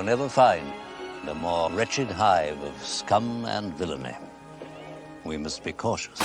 never find a more wretched hive of scum and villainy. We must be cautious.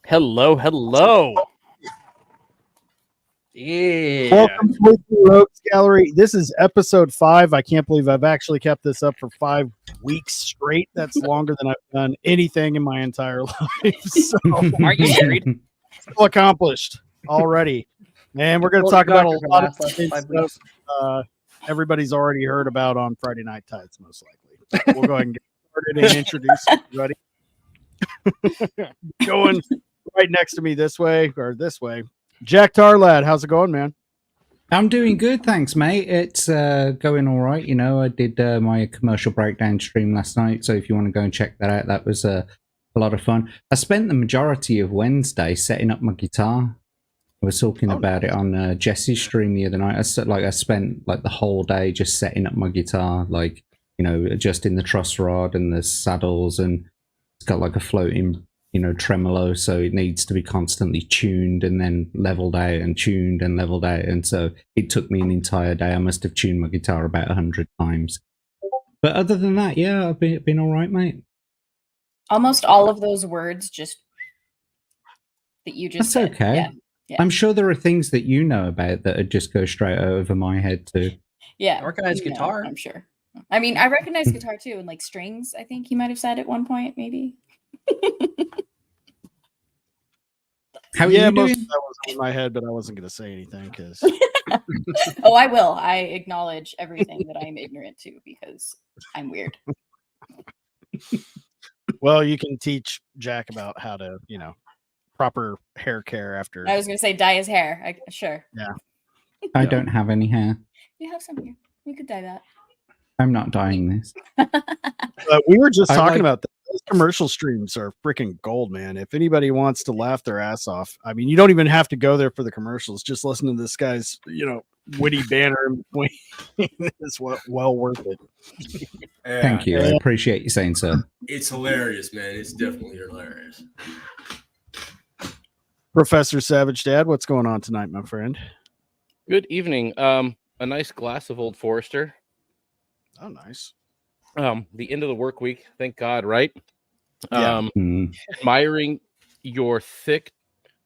Hello, hello. Yeah. Welcome to the Rogues Gallery. This is episode 5. I can't believe I've actually kept this up for 5 weeks straight. That's longer than I've done anything in my entire life. So, Aren't you married? Still accomplished already. And we're going to talk about a lot of stuff everybody's already heard about on Friday Night Tides, most likely. We'll go ahead and get started and introduce everybody. Going right next to me this way, JackTarLad, how's it going, man? I'm doing good, thanks, mate. It's going all right. You know, I did my commercial breakdown stream last night, so if you want to go and check that out, that was a lot of fun. I spent the majority of Wednesday setting up my guitar. I was talking about it on Jesse's stream the other night. I spent like the whole day just setting up my guitar, like, you know, adjusting the truss rod and the saddles, and it's got like a floating, you know, tremolo, so it needs to be constantly tuned and then leveled out and tuned and leveled out. And so it took me an entire day. I must have tuned my guitar about 100 times. But other than that, yeah, I've been all right, mate. Almost all of those words just that you just That's said. okay. Yeah. I'm sure there are things that you know about that would just go straight over my head too. Yeah. I recognize guitar. I'm sure. I mean, I recognize guitar too, and like strings, I think you might have said at one point, maybe. How yeah, most of that was in my head, but I wasn't going to say anything because. Oh, I will. I acknowledge everything that I'm ignorant to because I'm weird. Well, you can teach Jack about how to, you know, proper hair care after. I was going to say dye his hair. Sure. Yeah. I don't have any hair. You have some here. You could dye that. I'm not dyeing this. We were just I talking like- about that. Those commercial streams are freaking gold, man. If anybody wants to laugh their ass off, I mean, you don't even have to go there for the commercials. Just listen to this guy's, witty banner in between is well worth it. Yeah, Thank you. I appreciate you saying so. It's hilarious, man. It's definitely hilarious. Professor Savage Dad, what's going on tonight, my friend? Good evening. A nice glass of Old Forester. Oh, nice. The end of the work week. Thank God, right? Yeah. Admiring your thick,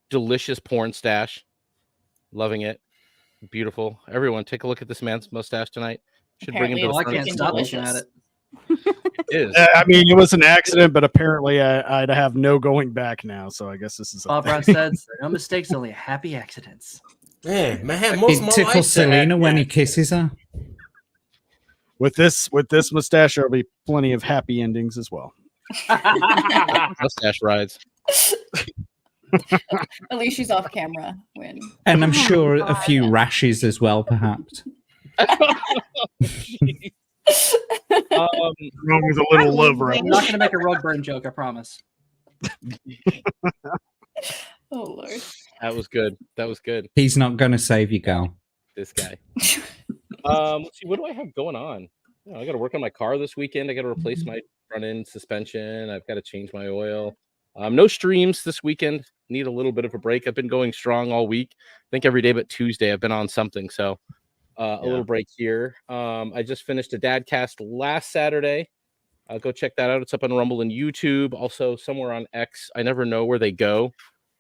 delicious porn stash. Loving it. Beautiful. Everyone, take a look at this man's mustache tonight. Should bring him to Apparently the it's front. freaking Stop delicious. looking at it. It is. I mean, it was an accident, but apparently I'd have no going back now. So I guess this is. Bob Ross said, "No mistakes, only happy accidents." Man, most of It my tickles life Selena when he kisses her. With this mustache, there'll be plenty of happy endings as well. Mustache rides. At least she's off camera when. And I'm sure a few rashes as well, perhaps. Wrong with a little love I'm rub. not going to make a rug burn joke, I promise. Oh Lord. That was good. That was good. He's not going to save you, girl. This guy. Let's see. What do I have going on? I got to work on my car this weekend. I got to replace my front end suspension. I've got to change my oil. No streams this weekend. Need a little bit of a break. I've been going strong all week. I think every day but Tuesday I've been on something. So a little break here. I just finished a DadCast last Saturday. Go check that out. It's up on Rumble and YouTube. Also somewhere on X. I never know where they go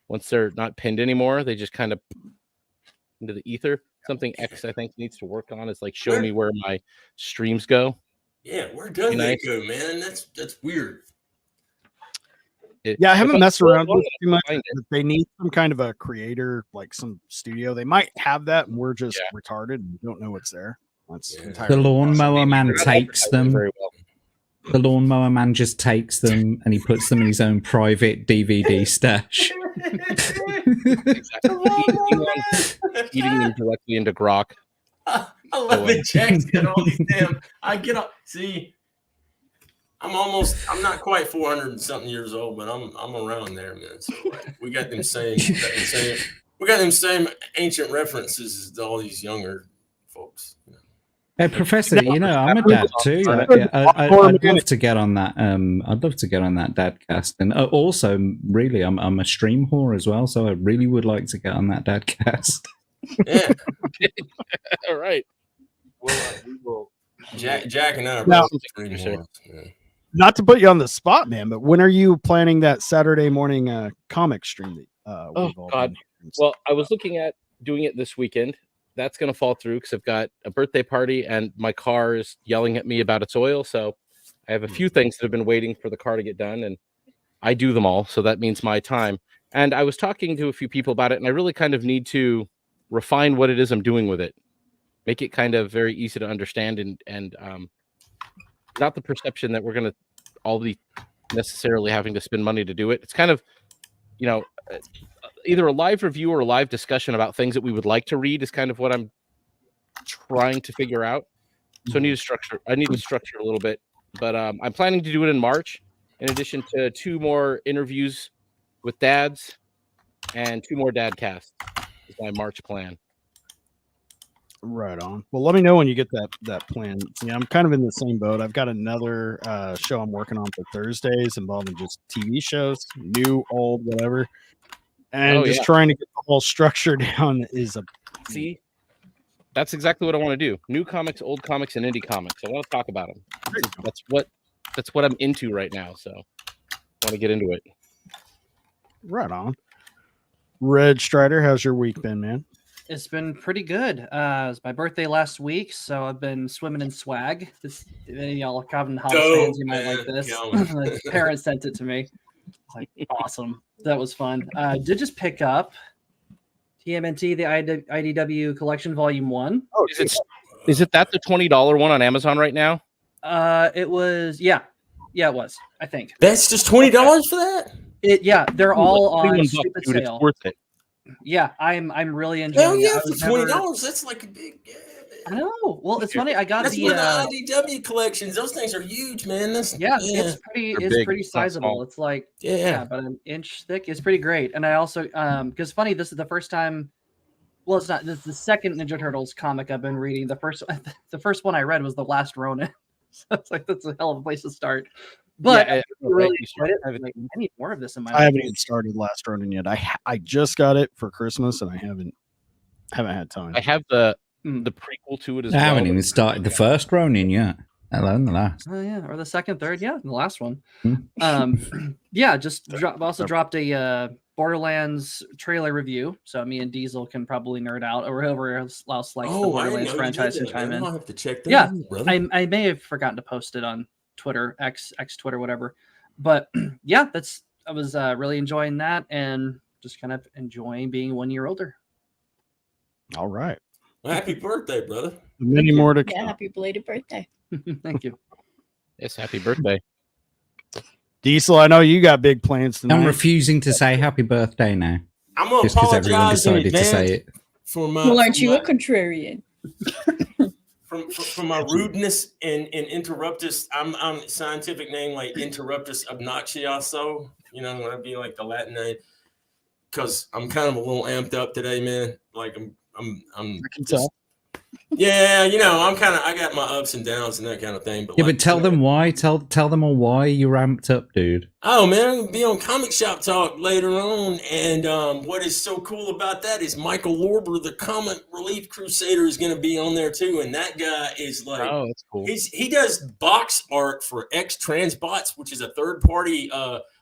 once they're not pinned anymore. They just kind of into the ether. Something X I think needs to work on is like show me where my streams go. Yeah, where does it go, man? That's weird. Yeah, I haven't messed around with it too much. Find They need some kind of a creator, like some studio. They might have that, and we're just retarded and don't know what's there. That's entirely The lawnmower man They're not takes advertising them. very well. The lawnmower man just takes them and he puts them in his own private DVD stash. Eating them directly into grok. I love it. Jack's got all these damn. I get up. See, I'm not quite 400 and something years old, but I'm around there, man. So we got them same. We got them same ancient references as all these younger folks. Hey, Professor, I'm a dad too. I'd love to get on that. I'd love to get on that DadCast, and also, really, I'm a stream whore as well, so I really would like to get on that DadCast. Yeah. All right. We will. Jack and I are Now- both stream whores, man. Not to put you on the spot, man, but when are you planning that Saturday morning comic stream? That Oh, we've all God. been- Well, I was looking at doing it this weekend. That's going to fall through because I've got a birthday party and my car is yelling at me about its oil. So I have a few things that have been waiting for the car to get done, and I do them all. So that means my time. And I was talking to a few people about it, and I really kind of need to refine what it is I'm doing with it, make it kind of very easy to understand, and not the perception that we're going to all be necessarily having to spend money to do it. It's kind of, either a live review or a live discussion about things that we would like to read is kind of what I'm trying to figure out. So I need to structure a little bit, but I'm planning to do it in March, in addition to 2 more interviews with dads and 2 more DadCasts is my March plan. Right on. Well, let me know when you get that plan. Yeah, I'm kind of in the same boat. I've got another show I'm working on for Thursdays involving just TV shows, new, old, whatever. And just trying to get the whole structure down is a See, that's exactly what I want to do. New comics, old comics, and indie comics. I want to talk about them. That's what I'm into right now. So I want to get into it. right on. Red Strider, how's your week been, man? It's been pretty good. It was my birthday last week, so I've been swimming in swag. If any of y'all Calvin Hobbes fans, you might like this. My parents sent it to me. It's like awesome. That was fun. Did just pick up TMNT, the IDW Collection Volume 1. Oh, Is it that the $20 one on Amazon right now? It was, yeah, it was, I think. That's just $20 for that? They're all on $21, stupid dude, sale. it's worth it. Yeah, I'm really enjoying Hell yeah, it. for $20, that's like a big. I know. Well, it's funny. I got That's the one of the IDW collections. Those things are huge, man. it's pretty. They're It's big, pretty it's not sizable. small. It's like Yeah. about an inch thick. It's pretty great. And I also because funny, this is the first time. Well, it's not. This is the second Ninja Turtles comic I've been reading. The first one I read was The Last Ronin. So it's like that's a hell of a place to start. But Yeah, I really enjoyed it. Like, I need more of this in my life. I haven't even started Last Ronin yet. I just got it for Christmas, and I haven't had time. I have the prequel to it as I well. haven't even started the first Ronin yet, let alone the last. Oh yeah, or the second, third, yeah, the last one. Hmm. Yeah, also dropped a Borderlands trailer review, so me and Diesel can probably nerd out or whoever else likes the Borderlands franchise and chime in. I'll have to check that. Yeah, brother. I may have forgotten to post it on Twitter, X Twitter, whatever. But yeah, I was really enjoying that and just kind of enjoying being 1 year older. All right. Well, happy birthday, brother. Many more to Yeah, come. happy belated birthday. Thank you. Yes, happy birthday. Diesel, I know you got big plans tonight. I'm refusing to say happy birthday now, I'm gonna just because everyone apologize in decided to say advance it. for my. Well, aren't for you my- a contrarian? From my rudeness and interruptus, I'm scientific name like interruptus obnoxioso. You know, when I be like the Latin name, because I'm kind of a little amped up today, man. Like I'm I can just, tell. yeah, you know, I got my ups and downs and that kind of thing. But Yeah, like, but tell you know, them why. Tell them all why you ramped up, dude. oh man, I'm gonna be on Comic Shop Talk later on, and what is so cool about that is Michael Lorber, the Comic Relief Crusader, is gonna be on there too, and that guy is like, Oh, that's cool. he does box art for X Transbots, which is a third party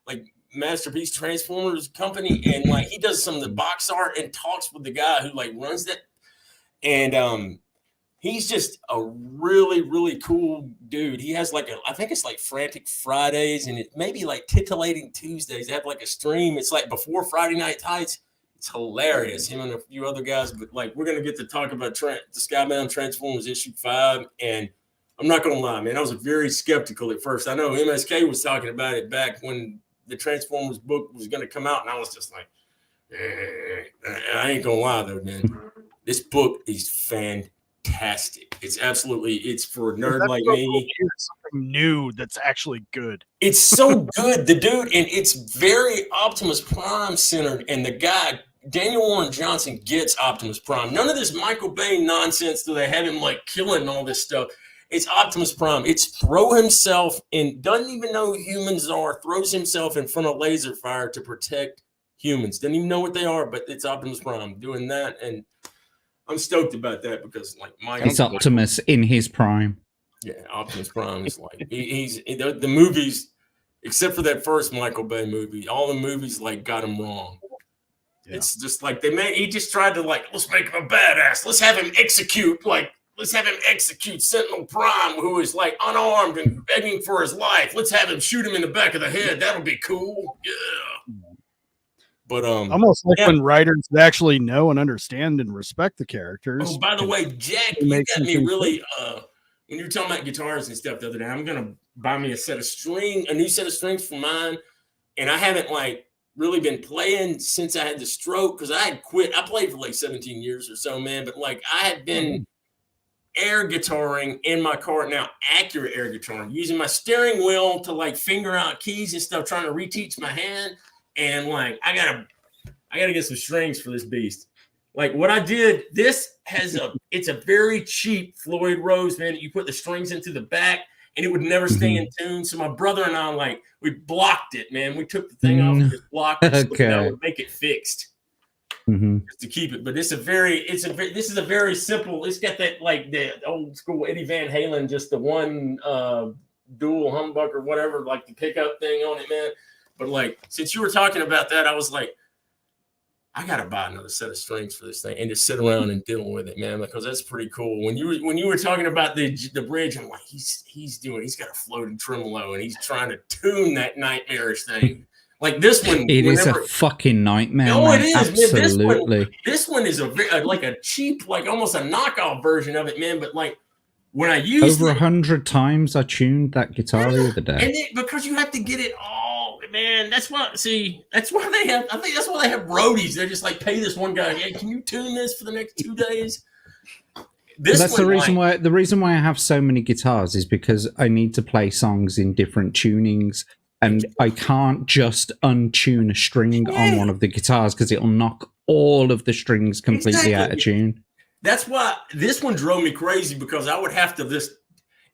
like Masterpiece Transformers company, and like he does some of the box art and talks with the guy who like runs that, and he's just a really, really cool dude. He has like I think it's like Frantic Fridays and it maybe like Titillating Tuesdays. They have like a stream. It's like before Friday Night Tights. It's hilarious. Him and a few other guys, but like we're gonna get to talk about the Skybound Transformers issue 5. And I'm not gonna lie, man, I was very skeptical at first. I know MSK was talking about it back when the Transformers book was gonna come out, and I was just like, I ain't gonna lie though, man. This book is fantastic. It's for a nerd like me. Something new that's actually good. It's so good, the dude, and it's very Optimus Prime centered. And the guy, Daniel Warren Johnson, gets Optimus Prime. None of this Michael Bay nonsense that they have him like killing all this stuff. It's Optimus Prime. It's throw himself in, doesn't even know who humans are, throws himself in front of laser fire to protect humans. Doesn't even know what they are, but it's Optimus Prime doing that, and I'm stoked about that because like It's Optimus in his prime. Yeah, Optimus Prime is like he's the movies, except for that first Michael Bay movie. All the movies like got him wrong. Yeah. It's just like he just tried to like, let's make him a badass. Let's have him execute Sentinel Prime, who is like unarmed and begging for his life. Let's have him shoot him in the back of the head. That'll be cool. Yeah. But almost like when writers actually know and understand and respect the characters. Oh, by the way, Jack, you got me really when you're talking about guitars and stuff the other day, I'm gonna buy me a new set of strings for mine. And I haven't like really been playing since I had the stroke because I had quit. I played for like 17 years or so, man. But like I had been air guitaring in my car now, accurate air guitaring, using my steering wheel to like finger out keys and stuff, trying to reteach my hand. And like I gotta get some strings for this beast. Like what I did, it's a very cheap Floyd Rose, man. You put the strings into the back and it would never stay in tune. So my brother and I we blocked it, man. We took the thing off and just blocked it so that would make it fixed. Just to keep it. But this is a very simple, it's got that like the old school Eddie Van Halen, just the one dual humbucker or whatever, like the pickup thing on it, man. But like, since you were talking about that, I was like, I gotta buy another set of strings for this thing and just sit around and deal with it, man, because that's pretty cool. When you were talking about the bridge, I'm like, he's got a floating tremolo and he's trying to tune that nightmarish thing. Like this one, it is a fucking nightmare. No, man. it is. Absolutely. Man, this one is like a cheap, like almost a knockoff version of it, man. But like when I used over 100 times, I tuned that guitar the other day. And because you have to get it all man, that's why they have. I think that's why they have roadies. They're just like, pay this one guy. Hey, can you tune this for the next 2 days? That's the reason why. The reason why I have so many guitars is because I need to play songs in different tunings, and I can't just untune a string on one of the guitars because it'll knock all of the strings completely out of tune. That's why this one drove me crazy, because I would have to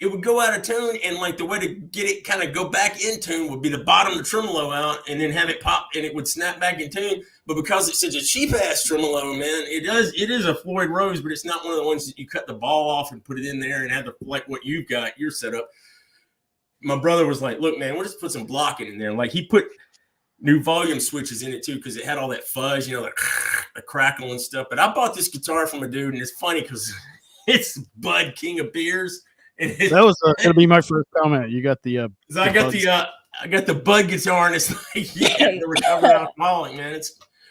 it would go out of tune, and like the way to get it kind of go back in tune would be to bottom the tremolo out and then have it pop and it would snap back in tune. But because it's such a cheap ass tremolo, man, it is a Floyd Rose, but it's not one of the ones that you cut the ball off and put it in there and have like what you've got, your setup. My brother was like, look, man, we'll just put some blocking in there. Like he put new volume switches in it too, because it had all that fuzz, you know, the crackle and stuff. But I bought this guitar from a dude, and it's funny because it's Bud King of Beers. That was going to be my first comment. You got the I got the Bud guitar, and it's like, yeah, the recovered alcoholic, man.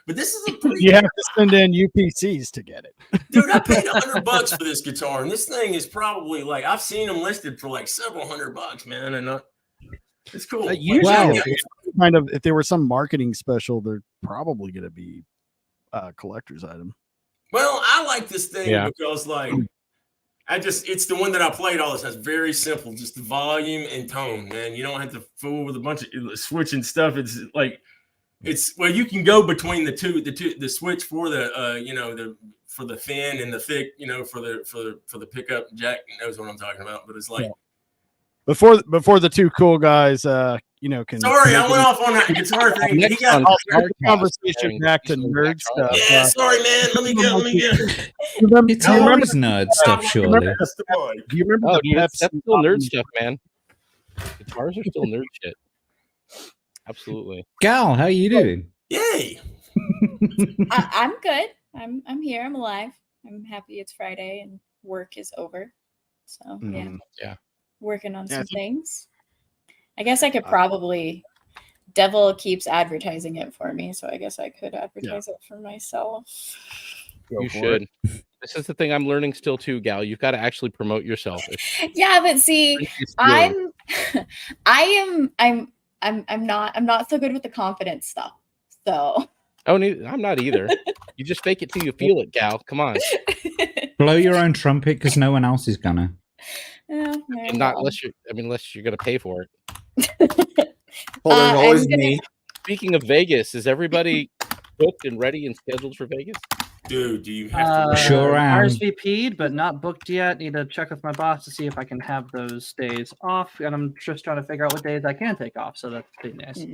But this is a pretty. You have to send in UPCs to get it, dude. I paid $100 for this guitar, and this thing is probably like, I've seen them listed for like several $100, man, and it's cool. Wow. Kind of, if there were some marketing special, they're probably going to be a collector's item. Well, I like this thing because like. It's the one that I played all this. That's very simple, just the volume and tone, man. You don't have to fool with a bunch of switching stuff. It's like, you can go between the switch for the for the thin and the thick, for the pickup. Jack knows what I'm talking about, but it's like before the two cool guys, can. Sorry, I went off on that guitar thing. He got conversation back to nerd stuff. Yeah, sorry, man. Let me get. It's always nerd stuff, surely. Do you remember that's still nerd stuff, man. Guitars are still nerd shit. Absolutely. Gal, how you doing? Yay. I'm good. I'm here. I'm alive. I'm happy it's Friday and work is over. So yeah. Working on some things. I guess I could probably. Devil keeps advertising it for me, so I guess I could advertise it for myself. You should. This is the thing I'm learning still too, Gal. You've got to actually promote yourself. Yeah, but see, I'm not so good with the confidence stuff. So. Oh, I'm not either. You just fake it till you feel it, Gal. Come on. Blow your own trumpet because no one else is gonna. Unless you're gonna pay for it. Well, there's always me. Speaking of Vegas, is everybody booked and ready and scheduled for Vegas? Dude, do you have to? Sure am. RSVP'd, but not booked yet. Need to check with my boss to see if I can have those days off, and I'm just trying to figure out what days I can take off. So that's pretty nice.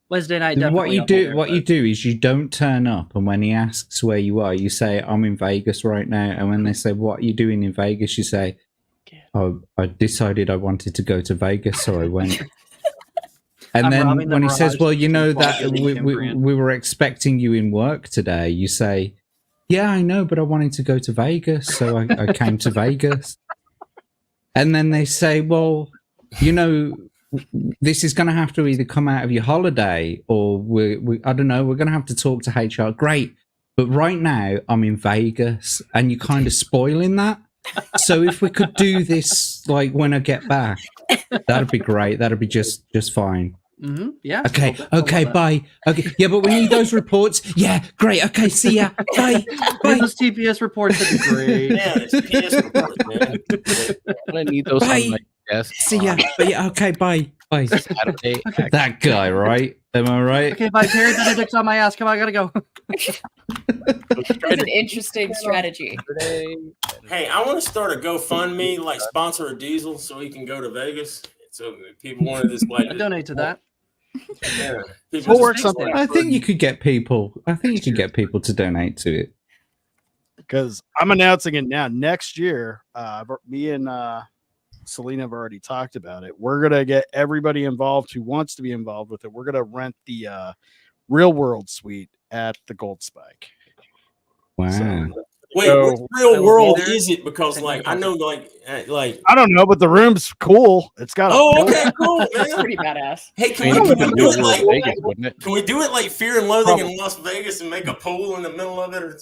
Wednesday night. What you do is you don't turn up, and when he asks where you are, you say, "I'm in Vegas right now." And when they say, "What are you doing in Vegas?" you say, "Oh, I decided I wanted to go to Vegas, so I went." And then when he says, "Well, you know that we were expecting you in work today," you say, "Yeah, I know, but I wanted to go to Vegas, so I came to Vegas." And then they say, "Well, this is going to have to either come out of your holiday or I don't know, we're going to have to talk to HR." Great. But right now I'm in Vegas, and you're kind of spoiling that. So if we could do this like when I get back, that'd be great. That'd be just fine. Mm-hmm. Yeah. Okay. Bye. Okay. Yeah, but we need those reports. Yeah. Great. Okay. See ya. Bye. Bye. Those TPS reports would be great. Yeah, it's TPS reports, man. I need those. Bye. On my desk. See ya. But yeah. Okay. Bye. Bye. Saturday. Okay. That guy, right? Am I right? Okay. Bye. Terry Benedict's on my ass. Come on. I gotta go. That's an interesting strategy. Hey, I want to start a GoFundMe, like sponsor a diesel so he can go to Vegas. So people wanted this like I donate to that. Yeah, we'll work something. I think you could get people. To donate to it. Because I'm announcing it now. Next year, me and Selena have already talked about it. We're gonna get everybody involved who wants to be involved with it. We're gonna rent the Real World Suite at the Gold Spike. Wow. So, wait, what real world is it? Because like I know like I don't know, but the room's cool. It's got okay, cool, man. That's pretty badass. Hey, can we do it like Fear and Loathing in Las Vegas and make a pool in the middle of it?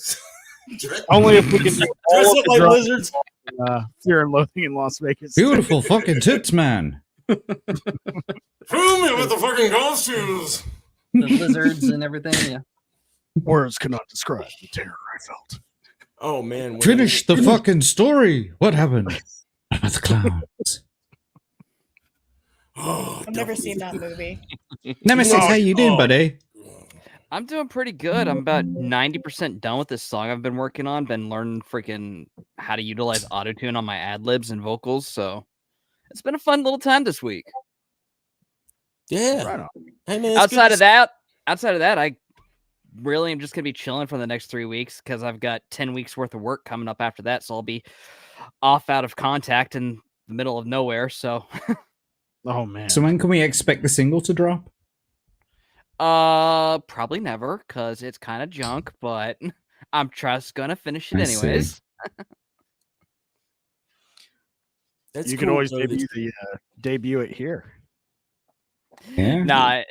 Only if we can do dress up like lizards. Fear and Loathing in Las Vegas. Beautiful fucking tits, man. Prove me with the fucking golf shoes. The lizards and everything. Yeah. Words cannot describe the terror I felt. Oh man! Finish the fucking story. What happened? With clowns. Oh, I've never seen that movie. Nemesis, how you doing, buddy? I'm doing pretty good. I'm about 90% done with this song I've been working on. Been learning freaking how to utilize autotune on my ad libs and vocals. So it's been a fun little time this week. Yeah. Right on. Hey man. Outside of that, I really am just gonna be chilling for the next 3 weeks because I've got 10 weeks worth of work coming up after that. So I'll be off out of contact in the middle of nowhere. So Oh man. So when can we expect the single to drop? probably never because it's kind of junk, but I'm just gonna finish it I see. anyways. That's you cool, could always though, debut it here. Yeah. Nah,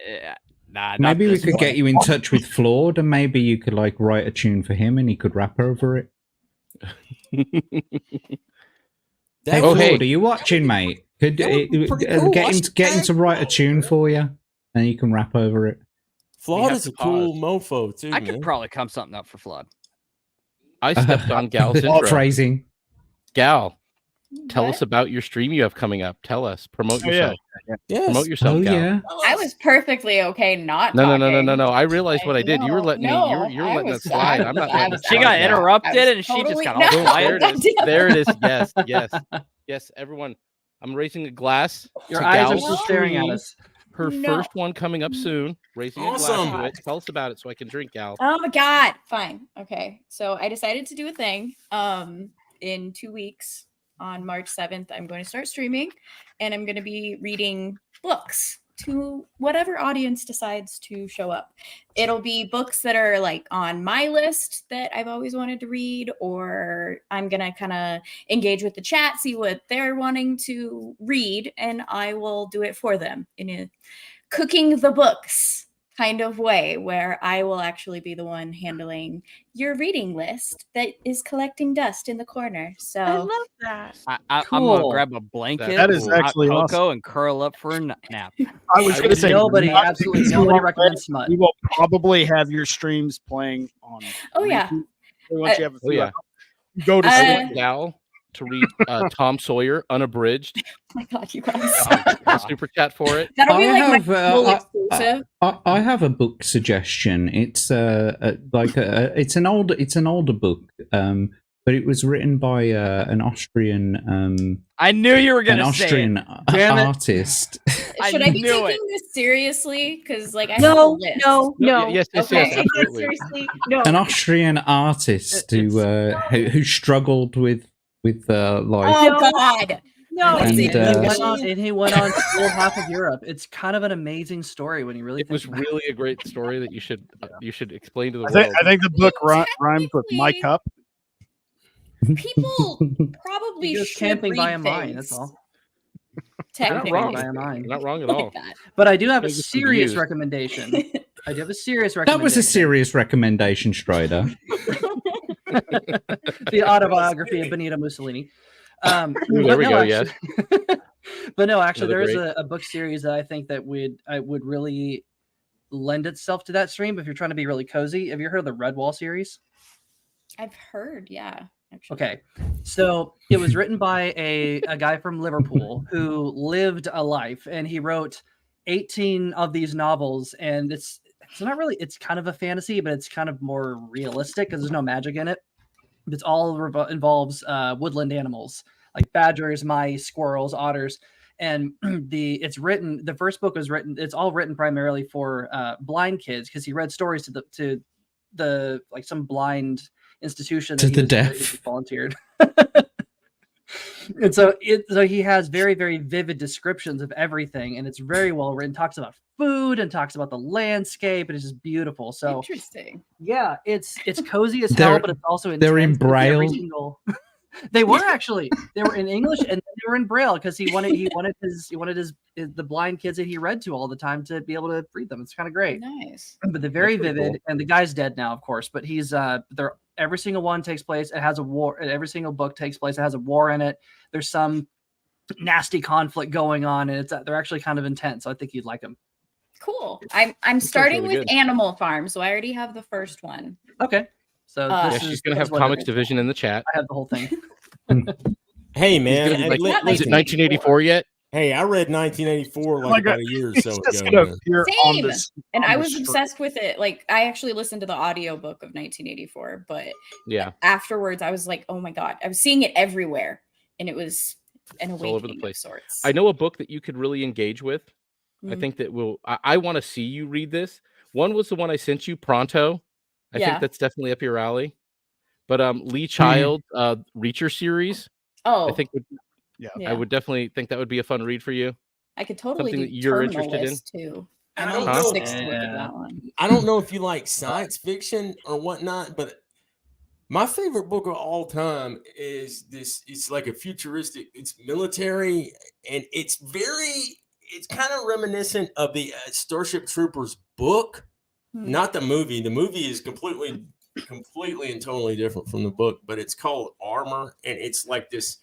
not Maybe we this could one. get you in touch with Flawed, and maybe you could like write a tune for him, and he could rap over it. Hey, That- Flawed, hey. are you watching, mate? Could That would be pretty cool. get him to write a tune for you, and you can rap over it. Flawed have is a to cool pause. mofo too. I man. could probably come something up for Flood. I stepped on Gal's intro. Phrasing. Gal, tell What? us about your stream you have coming up. Tell us. Promote Oh, yeah. yourself. Yes. Promote yourself, Oh Gal. yeah. I was perfectly okay not No. talking. I realized what I did. You were No, letting no, me. You're I letting it was- slide. I I'm not was- letting I it was- She slide. got Yeah. interrupted I was and she just totally- got No. all Boom, quiet. there it is. There it is. Yes. Everyone, I'm raising a glass. Your to eyes are Gal's still staring at stream. us. Her No. first one coming up soon. Raising a Awesome. glass to it. Tell us about it so I can drink, Gal. Oh my god. Fine. Okay. So I decided to do a thing. In 2 weeks on March 7th, I'm going to start streaming and I'm going to be reading books to whatever audience decides to show up. It'll be books that are like on my list that I've always wanted to read, or I'm going to kind of engage with the chat, see what they're wanting to read, and I will do it for them in a cooking the books kind of way, where I will actually be the one handling your reading list that is collecting dust in the corner. So I'm gonna Cool. grab a blanket, That is hot actually cocoa, awesome. and curl up for a nap. I was going to say Absolutely nobody recommends smut. We will probably have your streams playing on. Oh, yeah. repeat once you have a Oh few yeah. hours. Go to Uh, I sleep. want Gal to read Tom Sawyer unabridged. oh my god, you guys. A super chat for it. That'll be I like have, my full I- exclusive. I have a book suggestion. It's it's an older book, but it was written by an Austrian I knew you were an gonna say Austrian it. Damn it. artist. Should I be knew taking this seriously? Because like I have a No, list. no, Yes, Okay. absolutely. Seriously, no. An Austrian artist who struggled with life. Oh god. no. And, He went on to rule half of Europe. It's kind of an amazing story when you really It think was about it. really a great story that you should explain to the I think, world. I think the book rhymes with my Technically- cup. People probably He goes should camping by a read mine. things. That's all. You're not Technically. wrong. By a mine. You're not wrong at Look all. at that. But I do have a Maybe some serious views. recommendation. I do have a serious That recommendation. was a serious recommendation, Strider. The autobiography of Benito Mussolini. Ooh, But there we no, go. actually- Yes. But no, actually, there Another is a book series that I think that would really lend itself to that stream if you're trying to be really cozy. Have you heard of the Redwall series? I've heard, yeah. Actually. Okay, so it was written by a guy from Liverpool who lived a life, and he wrote 18 of these novels, and it's not really, it's kind of a fantasy, but it's kind of more realistic because there's no magic in it. It's all involves woodland animals like badgers, mice, squirrels, otters, and the first book was written. It's all written primarily for blind kids because he read stories to the like some blind institution To that he the was- deaf. he volunteered. And so he has very, very vivid descriptions of everything, and it's very well written. Talks about food and talks about the landscape, and it's just beautiful. So Interesting. yeah, it's cozy as hell, They're- but it's also they're in intense. Every Braille? single- They were actually in English and they were in Braille because he wanted the blind kids that he read to all the time to be able to read them. It's kind of great. Nice. But they're very That's pretty vivid, and the guy's dead now, of course. But he's they're every single one takes place. It has a war. Every single book takes place. It has a war in it. There's some nasty conflict going on, and they're actually kind of intense. So I think you'd like them. Cool. I'm starting really with good. Animal Farm, so I already have the first one. Okay. So Yeah, she's gonna have Comics Division in the chat. I have the whole thing. Hey man, Is it listen, 1984 yet? hey, I read 1984 like about a year or so It's ago. gonna appear Same. And I on the was screen. obsessed with it. Like, I actually listened to the audiobook of 1984, but Yeah, afterwards I was like, oh my God, I was seeing it everywhere. And it was an all over the awakening of place. sorts. I know a book that you could really engage with. I Mm. think that I want to see you read this. One was the one I sent you, Pronto. I Yeah. think that's definitely up your alley. But Lee Child, Reacher series. Oh, I think I would definitely think that would be a fun read for you. I could totally something do that you're Terminal interested in? List too. I I'm don't on know. 6th look at that one. I don't know if you like science fiction or whatnot, but my favorite book of all time is this. It's like a futuristic, it's military, and it's kind of reminiscent of the Starship Troopers book, not the movie. The movie is completely and totally different from the book, but it's called Armor, and it's like this.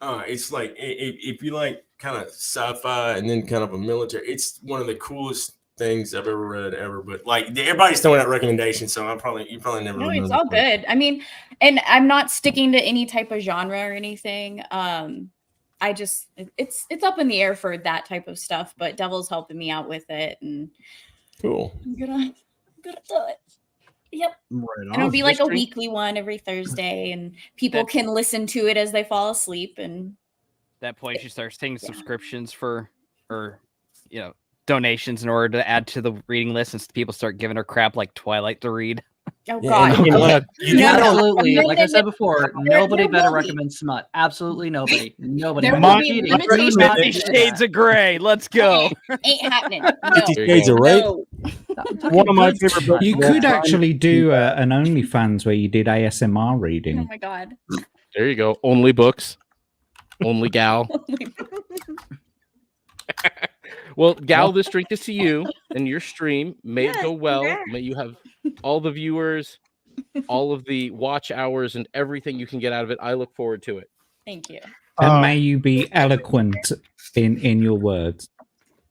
It's like if you like kind of sci-fi and then kind of a military, it's one of the coolest things I've ever read ever. But like everybody's throwing out recommendations, so you probably never. No, it's all good. I mean, and I'm not sticking to any type of genre or anything. I just it's up in the air for that type of stuff, but Devil's helping me out with it, and cool. I'm gonna do it. Yep. Right And it'll be like a weekly one every Thursday, and people can listen to it as they fall asleep. And that point, she starts taking subscriptions or donations in order to add to the reading list, and people start giving her crap like Twilight to read. Oh God! Absolutely, like I said before, nobody better recommend smut. Absolutely nobody. Nobody. 50 Shades of Grey. Let's go. Ain't happening. 50 Shades of Rape. One of my favorite books. You could actually do an OnlyFans where you did ASMR Oh reading. my God! There you go. Only books. Only gal. Well, gal, this drink is to you and your stream. May it go well. May you have all the viewers, all of the watch hours, and everything you can get out of it. I look forward to it. Thank you. And may you be eloquent in your words.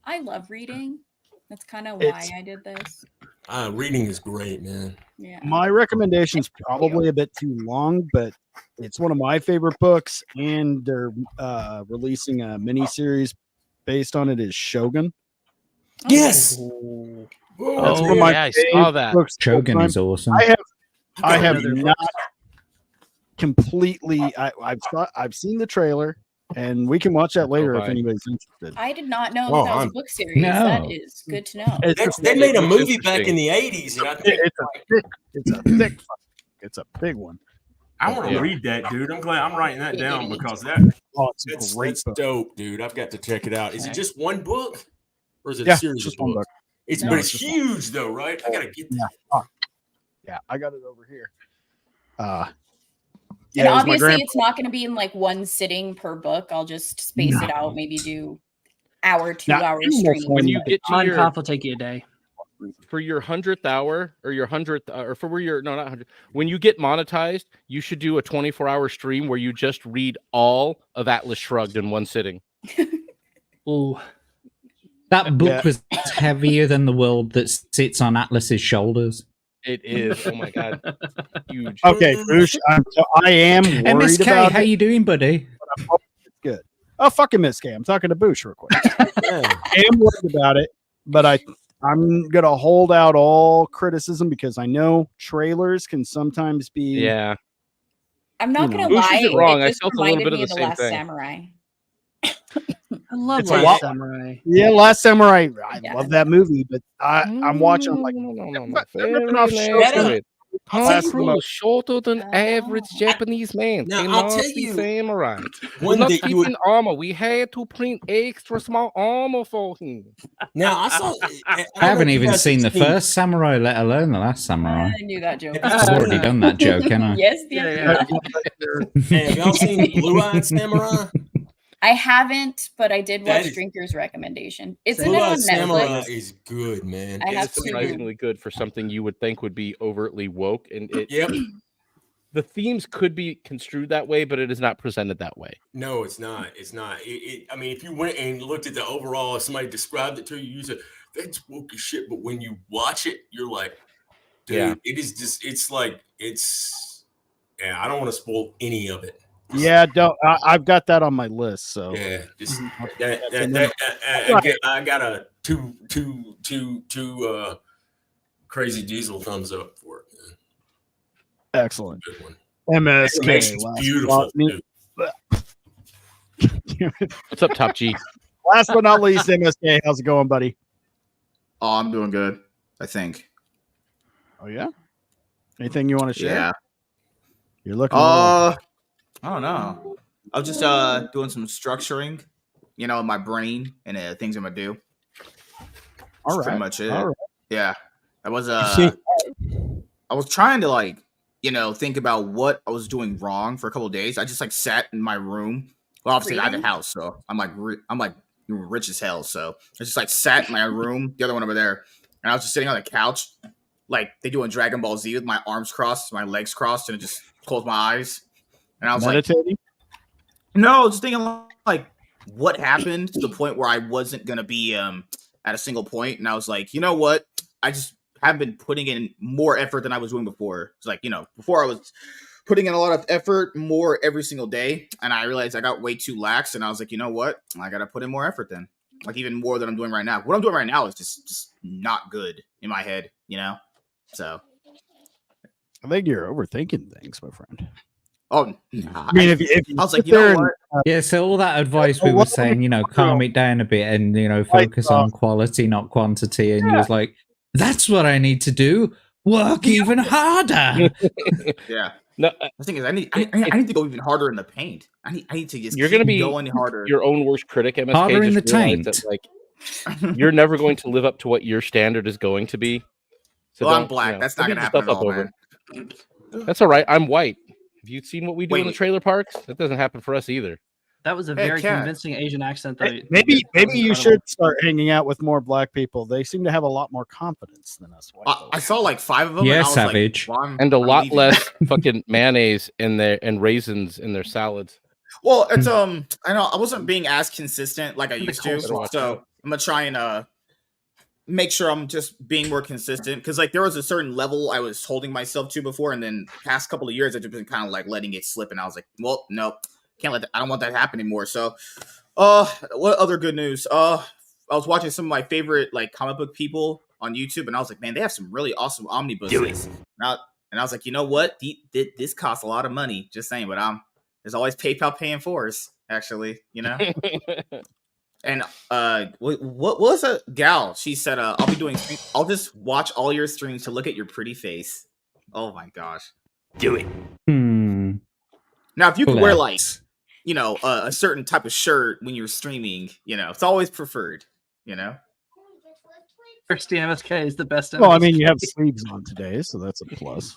I love reading. That's kind of why I did this. Reading is great, man. Yeah. My recommendation's probably a bit too long, but it's one of my favorite books, and they're releasing a miniseries based on it. Is Shogun. Yes. That's one of my I saw that. books of all Shogun time. is awesome. I have not completely. I've seen the trailer, and we can watch that later if anybody's interested. I did not know Oh, that was a book series. No. That is good to know. They made a movie back in the 80s, and I think it's a big one. I want to read that, dude. I'm glad I'm writing that down because it's a great that's book. dope, dude. I've got to check it out. Is it just one book, or is it Yeah, a series just of one books? book. But it's huge, though, right? I gotta get that. Yeah, I got it over here. And it was my obviously, it's not going to be in like one sitting per book. I'll just space it out. Maybe do hour, 2 hour stream. When you get to Mine your conf will take you a day. for your 100th hour or your 100th or for where you're not 100, when you get monetized, you should do a 24-hour stream where you just read all of Atlas Shrugged in one sitting. Ooh. That book was heavier than the world that sits on Atlas's shoulders. It is. Oh my God. Huge. Okay, Bruce, I am worried MSK, about how it, you doing, buddy? but I'm hoping it's good. Oh, fucking Miss K. I'm talking to Boosh real quick. I am worried about it, but I'm gonna hold out all criticism because I know trailers can sometimes be. Yeah. I'm not going to Boosh lie. isn't wrong. It I just felt a little reminded bit of me the of The same Last thing. Samurai. I love It's a Last lot- Samurai. Yeah, Last Samurai. I Yeah. love that movie, but I'm watching. I'm like, they're ripping off Shogun. Tom Last Cruise one. shorter than average Japanese man. Now, They I'll lost tell the you, samurai. one Not that you even armor. We had to print extra small armor for him. Now I saw. I haven't even seen the first Samurai, let alone the last Samurai. I knew that joke. I've already done that joke, haven't I? Yes, Hey, have y'all seen Blue Eyed Samurai? I haven't, but I did That watch is- Drinker's recommendation. Isn't Blue it on Eyed Samurai Netflix? is good, man. I have It's to. surprisingly good for something you would think would be overtly woke, and it. Yep. the themes could be construed that way, but it is not presented that way. No, it's not. It's not. I mean, if you went and looked at the overall, if somebody described it to you, you said that's woke as shit. But when you watch it, you're like, dude, it is just. It's like Yeah, I don't want to spoil any of it. Yeah, don't. I've got that on my list. So yeah, just I got a two crazy diesel thumbs up for it. Man. Excellent. Good one. MSK, beautiful. What's up, Top G? Last but not least, MSK, how's it going, buddy? Oh, I'm doing good, I think. Oh yeah. Anything you want to share? Yeah. You're looking. I don't know. I was just doing some structuring, in my brain and things I'm gonna do. All right. Pretty much it. All right. Yeah. I was trying to think about what I was doing wrong for a couple of days. I just sat in my room. Well, obviously I have a house, so I'm rich as hell. So I just sat in my room, the other one over there, and I was just sitting on the couch, like they do in Dragon Ball Z, with my arms crossed, my legs crossed, and I just closed my eyes. And I was meditating? No, just thinking what happened to the point where I wasn't gonna be at a single point, and I was like, you know what? I just have been putting in more effort than I was doing before. It's before I was putting in a lot of effort more every single day, and I realized I got way too lax, and I was like, you know what? I gotta put in more effort then. Even more than I'm doing right now. What I'm doing right now is just not good in my head, So I think you're overthinking things, my friend. Oh, nah. I mean, if I was like, you know what? Yeah, so all that advice we were saying, calm it down a bit and, focus on quality, not quantity. And you was like, that's what I need to do. Work even harder. Yeah. No, the thing is, I need to go even harder in the paint. I need to just. You're going to be going harder. Your own worst critic, MSK. Harder in the taint. That, you're never going to live up to what your standard is going to be. So well, I'm black. That's not going to happen at all, man. That's all right. I'm white. Have you seen what we do in the trailer parks? That doesn't happen for us either. That was a very convincing Asian accent. Maybe you should start hanging out with more black people. They seem to have a lot more confidence than us white folks. I saw 5 of them. Yeah, and I was savage. And a lot less fucking mayonnaise in their and raisins in their salads. Well, it's I know I wasn't being as consistent like I used to, so I'm gonna try and make sure I'm just being more consistent, because there was a certain level I was holding myself to before, and then past couple of years I've just been kind of letting it slip, and I was like, well, no, can't let that, I don't want that to happen anymore. So what other good news? I was watching some of my favorite comic book people on YouTube, and I was like, man, they have some really awesome omnibuses. And I was like, you know what, this costs a lot of money, just saying, but there's always PayPal paying for us, actually, And what was a gal? She said, I'll just watch all your streams to look at your pretty face. Oh my gosh. Do it. Now, if you could wear a certain type of shirt when you're streaming, it's always preferred, Thirsty MSK is the best. Well, I mean, you have sleeves on today, so that's a plus.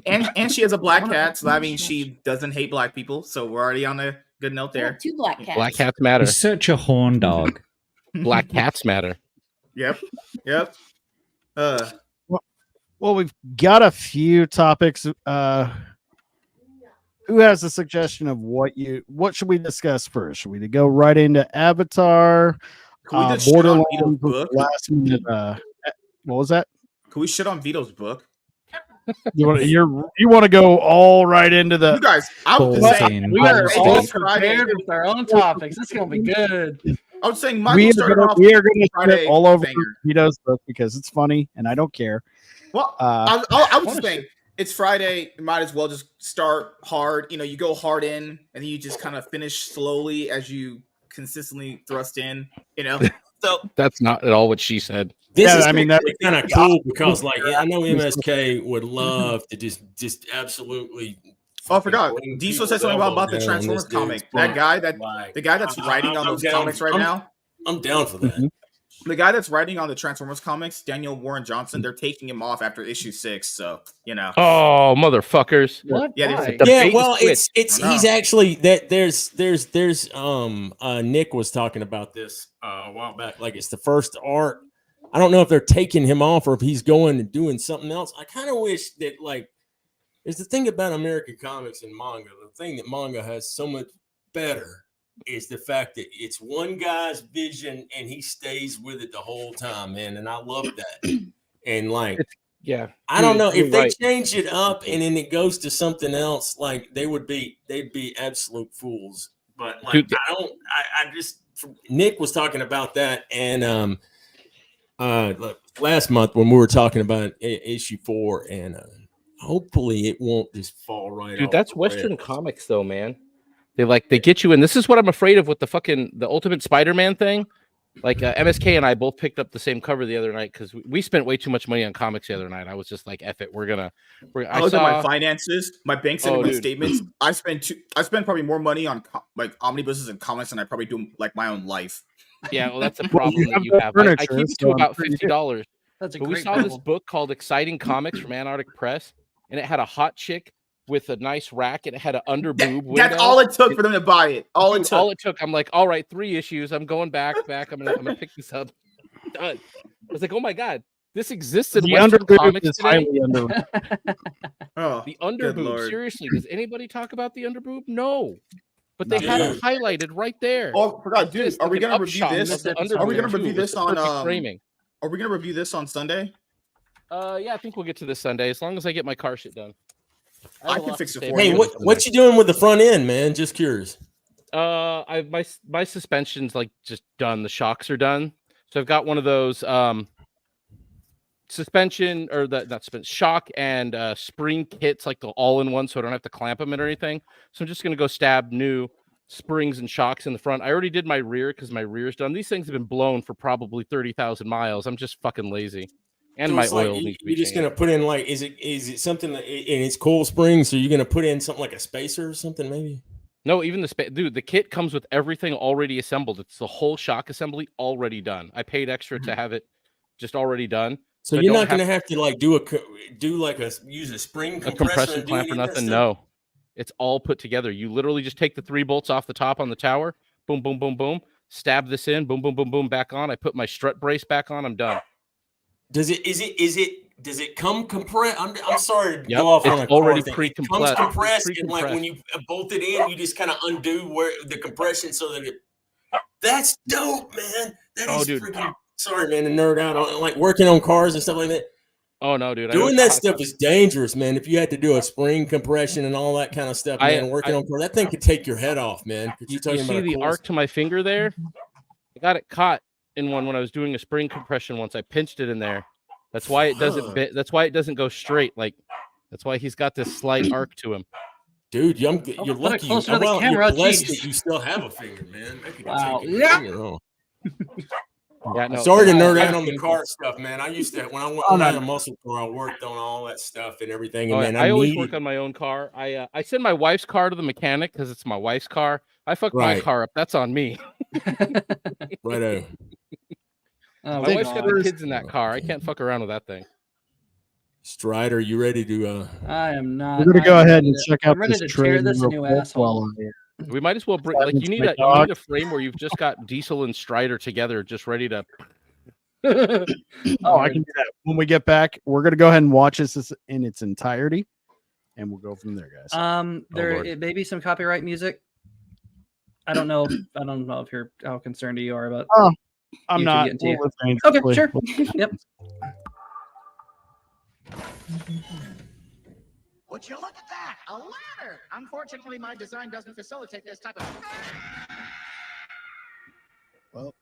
and she has a black cat, so that means she doesn't hate black people. So we're already on a good note there. 2 black cats. Black cats matter. You're such a horn dog. Black cats matter. Yep. Well, we've got a few topics. Who has a suggestion of what should we discuss first? Should we go right into Avatar? Borderlands book? Last minute. What was that? Can we shit on Vito's book? You want to go all right into the? You guys, I'm just saying we are all prepared with our own topics. This is gonna be good. I was saying we are going to shit all over Vito's book because it's funny and I don't care. Well, I was just saying it's Friday. You might as well just start hard. You go hard in and then you just kind of finish slowly as you consistently thrust in. So that's not at all what she said. This is kind of cool because I know MSK would love to just absolutely. Oh, I forgot. Diesel said something about the Transformers comic. That guy the guy that's writing on those comics right now. I'm down for that. The guy that's writing on the Transformers comics, Daniel Warren Johnson, they're taking him off after issue 6. So Oh, motherfuckers! What? Well, it's he's actually that there's Nick was talking about this a while back. It's the first art. I don't know if they're taking him off or if he's going and doing something else. I kind of wish that is the thing about American comics and manga. The thing that manga has so much better is the fact that it's one guy's vision and he stays with it the whole time, man. And I love that. And like, yeah, I don't know you're if they right. change it up and then it goes to something else, like they'd be absolute fools. But like, Dude, I just, Nick was talking about that. And, last month when we were talking about issue 4 and, hopefully it won't just fall right. Dude, that's Western comics though, man. They get you in. This is what I'm afraid of with the Ultimate Spider-Man thing. Like MSK and I both picked up the same cover the other night because we spent way too much money on comics the other night. I was just like, F it, I look at my finances, my bank statement, my dude. statements. I spend probably more money on like omnibuses and comics than I probably do like my own life. Yeah, well, that's a problem that you have. I keep it to about $50. That's a but great we saw this book called Exciting Comics from Antarctic Press, and it had a hot chick with a nice rack, and it had an underboob window. That's all it took for them to buy it. All it took. I'm like, all right, 3 issues. I'm going back. I'm gonna pick this up. Done. I was like, oh my god, this exists in Western comics today. The underboob. Seriously, does anybody talk about the underboob? No. But they had it highlighted right there. Oh, I forgot, dude. Are we gonna review this? Are we gonna review this on framing? Are we gonna review this on Sunday? Yeah, I think we'll get to this Sunday as long as I get my car shit done. I can fix it for you. Hey, you. what you doing with the front end, man? Just curious. My suspension's like just done. The shocks are done. So I've got one of those suspension or not suspension, shock and spring kits, like the all-in-one, so I don't have to clamp them or anything. So I'm just gonna go stab new springs and shocks in the front. I already did my rear because my rear's done. These things have been blown for probably 30,000 miles. I'm just fucking lazy. And so my oil needs to be changed. You're just gonna put in like, is it something that and it's coil springs? So you're gonna put in something like a spacer or something, maybe? No, even dude, the kit comes with everything already assembled. It's the whole shock assembly already done. I paid extra to have it just already done. So you're not gonna have to like use a spring compression clamp or nothing. No, it's all put together. You literally just take the 3 bolts off the top on the tower. Boom, boom, boom, boom. Stab this in. Boom, boom, boom, boom. Back on. I put my strut brace back on. I'm done. Does it come compressed? I'm sorry to go off on a already pre-compressed. It comes compressed, and like when you bolt it in, you just kind of undo where the compression so that that's dope, man. That is dude. Freaking. Sorry, man, to nerd out on like working on cars and stuff like that. Oh no, dude! Doing that stuff is dangerous, man. If you had to do a spring compression and all that kind of stuff, man, working on cars, that thing could take your head off, man. You see the arc to my finger there? I got it caught in one when I was doing a spring compression once. I pinched it in there. That's why it doesn't. That's why it doesn't go straight. Like that's why he's got this slight arc to him. Dude, you're lucky. You're blessed that you still have a finger, man. Wow. Yeah. Yeah, no. Sorry to nerd out on the car stuff, man. I used to when I had a muscle car, I worked on all that stuff and everything. And I always work on my own car. I send my wife's car to the mechanic because it's my wife's car. I fucked my car up. That's on me. Righto. My wife's got the kids in that car. I can't fuck around with that thing. Strider, you ready to? I am not. We're gonna go ahead and check out this trailer. This new asshole. We might as well bring like you need a frame where you've just got Diesel and Strider together, just ready to. Oh, I can do that when we get back. We're gonna go ahead and watch this in its entirety, and we'll go from there, guys. There may be some copyright music. I don't know if you're how concerned you are about. Oh, I'm not. Okay, sure. Yep. Would you look at that? A ladder! Unfortunately, my design doesn't facilitate this type of... Well,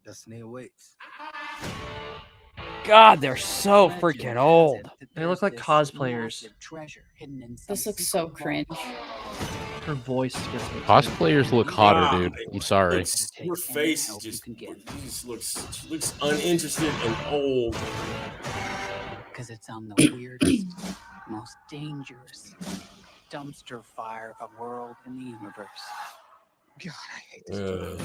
destiny awaits. God, they're so freaking old. They look like cosplayers. This looks so cringe. Her voice gets me. Cosplayers look hotter, dude. I'm sorry. Your face just looks uninterested and old. Because it's on the weirdest, most dangerous dumpster fire of a world in the universe. God, I hate this.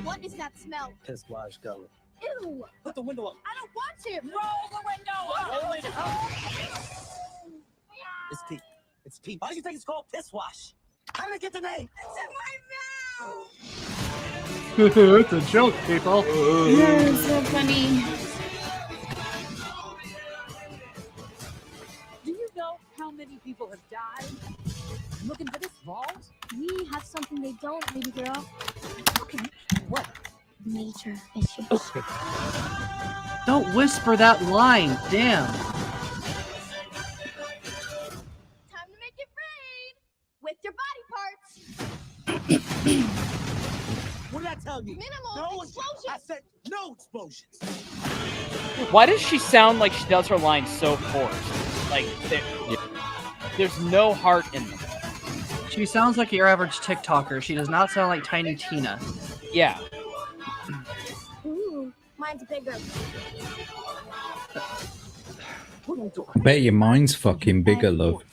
What is that smell? Piss wash gullet. Ew! Put the window up. I don't want to! Roll the window up! It's pee. It's pee. Why do you think it's called piss wash? How did it get the name? It's in my mouth! It's a joke, people. Yeah, it's so funny. many people have died looking for this vault? We have something they don't, baby girl. Okay. What? Major issues. Don't whisper that line. Damn. Time to make it rain with your body parts. What did I tell you? Minimal explosions. I said no explosions. Why does she sound like she does her lines so forced? Like, there's no heart in them. She sounds like your average TikToker. She does not sound like Tiny Tina. Yeah. Ooh, mine's bigger. I bet your mind's fucking bigger, love.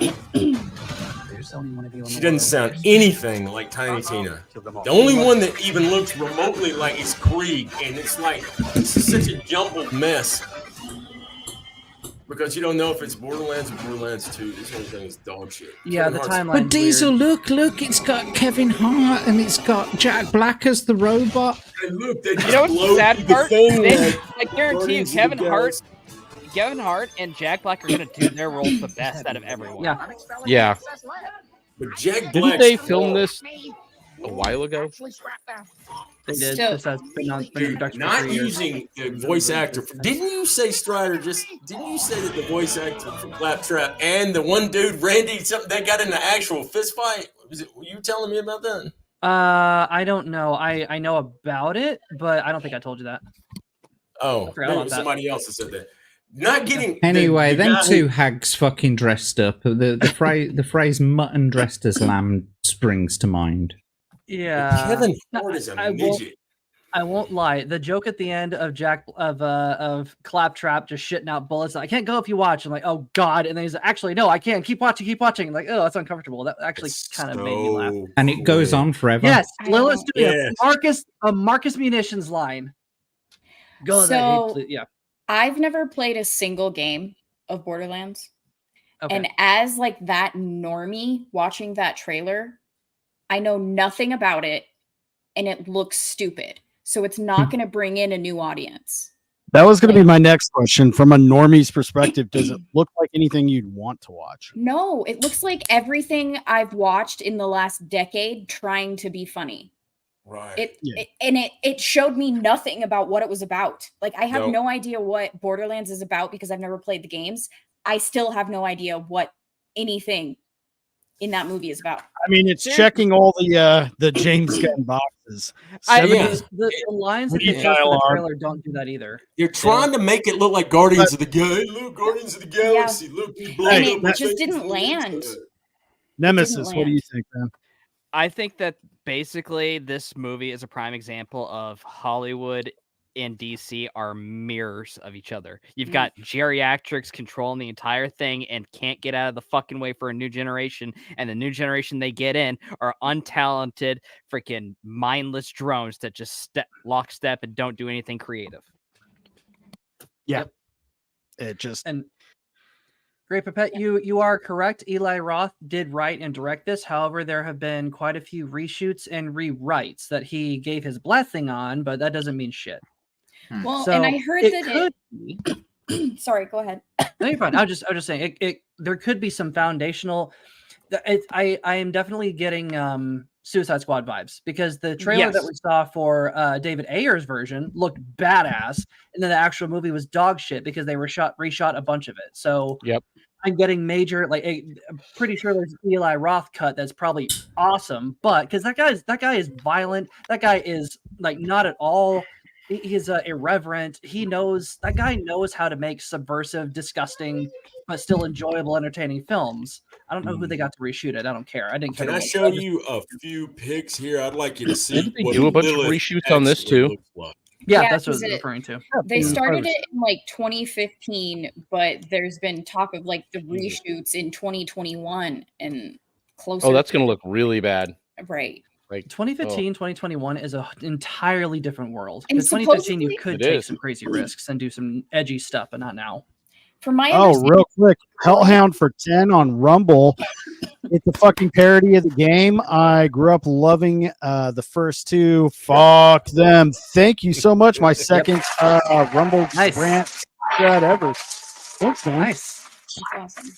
She doesn't sound anything like Tiny Tina. The only one that even looks remotely like is Krieg, and it's like this is such a jumbled mess because you don't know if it's Borderlands or Borderlands 2. This whole thing is dog shit. Yeah, the timeline. But Diesel, look, it's got Kevin Hart and it's got Jack Black as the robot. And look, they just You know what's the sad part? Thing, I guarantee you, Kevin Hart and Jack Black are gonna do their roles the best out of everyone. Yeah. But Jack Didn't Black. they film this a while ago? They did. Still- This has been on Dude, production for not 3 years. using the voice actor. Didn't you say, Strider? Didn't you say that the voice actor from Claptrap and the one dude, Randy, something they got in an actual fist fight? Were you telling me about that? I don't know. I know about it, but I don't think I told you that. Oh, forgot maybe about it was that. somebody else that said that. Not getting Anyway, the them guy- two hags fucking dressed up. The phrase "mutton dressed as lamb" springs to mind. Yeah. Kevin Hart is a I midget. won't lie. The joke at the end of Claptrap just shitting out bullets. I can't go if you watch. I'm like, oh god. And then he's like, actually, no, I can't. Keep watching. I'm like, oh, that's uncomfortable. That actually kind of made me laugh. And it goes on forever. Yes, Lilith's doing Yes. a Marcus Munitions line. Go So- there, please. Yeah. I've never played a single game of Borderlands. Okay. And as like that normie watching that trailer, I know nothing about it and it looks stupid. So it's not going to bring in a new audience. That was going to be my next question. From a normie's perspective, does it look like anything you'd want to watch? No, it looks like everything I've watched in the last decade trying to be funny. Right. It showed me nothing about what it was about. Like I have Nope. no idea what Borderlands is about because I've never played the games. I still have no idea what anything in that movie is about. I mean, it's checking all the James Gunn boxes. The lines that they Witty show for the dialogue. trailer don't do that either. They're trying to make it look like Guardians of the Galaxy. Look, Guardians of the Galaxy. Look, he blew And up it his just face. didn't land. Nemesis, Didn't what do you land. think, man? I think that basically this movie is a prime example of Hollywood and DC are mirrors of each other. You've got geriatrics controlling the entire thing and can't get out of the fucking way for a new generation. And the new generation they get in are untalented, freaking mindless drones that just lockstep and don't do anything creative. Yeah. It just And Great Pipette, you are correct. Eli Roth did write and direct this. However, there have been quite a few reshoots and rewrites that he gave his blessing on, but that doesn't mean shit. Well, So and I heard it that could it. Sorry, go ahead. No, you're fine. I was just saying it. There could be some foundational. I am definitely getting Suicide Squad vibes because the trailer that Yes. we saw for David Ayer's version looked badass, and then the actual movie was dog shit because they reshot a bunch of it. So Yep. I'm getting major I'm pretty sure there's an Eli Roth cut that's probably awesome, but because that guy is violent, that guy is like not at all. He's irreverent. That guy knows how to make subversive, disgusting, but still enjoyable, entertaining films. I don't know who they got to reshoot it. I don't care. I didn't care. Can I show you a few pics here? I'd like you to see. Didn't they what do a bunch of Lilith reshoots on this actually too? looks like. Yeah, that's what I 'cause was referring to. They started it in like 2015, but there's been talk of like the reshoots in 2021 and closer. Oh, that's going to look really bad. right. Like 2015, 2021 is an entirely different world. And Because 2015, you supposedly- could It take is. some crazy risks and do some edgy stuff, but not now. From my Oh, understanding, real quick. Hellhound for 10 on Rumble. It's a fucking parody of the game. I grew up loving the first two. Fuck them. Thank you so much. My second Rumble Nice. rant ever. Thanks, man. Nice. that's awesome.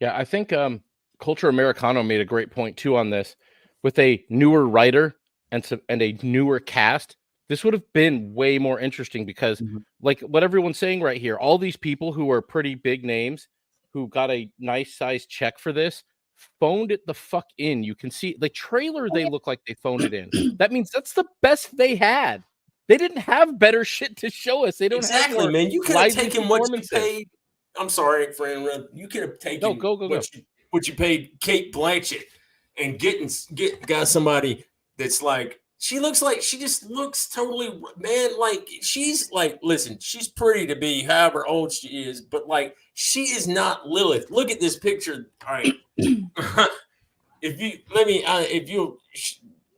Yeah, I think Culture Americano made a great point too on this. With a newer writer and a newer cast, this would have been way more interesting because, like what everyone's saying right here, all these people who are pretty big names who got a nice size check for this phoned it the fuck in. You can see the trailer; they look like they phoned it in. That means that's the best they had. They didn't have better shit to show us. They don't exactly, have more man. You could have lively taken what you performances. paid. I'm sorry, friend. You could have taken what you paid Kate Blanchett and got somebody that's like she just looks totally, man, like she's like, listen, she's pretty to be however old she is, but like she is not Lilith. Look at this picture. All right. If you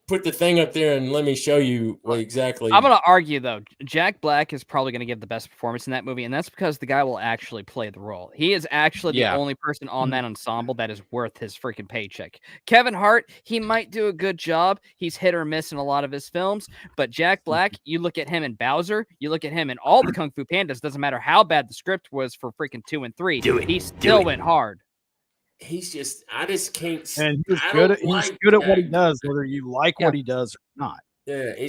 put the thing up there and let me show you what exactly. I'm going to argue, though. Jack Black is probably going to give the best performance in that movie, and that's because the guy will actually play the role. He is actually the only person on that ensemble that is worth his freaking paycheck. Kevin Hart, he might do a good job. He's hit or miss in a lot of his films, but Jack Black, you look at him in Bowser, you look at him in all the Kung Fu Pandas, doesn't matter how bad the script was for freaking 2 and 3, he still went hard. I just can't. And he's good at what he does, whether you like what he does or not. Yeah, I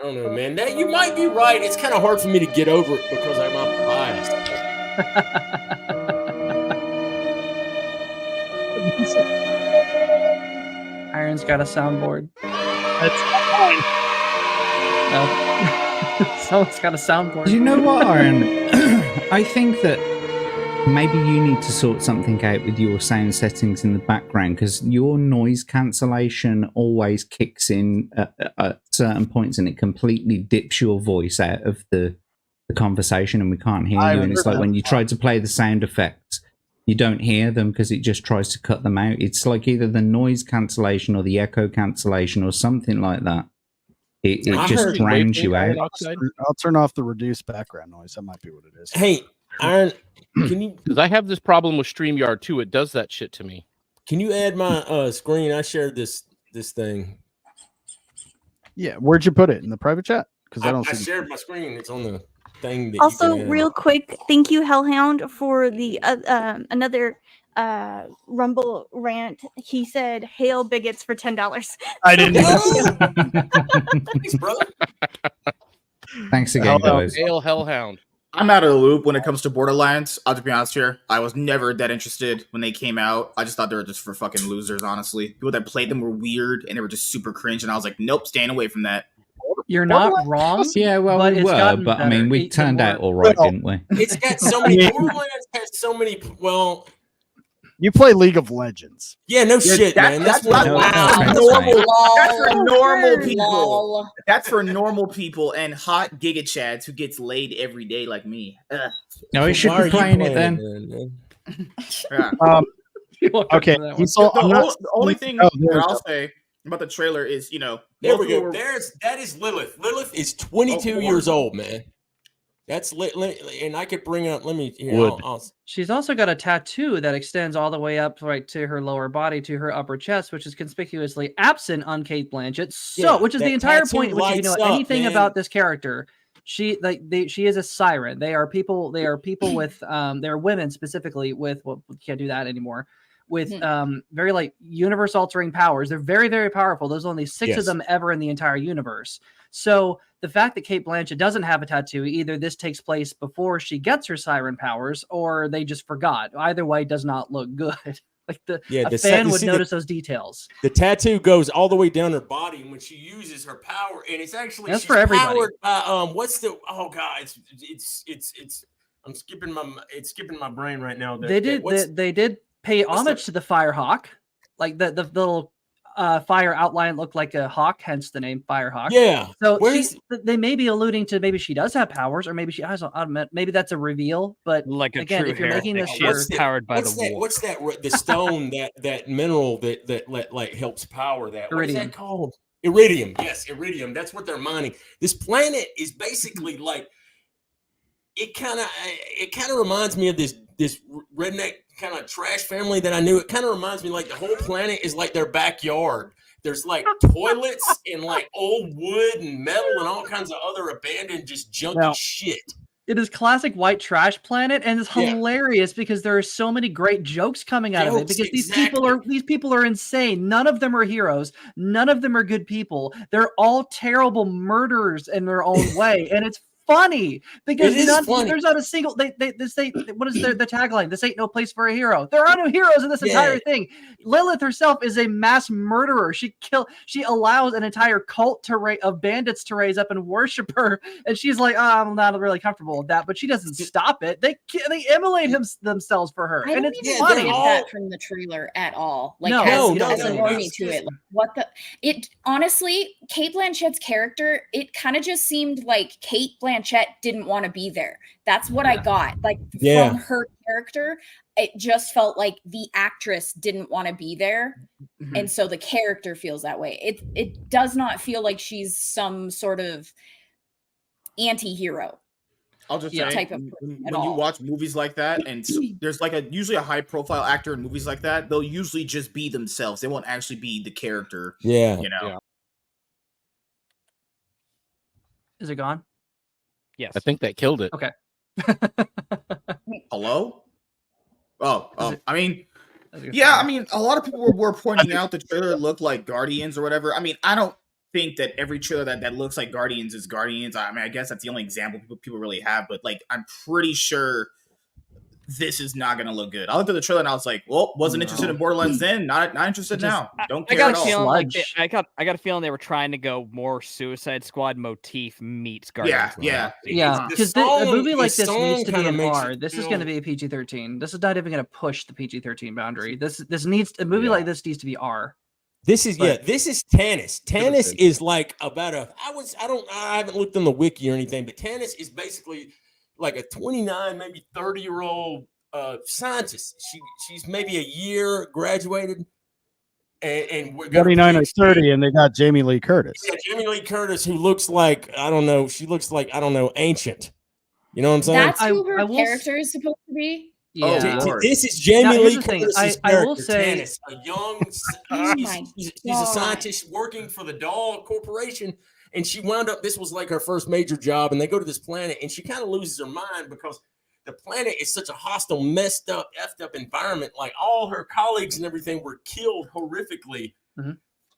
don't know, man. That you might be right. It's kind of hard for me to get over it because I'm biased. Iron's got a soundboard. That's fine. No. Someone's got a soundboard. You know what, Iron? I think that maybe you need to sort something out with your sound settings in the background, because your noise cancellation always kicks in at certain points and it completely dips your voice out of the conversation and we can't hear you. And it's like when you try to play the sound effects, you don't hear them because it just tries to cut them out. It's like either the noise cancellation or the echo cancellation or something like that. It just drowns you out. I'll turn off the reduced background noise. That might be what it is. Hey, Iron, can you? Because I have this problem with StreamYard too. It does that shit to me. Can you add my screen? I shared this thing. Yeah, where'd you put it in the private chat? Because I shared my screen. It's on the thing. That also, you can real quick, thank you, Hellhound, for the another Rumble rant. He said, "Hail bigots" for $10. I didn't. Thanks, brother. Thanks again, guys. Hail Hellhound. I'm out of the loop when it comes to Borderlands. I'll just be honest here. I was never that interested when they came out. I just thought they were just for fucking losers, honestly. People that played them were weird and they were just super cringe. And I was like, nope, staying away from that. You're not wrong. Yeah, well, but we were, but I mean, we turned out all right, didn't we? It's got so many. Borderlands has so many. Well, you play League of Legends. Yeah, no shit, man. That's for normal people. That's for normal people and hot giga chads who gets laid every day like me. No, he should be playing it then. Okay. The only thing that I'll say about the trailer is, there we go. That is Lilith. Lilith is 22 years old, man. That's and I could bring up. Let me. Here, She's also got a tattoo that extends all the way up right to her lower body to her upper chest, which is conspicuously absent on Kate Blanchett. So, which is the entire point. Which, if you know anything about this character, she is a siren. They are people. They are people with they are women specifically with we can't do that anymore. With very like universe altering powers. They're very, very powerful. There's only 6 of them ever in the entire universe. So the fact that Kate Blanchett doesn't have a tattoo, either this takes place before she gets her siren powers or they just forgot. Either way does not look good. Like a fan would notice those details. The tattoo goes all the way down her body, and when she uses her power, and it's actually that's for everybody. Powered by, what's the it's I'm skipping my brain right now. They did pay homage to the Firehawk, like the little fire outline looked like a hawk, hence the name Firehawk. Yeah. So they may be alluding to maybe she does have powers, or maybe she has. Maybe that's a reveal. But like again, if you're making this, powered by the war. What's that? The stone that mineral that helps power that. What is that called? Iridium. Yes, iridium. That's what they're mining. This planet is basically like. It kind of reminds me of this redneck kind of trash family that I knew. It kind of reminds me like the whole planet is like their backyard. There's like toilets and like old wood and metal and all kinds of other abandoned just junky shit. It is classic white trash planet, and it's hilarious because there are so many great jokes coming out of it. Because these people are insane. None of them are heroes. None of them are good people. They're all terrible murderers in their own way, and it's funny because there's not a single. This say what is the tagline? This ain't no place for a hero. There are no heroes in this entire thing. Lilith herself is a mass murderer. She allows an entire cult of bandits to raise up and worship her, and she's like, I'm not really comfortable with that, but she doesn't stop it. They immolate themselves for her, and it's funny. That from the trailer at all, like no, as a normie to it. Like, what the? It honestly, Cate Blanchett's character, it kind of just seemed like Cate Blanchett didn't want to be there. That's what I got. Like from her character, it just felt like the actress didn't want to be there, and so the character feels that way. It does not feel like she's some sort of anti-hero. I'll just say, when you watch movies like that, and there's like usually a high-profile actor in movies like that, they'll usually just be themselves. They won't actually be the character. Yeah, you know. Is it gone? Yes, I think that killed it. Okay. Hello? I mean, I mean, a lot of people were pointing out the trailer looked like Guardians or whatever. I mean, I don't think that every trailer that looks like Guardians is Guardians. I mean, I guess that's the only example people really have, but like, I'm pretty sure this is not going to look good. I looked at the trailer and I was like, well, wasn't interested in Borderlands then, not interested now. Don't care at all. I got a feeling they were trying to go more Suicide Squad motif meets Guardians. Yeah. Because a movie like this needs to be an R. This is going to be a PG-13. This is not even going to push the PG-13 boundary. This needs a movie like this needs to be R. This is Tannis. Tannis is like about I haven't looked on the wiki or anything, but Tannis is basically like a 29, maybe 30-year-old scientist. She's maybe a year graduated, and we're 29 or 30, and they got Jamie Lee Curtis. Yeah, Jamie Lee Curtis, who looks like she looks like ancient. You know what I'm saying? That's who her character is supposed to be. Yeah, this is Jamie Lee Curtis's I will say, Tannis, a young. He's a scientist working for the Dahl Corporation. And she wound up, this was like her first major job, and they go to this planet, and she kind of loses her mind because the planet is such a hostile, messed up, effed up environment. Like all her colleagues and everything were killed horrifically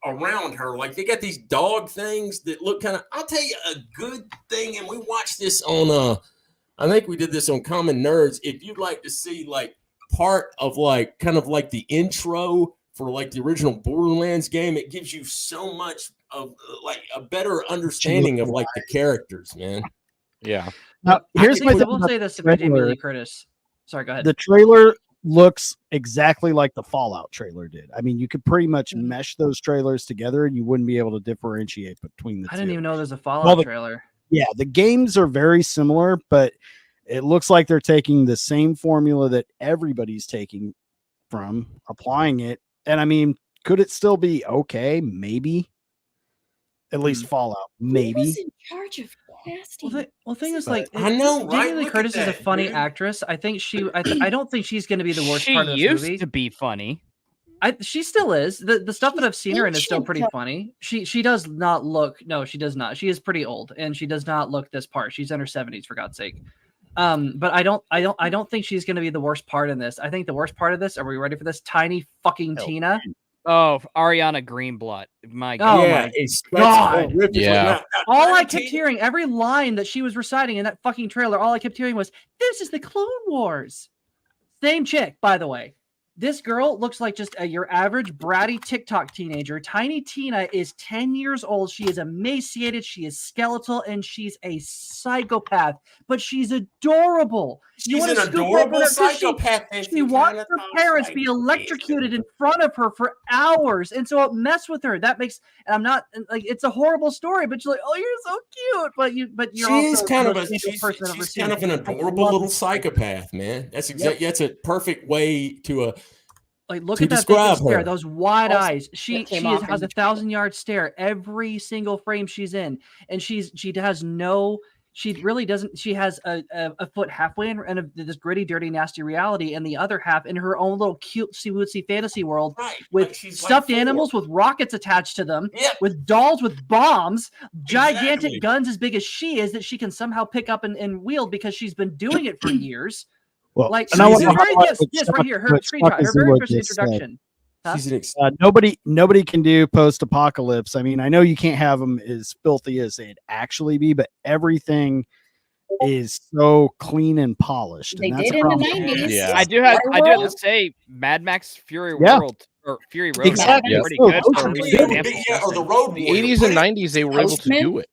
around her. Like they got these dog things that look kind of, I'll tell you a good thing, and we watched this on, I think we did this on Common Nerds. If you'd like to see like part of like, kind of like the intro for like the original Borderlands game, it gives you so much of like a better understanding of like the characters, man. Yeah. Now, here's my I will say this about Jamie Lee Curtis. Sorry, go ahead. The trailer looks exactly like the Fallout trailer did. I mean, you could pretty much mesh those trailers together and you wouldn't be able to differentiate between the two. I didn't even know there's a Fallout trailer. Yeah, the games are very similar, but it looks like they're taking the same formula that everybody's taking from, applying it. And I mean, could it still be okay? Maybe. At least Fallout, maybe. Who was in charge of casting? Well, thing is, like, I know, right? Jamie Lee Curtis is a funny actress. I think I don't think she's going to be the worst part of this movie. She used to be funny. She still is. The stuff that I've seen her in is still pretty funny. She does not look. No, she does not. She is pretty old, and she does not look this part. She's in her 70s, for God's sake. But I don't think she's going to be the worst part in this. I think the worst part of this. Are we ready for this? Tiny fucking Tina. Oh, Ariana Greenblatt. My God. God. Yeah, it's God. Yeah. All I kept hearing, every line that she was reciting in that fucking trailer, all I kept hearing was, "This is the Clone Wars." Same chick, by the way. This girl looks like just your average bratty TikTok teenager. Tiny Tina is 10 years old. She is emaciated. She is skeletal, and she's a psychopath. But she's adorable. She's an adorable psychopath. She watched her parents be electrocuted in front of her for hours, and so it messed with her. That makes, and I'm not like, it's a horrible story, but you're like, oh, you're so cute. But you're she's also kind of an adorable little psychopath, man. That's exactly that's a perfect way to like look at that stare, those wide eyes. She has a 1,000-yard stare every single frame she's in, and she has no. she really doesn't. She has a foot halfway in this gritty, dirty, nasty reality, and the other half in her own little cutesy-wootsy fantasy world with stuffed animals with rockets attached to them, with dolls with bombs, gigantic guns as big as she is that she can somehow pick up and wield because she's been doing it for years. Well, like and I want to yes, right here, her screenshot, her very first introduction. Huh? Nobody can do post-apocalypse. I mean, I know you can't have them as filthy as they'd actually be, but everything is so clean and polished. They and that's did in the 90s. Yeah. I do have to say Mad Max Fury World or Fury Road exactly. pretty good for or the Road the 80s and 90s they were able to do it.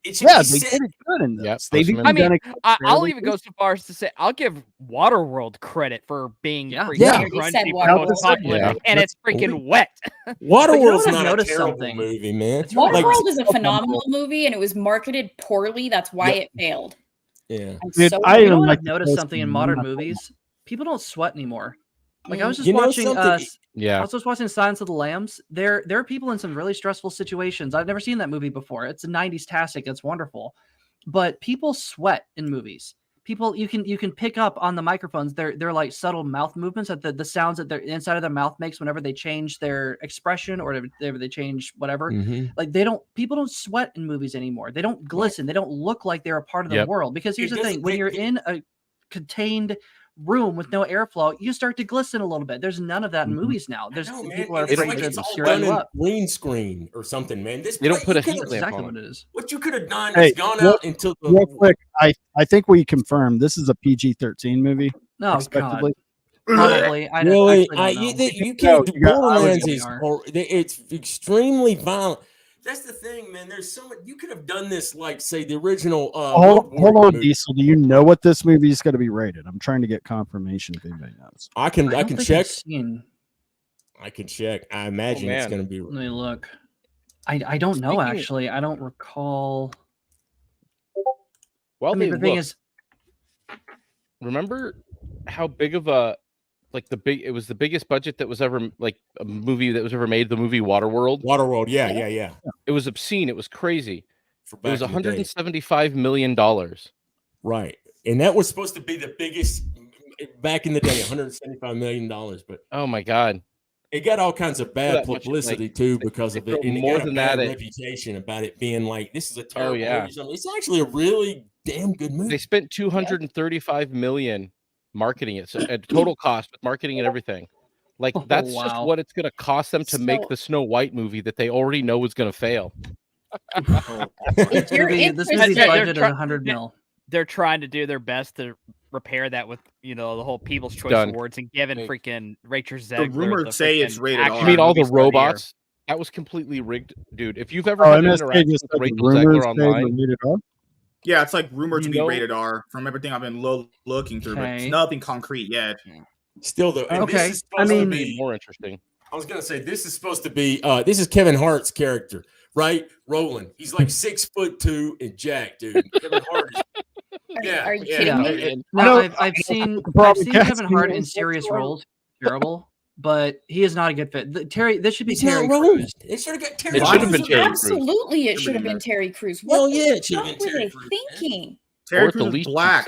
They did it good in this. They've even done it. I'll even go so far as to say I'll give Waterworld credit for being freaking grungy, post-apocalyptic, and it's freaking wet. Waterworld's not a terrible movie, man. Waterworld is a phenomenal movie, and it was marketed poorly. That's why it failed. Yeah, I've noticed something in modern movies. People don't sweat anymore. Like I was just watching I was just watching Silence of the Lambs. There are people in some really stressful situations. I've never seen that movie before. It's a 90s tastic. It's wonderful. But people sweat in movies. People you can pick up on the microphones. They're like subtle mouth movements that the sounds that their inside of their mouth makes whenever they change their expression or whenever they change whatever. Like people don't sweat in movies anymore. They don't glisten. They don't look like they're a part of the world. Because here's the thing, when you're in a contained room with no airflow, you start to glisten a little bit. There's none of that in movies now. There's people are afraid to screw you up. Green screen or something, man. They don't put a heat lamp exactly on what it is. What you could have done is gone out until real quick. I think we confirmed this is a PG-13 movie. No, expectedly. Probably. I don't, really, I don't know. you can't do Borderlands. It's extremely violent. That's the thing, man. There's so much you could have done this, like say the original. Hold on, Diesel. Do you know what this movie is going to be rated? I'm trying to get confirmation if anybody knows. I can check. I can check. I imagine it's going to be. Let me look. I don't know actually. I don't recall. Well, the thing is, remember how big of a it was the biggest budget that was ever like a movie that was ever made, the movie Waterworld. Yeah. It was obscene. It was crazy. It was $175 million. Right. And that was supposed to be the biggest back in the day, $175 million. But oh my God. It got all kinds of bad publicity too because of it. And more it got than a bad that, reputation about it being like this is a terrible movie. It's actually a really damn good movie. They spent $235 million marketing it, so at total cost with marketing and everything. Like that's just what it's going to cost them to make the Snow White movie that they already know is going to fail. This movie's budget is $100 million. They're trying to do their best to repair that with the whole People's Choice Awards and giving freaking Rachel Zegler. The rumors say it's rated R. You mean all the robots? That was completely rigged, dude. If you've ever had an interaction with Rachel Zegler online. Yeah, it's like rumored to be rated R from everything I've been looking through, but it's nothing concrete yet. Still, though, okay. More interesting. I was gonna say this is supposed to be. This is Kevin Hart's character, right? Roland. He's like 6'2" and Jack, dude. Kevin Hart. Are you kidding me? No, I've seen Kevin Hart in serious roles. Terrible. But he is not a good fit. This should be Terry Crews. It should have got Terry. It should have been Terry Crews. Absolutely, it should have been Terry Crews. What it should have been Terry Crews. Thinking? Terry Crews is black.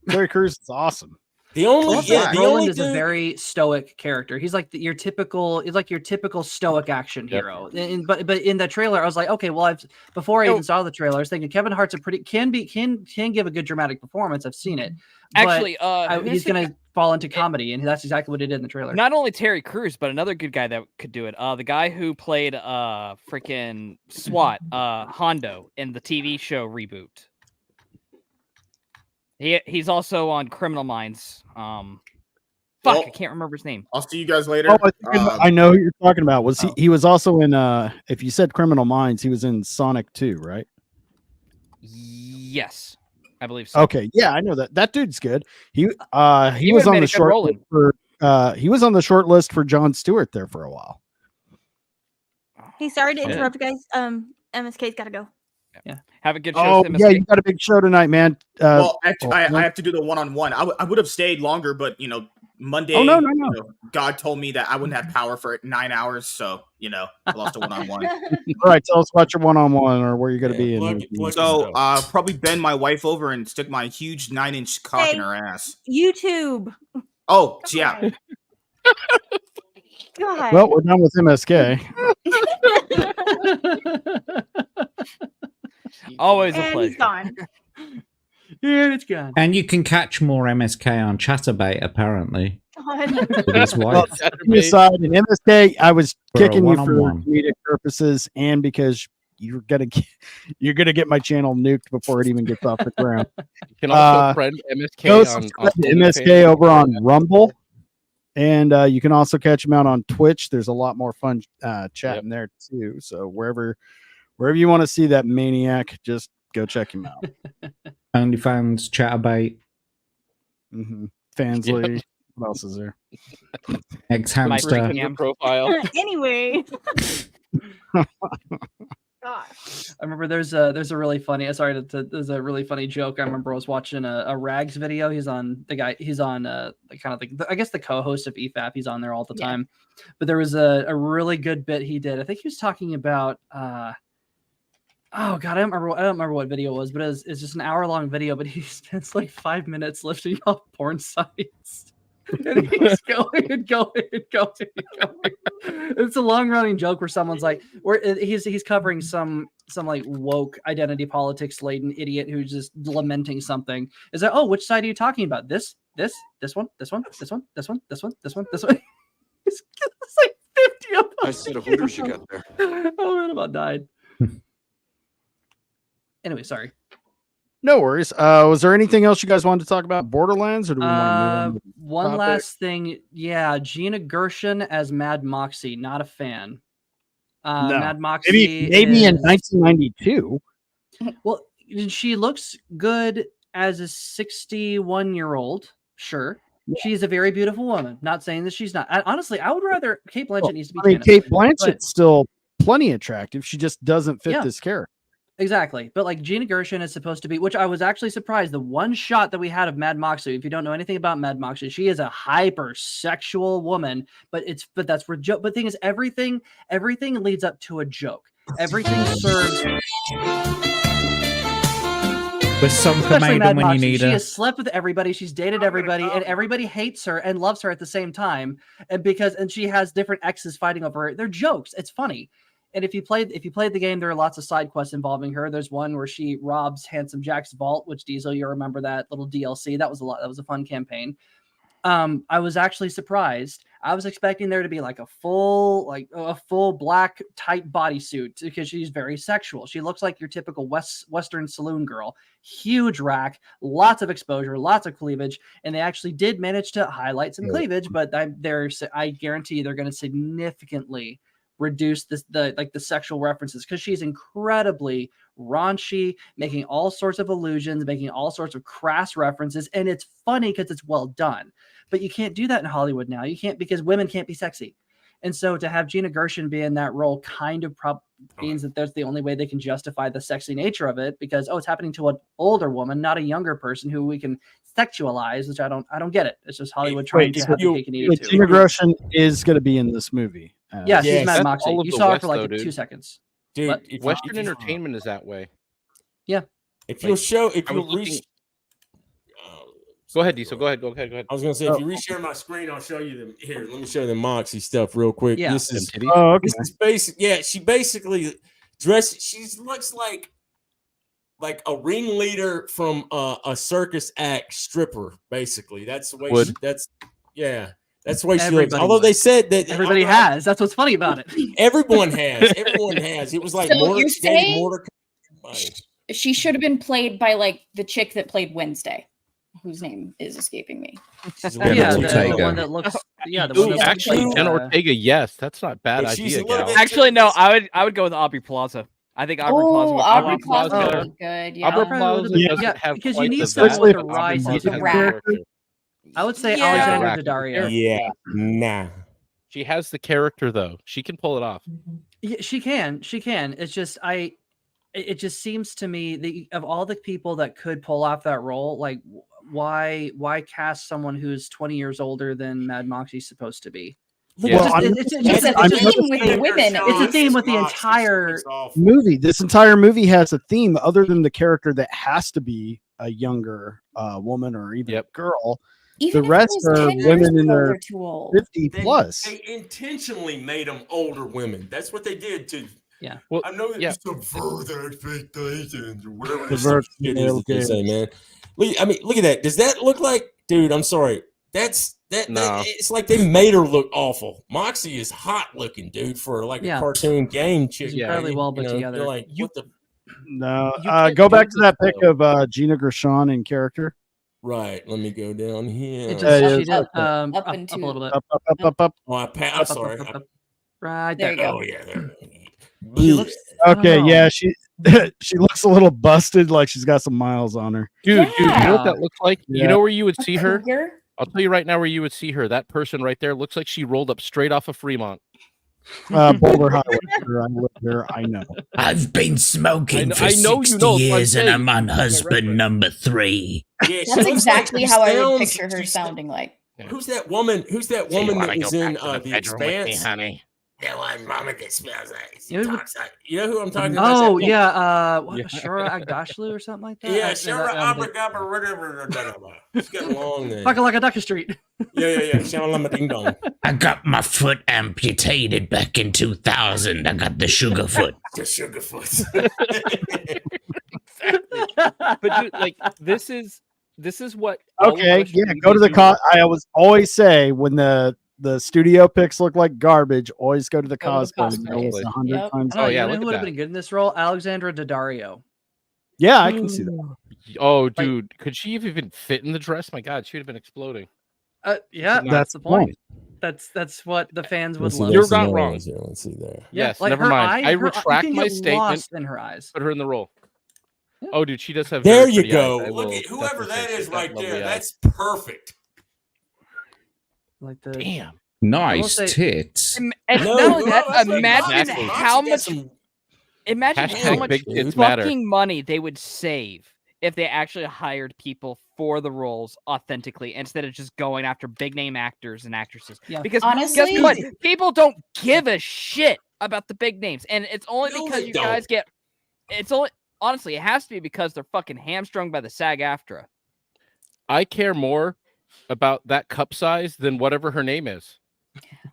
Terry Crews is awesome. Roland is a very stoic character. He's like your typical stoic action hero. But in the trailer, I was like, okay, well, before I even saw the trailer, I was thinking Kevin Hart's can give a good dramatic performance. I've seen it. Actually, he's gonna fall into comedy, and that's exactly what he did in the trailer. Not only Terry Crews, but another good guy that could do it. The guy who played freaking SWAT, Hondo in the TV show reboot. He's also on Criminal Minds. I can't remember his name. I'll see you guys later. I know who you're talking about. He was also in if you said Criminal Minds, he was in Sonic 2, right? Yes, I believe so. Okay, yeah, I know that dude's good. He was on the short list for he was on the short list for Jon Stewart there for a while. Hey, sorry to interrupt, guys. MSK's got to go. Yeah, have a good show. Yeah, you got a big show tonight, man. Well, actually, I have to do the one-on-one. I would have stayed longer, but Monday, Oh, no. God told me that I wouldn't have power for 9 hours, so I lost a one-on-one. All right, tell us about your one-on-one or where you're going to be. So probably bend my wife over and stick my huge 9-inch cock in her ass. YouTube. Oh, yeah. God. Well, we're done with MSK. Always a And pleasure. he's gone. Yeah, it's gone. And you can catch more MSK on Chatterbait, apparently. With his Well, wife. aside, in MSK, I was For a kicking you for one-on-one. comedic purposes and because you're gonna get my channel nuked before it even gets off the ground. You can also friend MSK go on subscribe to OnlyFans. MSK over on Rubmle, and you can also catch him out on Twitch. There's a lot more fun chatting there too. So wherever you want to see that maniac, just go check him out. OnlyFans, Chatterbait, Fansly. What else is there? Ex-hamster. Profile. Anyway. I remember there's a really funny there's a really funny joke. I remember I was watching a Rags video. He's on I guess the co-host of EFAP. He's on there all the time. But there was a really good bit he did. I think he was talking about oh god, I don't remember what video it was, but it's just an hour-long video, but he spends like 5 minutes lifting off porn sites. And he's going and going and going and going. It's a long-running joke where someone's like, he's covering some like woke identity politics laden idiot who's just lamenting something. Is that, oh, which side are you talking about? This one, this one, this one, this one, this one, this one. It's like 50 of them. I said, Hooters you got there. Oh man, about died. Anyway, sorry. No worries. Was there anything else you guys wanted to talk about Borderlands, or do we want to move on to the One topic? last thing. Yeah, Gina Gershon as Mad Moxie. Not a fan. No. Mad Moxie. Maybe in 1992. Well, she looks good as a 61-year-old. Sure. Yeah. She's a very beautiful woman. Not saying that she's not. Honestly, I would rather Kate Blanchett needs to be. I mean, Janet, Kate Blanchett's but- still plenty attractive. She just doesn't fit Yeah. this character. Exactly. But like Gina Gershon is supposed to be, which I was actually surprised. The one shot that we had of Mad Moxie, if you don't know anything about Mad Moxie, she is a hypersexual woman, but that's for joke. But the thing is, everything leads up to a joke. Everything serves. With some Especially Kamada Mad when Moxie. you need She her. has slept with everybody. She's dated everybody, and everybody hates her and loves her at the same time. And she has different exes fighting over her. They're jokes. It's funny. And if you played the game, there are lots of side quests involving her. There's one where she robs Handsome Jack's vault, which Diesel, you remember that little DLC. That was a fun campaign. I was actually surprised. I was expecting there to be like a full black tight bodysuit because she's very sexual. She looks like your typical Western saloon girl. Huge rack, lots of exposure, lots of cleavage, and they actually did manage to highlight some cleavage. But I guarantee they're going to significantly reduce the sexual references because she's incredibly raunchy, making all sorts of allusions, making all sorts of crass references, and it's funny because it's well done. But you can't do that in Hollywood now. You can't, because women can't be sexy. And so to have Gina Gershon be in that role kind of means that that's the only way they can justify the sexy nature of it, because it's happening to an older woman, not a younger person who we can sexualize, which I don't get it. It's just Hollywood trying to have the cake and eat it too. Gina Gershon is going to be in this movie. Yeah, she's Mad Moxie. You saw her for like 2 seconds. Dude, Western entertainment is that way. Yeah. Go ahead, Diesel. Go ahead. I was gonna say, if you reshare my screen, I'll show you them. Here, let me show you the Moxie stuff real quick. Yeah. This is okay. This is basic. Yeah, she basically dresses. She looks like a ringleader from a circus act stripper. Basically, that's the way. That's the way she looks. Although they said that everybody has. That's what's funny about it. Everyone has. Everyone has. It was like So you're saying Mordecai. she should have been played by like the chick that played Wednesday, whose name is escaping me. The one that looks. Yeah, the one that actually, looks Jenna Ortega. Yes, that's not a bad she's idea. a little Gal. bit- Actually, no. I would go with Aubrey Plaza. I think Aubrey Plaza. Aubrey Plaza. Plaza would be good. Yeah. Aubrey Plaza doesn't have because quite you need the someone with a Aubrey rise Plaza as a has the rack. character. I would say Yeah. Alexander Daddario. Yeah, nah. She has the character though. She can pull it off. Yeah, she can. It's just it just seems to me that of all the people that could pull off that role, like why cast someone who's 20 years older than Mad Moxie's supposed to be? Well, it's a theme with the women. It's a theme with the entire movie. This entire movie has a theme other than the character that has to be a younger woman or even a girl. Even the rest are women in their 50 plus. They intentionally made them older women. That's what they did to. Yeah. Well, I know that subvert their expectations or whatever it is that they say, man. Look at that. Does that look like, dude? I'm sorry. That's that. It's like they made her look awful. Moxie is hot looking, dude, for like a cartoon game chick. She's fairly well put together. You're like, what the? No, go back to that pic of Gina Gershon in character. Right. Let me go down here. It just, she did, up a little bit. Up. Oh, I'm sorry. Right there. There you go. Oh yeah, there. She looks, okay, yeah, she looks a little busted, like she's got some miles on her. Dude, you know what that looks like? Yeah. You know where you would see her? Cougar? I'll tell you right now where you would see her. That person right there looks like she rolled up straight off of Fremont. Boulder Highway. I live there. I know. I've been smoking for 60 years and I'm on husband number 3. Yeah, That's exactly how I would picture her sounding like. Who's that woman? Who's that woman that was in The Expanse? honey. That one woman that smells like. You know, You know who I'm talking about? Oh yeah, Shura Agdashlu or something like that. Yeah, Shura Abracabra, whatever. She's got a long name. Fucking like a Duck Street. Yeah. Shamalama Ding Dong. I got my foot amputated back in 2000. I got the sugar foot. The sugar foot. But dude, like this is what. Okay, yeah. Go to the I always always say when the studio pics look like garbage, always go to the cosplay. Yep. Oh yeah, who would have been good in this role? Alexandra Daddario. Yeah, I can see that. Oh, dude, could she even fit in the dress? My God, she would have been exploding. Yeah, that's the point. That's what the fans would love. You're not wrong. Let's see there. Yes, like never her mind. Eye, I retract my statement. In her eyes. Put her in the role. Oh, dude, she does have. There very you pretty go. eyes. Look at whoever that is right there. eyes. That's perfect. Like the damn. Nice tits. And imagine how much. Imagine how much big tits fucking money they would save if they actually hired people for the roles authentically instead of just going after big name actors and actresses. Yeah. Because honestly, guess what? People don't give a shit about the big names, and it's only because you guys get. It's only honestly, it has to be because they're fucking hamstrung by the SAG-AFTRA. I care more about that cup size than whatever her name is.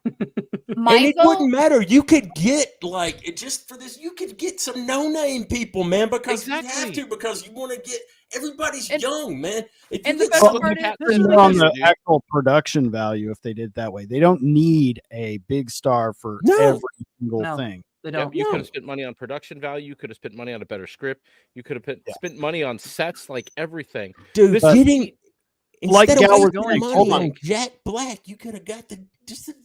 And it wouldn't matter. You could get just for this, you could get some no-name people, man, because you have to, because you want to get everybody's young, man. If you get on the actual production value, if they did it that way, they don't need a big star for every single thing. They don't. You could have spent money on production value. You could have spent money on a better script. You could have spent money on sets, like everything. Dude, like instead Gal of was wasting saying, money on Jack Black, you could have got the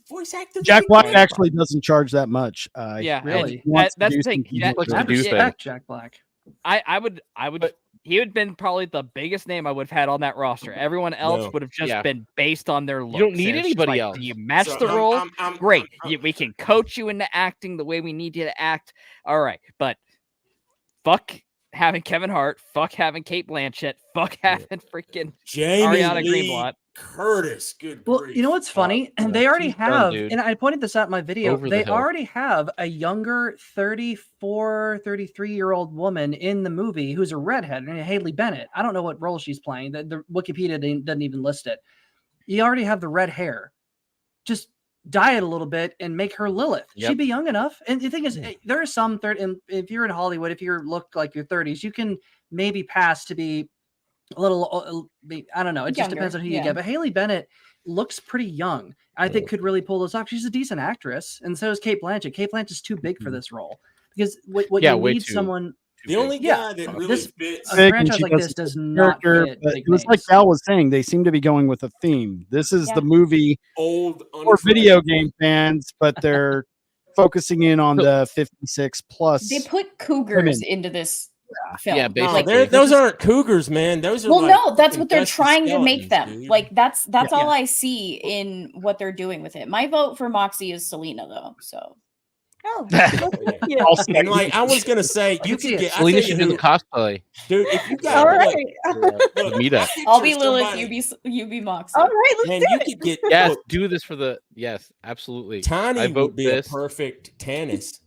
voice actor. Jack Black actually doesn't charge that much. Yeah, really. That's the thing. Jack Black. I would. He would have been probably the biggest name I would have had on that roster. Everyone else would have just been based on their looks. You don't need anybody else. You match the role. Great. We can coach you into acting the way we need you to act. All right, but fuck having Kevin Hart, fuck having Kate Blanchett, fuck having freaking Ariana Greenblatt. Curtis, good. Well, grief. you know what's funny? They already have, dude. and I pointed this out in my video, Over the they hill. already have a younger 34, 33-year-old woman in the movie who's a redhead, Haley Bennett. I don't know what role she's playing. The Wikipedia doesn't even list it. You already have the red hair. Just dye it a little bit and make her Lilith. Yep. She'd be young enough. And the thing is, there are some and if you're in Hollywood, if you look like your 30s, you can maybe pass to be a little, I don't know. It just depends on who you get. But Haley Bennett looks pretty young. I think could really pull this off. She's a decent actress, and so is Kate Blanchett. Kate Blanchett's too big for this role because what you need someone. The only guy that really fits a franchise like this does not fit. It was like Gal was saying, they seem to be going with a theme. This is the movie for video game fans, but they're focusing in on the 56 plus. They put cougars into this film. Yeah, basically. No, those aren't cougars, man. Those are no, that's what they're trying to make them. Dude. Like that's all I see in what they're doing with it. My vote for Moxie is Selena, though. So Oh, yeah. And like I was gonna say, you could get. Selena should do the cosplay. Dude, if you got all right. look, Meet up. I'll be Lilith. You be Moxie. All right, let's man, do you it. could get. Yes, Look, do this for the absolutely. Tiny I vote would be this. a perfect Tannis.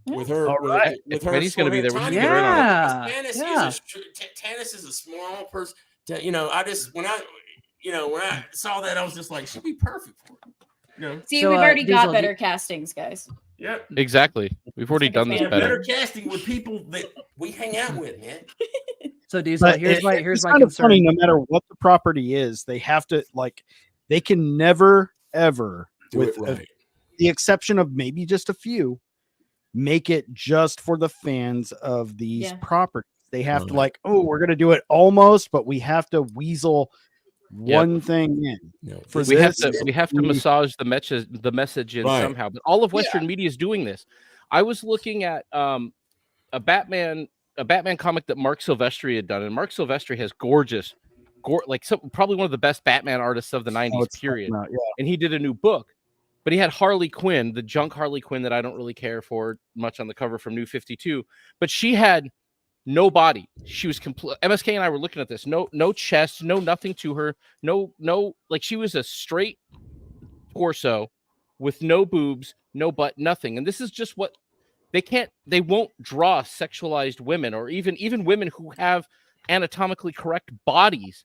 With her, All right. with her, Benny's gonna be there. Tiny, Yeah, Tannis is a small person. You know, I just when I saw that, I was just like, she'd be perfect for it. You know? See, So, we've already got Diesel, better castings, guys. Yep. Exactly. We've already done this better. casting with people that we hang out with, man. So Diesel, But here's my it's concern. kind of funny. No matter what the property is, they have to they can never ever, with the exception of maybe just a few, make it just for the fans of these properties. They have to we're gonna do it almost, but we have to weasel one thing in. We have to massage the message in somehow. But all of Western media is doing this. I was looking at a Batman comic that Mark Silvestri had done, and Mark Silvestri has gorgeous, probably one of the best Batman artists of the 90s period. And he did a new book, but he had Harley Quinn, the junk Harley Quinn that I don't really care for much on the cover from New 52, but she had no body. She was complete. MSK and I were looking at this. No chest, no nothing to her. No, she was a straight torso with no boobs, no butt, nothing. And this is just what they won't draw sexualized women or even women who have anatomically correct bodies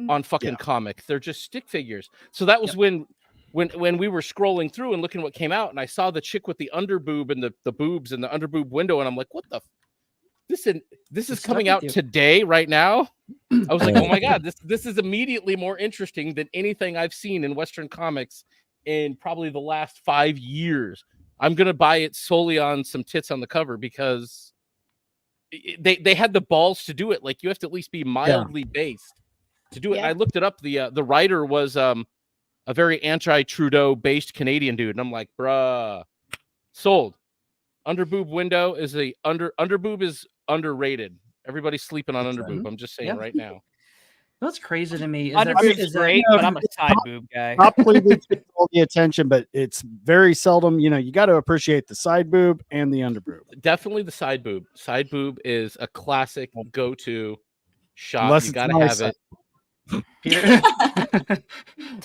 on fucking comics. They're just stick figures. So that was when we were scrolling through and looking what came out, and I saw the chick with the underboob and the boobs and the underboob window, and I'm like, what the this is coming out today, right now. I was like, oh my god, this is immediately more interesting than anything I've seen in Western comics in probably the last 5 years. I'm gonna buy it solely on some tits on the cover because they had the balls to do it. Like, you have to at least be mildly based to do it. And I looked it up. The writer was a very anti-Trudeau based Canadian dude, and I'm like, bruh, sold. Underboob window is underboob is underrated. Everybody's sleeping on underboob. I'm just saying right now. What's crazy to me is underboob's great, but I'm a side boob guy. Top cleavage gets all the attention, but it's very seldom. You got to appreciate the side boob and the underboob. Definitely the side boob. Side boob is a classic go-to shot. Unless you it's got to my have side. it.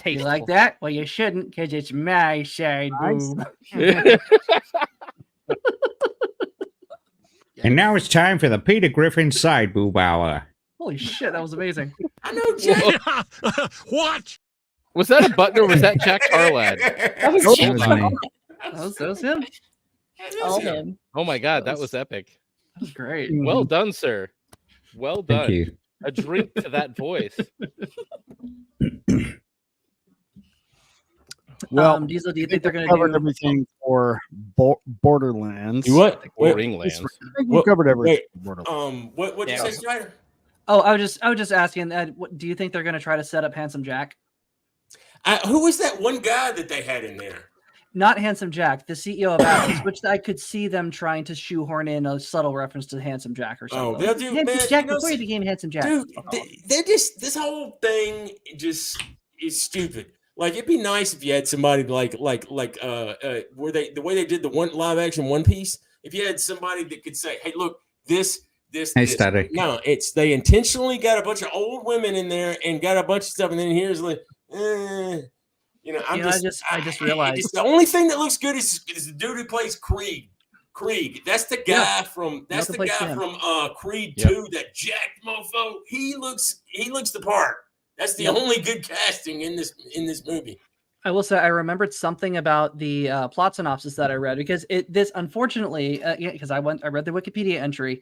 You like that? Well, you shouldn't, because it's my side boob. And now it's time for the Peter Griffin Side Boob Hour. Holy shit, that was amazing. I know, Jack. What? Was that a button or was that JackTarLad? That was That was me. That was him. All him. Oh my god, that was epic. That was great. Well done, sir. Well done. Thank you. A drink to that voice. Well, Diesel, do you think they're going to covered do everything for Borderlands? You what? Borderlands. I think we covered everything. for Borderlands. What did you say, Strider? Oh, I was just asking. Do you think they're going to try to set up Handsome Jack? Who was that one guy that they had in there? Not Handsome Jack, the CEO of Atlas, which I could see them trying to shoehorn in a subtle reference to Handsome Jack or something. Oh, they'll do, Handsome man, Jack before he became Handsome Jack. Dude, they're just, this whole thing just is stupid. Like, it'd be nice if you had somebody like where the way they did the one live action One Piece. If you had somebody that could say, "Hey, look, this." Static. No, they intentionally got a bunch of old women in there and got a bunch of stuff, and then here's like, I just realized the only thing that looks good is the dude who plays Krieg. That's the guy from Creed 2, that jacked mofo. He looks the part. That's the only good casting in this movie. I will say I remembered something about the plot synopsis that I read, because this unfortunately, because I read the Wikipedia entry.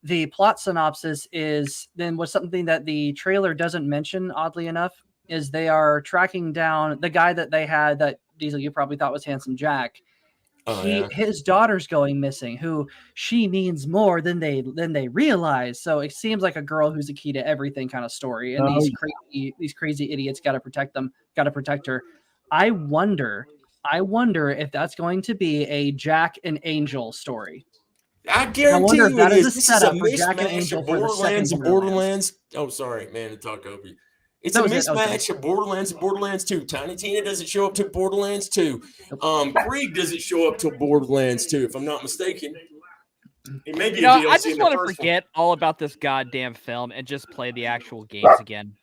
The plot synopsis was something that the trailer doesn't mention, oddly enough, is they are tracking down the guy that they had that Diesel you probably thought was Handsome Jack. His daughter's going missing, who she means more than they realize. So it seems like a girl who's a key to everything kind of story. And these crazy idiots got to protect them, got to protect her. I wonder if that's going to be a Jack and Angel story. I guarantee you that it is is. a setup for This is a Jack and mishmash Angel of for the Borderlands second and Borderlands. Oh, sorry, man, to talk over you. It's a mismatch of Borderlands and Borderlands 2. Tiny Tina doesn't show up to Borderlands 2. Krieg doesn't show up to Borderlands 2, if I'm not mistaken. It may be I just want to forget all about this goddamn film and just play the actual games again.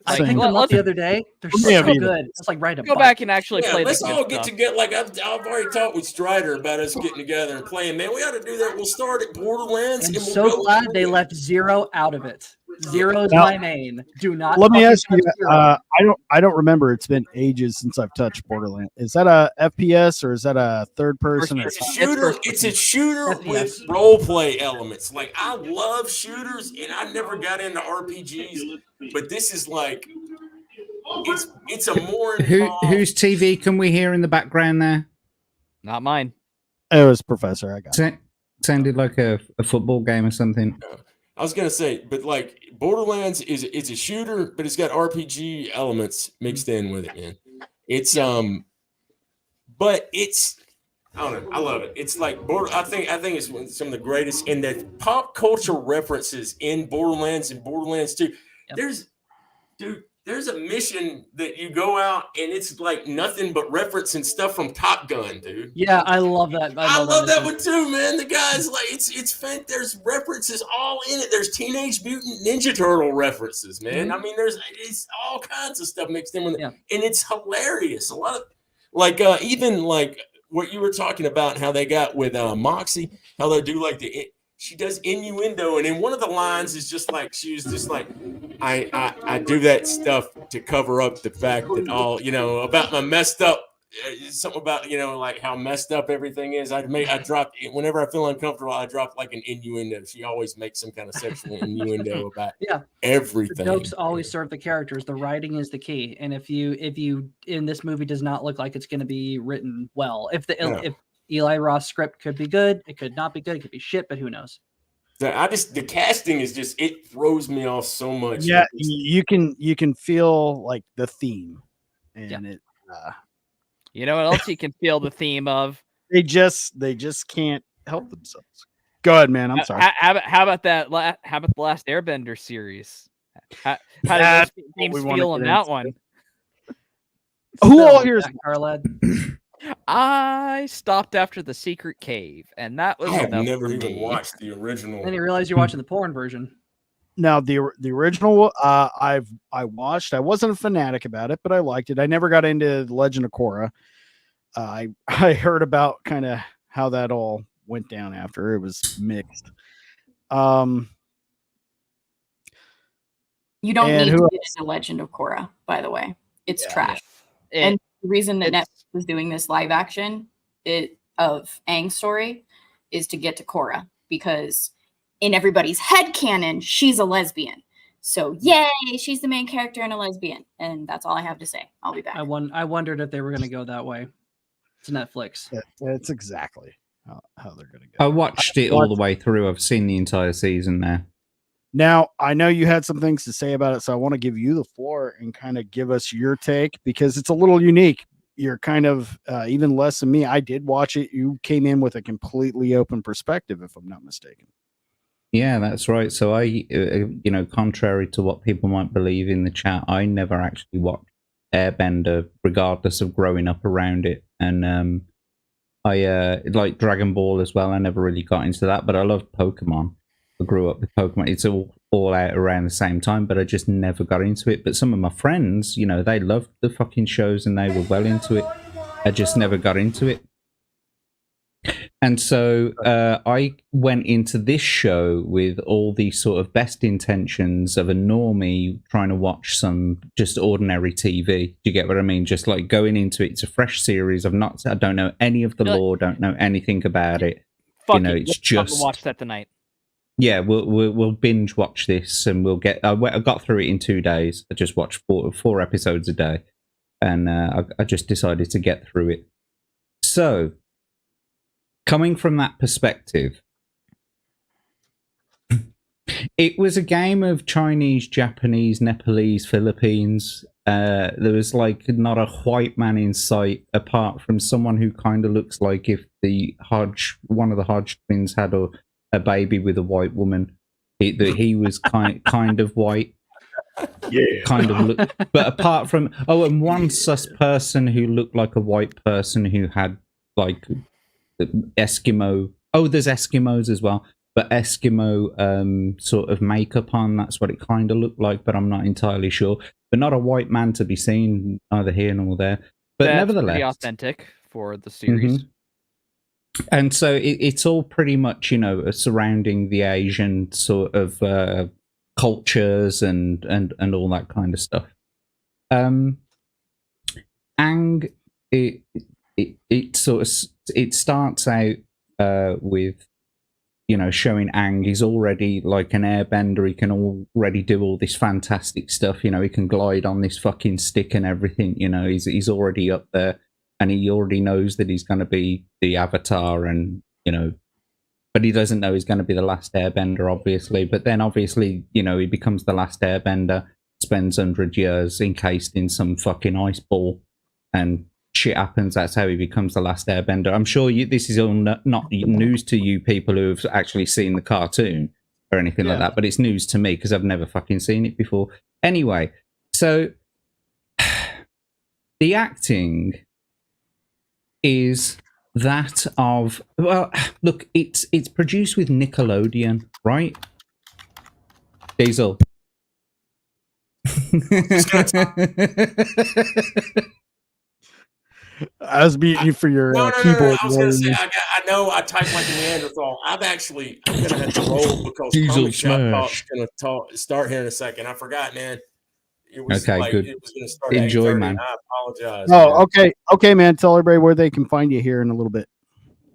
I picked them up the other day. They're so good. It's like right. Go back and actually play. Let's all get together. Like I've already talked with Strider about us getting together and playing. Man, we ought to do that. We'll start at Borderlands. I'm and we'll so glad they left Zero out of it. Zero is my main. Do not. Let me ask you. I don't remember. It's been ages since I've touched Borderlands. Is that a FPS or is that a third person? It's a shooter. It's a shooter with role play elements. Like I love shooters, and I never got into RPGs, but this is like it's a more whose TV can we hear in the background there? Not mine. It was Professor. I got it. Sounded like a football game or something. I was gonna say, but like Borderlands is a shooter, but it's got RPG elements mixed in with it, man. It's but it's I don't know, I love it. It's like I think it's some of the greatest in the pop culture references in Borderlands and Borderlands 2. Yep. There's a mission that you go out and it's like nothing but referencing stuff from Top Gun, dude. Yeah, I love that. I love that one too, man. The guy's like, there's references all in it. There's Teenage Mutant Ninja Turtle references, man. I mean, it's all kinds of stuff mixed in with it, and it's hilarious. A lot of like even like what you were talking about, how they got with Moxie, how they do like she does innuendo, and in one of the lines is just like she was just like, I do that stuff to cover up the fact that all about my messed up something about like how messed up everything is. I drop whenever I feel uncomfortable, I drop like an innuendo. She always makes some kind of sexual innuendo about everything. The jokes always serve the characters. The writing is the key, and if you in this movie does not look like it's going to be written well, if Eli Roth's script could be good, it could not be good, it could be shit, but who knows? The casting is just, it throws me off so much. Yeah, you can feel like the theme, and it. You know what else you can feel the theme of? They just can't help themselves. Go ahead, man. I'm sorry. How about that? How about the last Airbender series? How did those themes feel on that one? Who all here is JackTarLad? I stopped after the secret cave, and that was I've never even watched the original. Then you realize you're watching the porn version. Now the original I watched. I wasn't a fanatic about it, but I liked it. I never got into the Legend of Korra. I heard about kind of how that all went down after. It was mixed. You don't need to get into Legend of Korra, by the way. It's trash. And the reason that Netflix was doing this live action of Aang's story is to get to Korra, because in everybody's head canon, she's a lesbian. So yay, she's the main character and a lesbian. And that's all I have to say. I'll be back. I wondered if they were going to go that way. It's Netflix. That's exactly how they're going to go. I watched it all the way through. I've seen the entire season there. Now, I know you had some things to say about it, so I want to give you the floor and kind of give us your take, because it's a little unique. You're kind of even less than me. I did watch it. You came in with a completely open perspective, if I'm not mistaken. Yeah, that's right. So I, contrary to what people might believe in the chat, I never actually watched Airbender, regardless of growing up around it. And I like Dragon Ball as well. I never really got into that, but I loved Pokemon. I grew up with Pokemon. It's all out around the same time, but I just never got into it. But some of my friends, they loved the fucking shows and they were well into it. I just never got into it. And so I went into this show with all the sort of best intentions of a normie trying to watch some just ordinary TV. Do you get what I mean? Just like going into it. It's a fresh series. I don't know any of the lore, don't know anything about it. It's just watch that tonight. Yeah, we'll binge watch this, and we'll get. I got through it in 2 days. I just watched four episodes a day, and I just decided to get through it. So, coming from that perspective, it was a game of Chinese, Japanese, Nepalese, Philippines. There was like not a white man in sight, apart from someone who kind of looks like if one of the Hodge twins had a baby with a white woman. He was kind of white. kind of look. But apart from and one sus person who looked like a white person who had like Eskimo. Oh, there's Eskimos as well, but Eskimo sort of makeup on. That's what it kind of looked like, but I'm not entirely sure. But not a white man to be seen either here nor there. But That's nevertheless, pretty authentic for the series. And so it's all pretty much, surrounding the Asian sort of cultures and all that kind of stuff. Aang, it starts out with, showing Aang. He's already like an airbender. He can already do all this fantastic stuff. He can glide on this fucking stick and everything. He's already up there. And he already knows that he's going to be the Avatar, and but he doesn't know he's going to be the last Airbender, obviously. But then, obviously, he becomes the last Airbender, spends 100 years encased in some fucking ice ball, and shit happens. That's how he becomes the last Airbender. I'm sure this is all not news to you people who have actually seen the cartoon or anything like that, but it's news to me because I've never fucking seen it before. Anyway, so the acting is that of, well, look, it's produced with Nickelodeon, right? Diesel. I was beating you for your keyboard. I was going to say, I know I type like a Neanderthal. I'm going to have to roll because Diesel Smash going to start here in a second. I forgot, man. It was okay, good. It was going to start Enjoy, man. I apologize. Oh, man. Okay, man. Tell everybody where they can find you here in a little bit.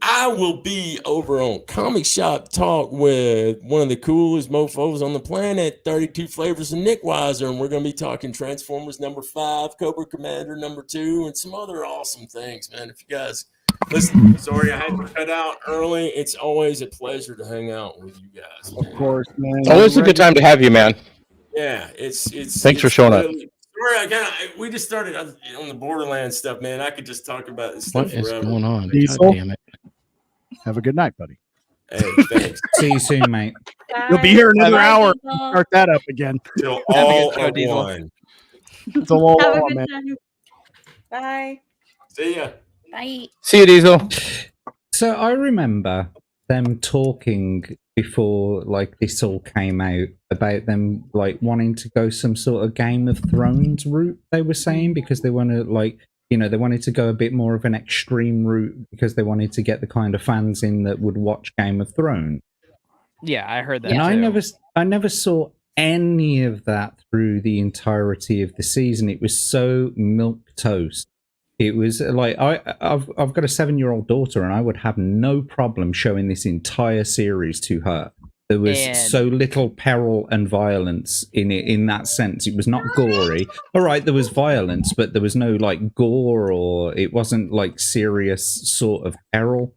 I will be over on Comic Shop Talk with one of the coolest mofos on the planet, 32 Flavors of Nick Weiser, and we're going to be talking Transformers #5, Cobra Commander #2, and some other awesome things, man. If you guys listen, sorry I had to cut out early. It's always a pleasure to hang out with you guys, man. Of course, man. It's always a good time to have you, man. Yeah, it's Thanks for showing up. We just started on the Borderlands stuff, man. I could just talk about this stuff forever. What is going on? God damn it. Have a good night, buddy. Hey, thanks. See you soon, mate. You'll be here another hour. Start that up again. Till all are one. Till all Have a one, good man. time. Bye. See ya. Bye. See you, Diesel. So I remember them talking before like this all came out about them like wanting to go some sort of Game of Thrones route, they were saying, because they want to they wanted to go a bit more of an extreme route because they wanted to get the kind of fans in that would watch Game of Thrones. Yeah, I heard that. And too. I never saw any of that through the entirety of the season. It was so milk toast. It was like I've got a 7-year-old daughter, and I would have no problem showing this entire series to her. There was so little peril and violence in it. In that sense, it was not gory. All right, there was violence, but there was no like gore, or it wasn't like serious sort of peril.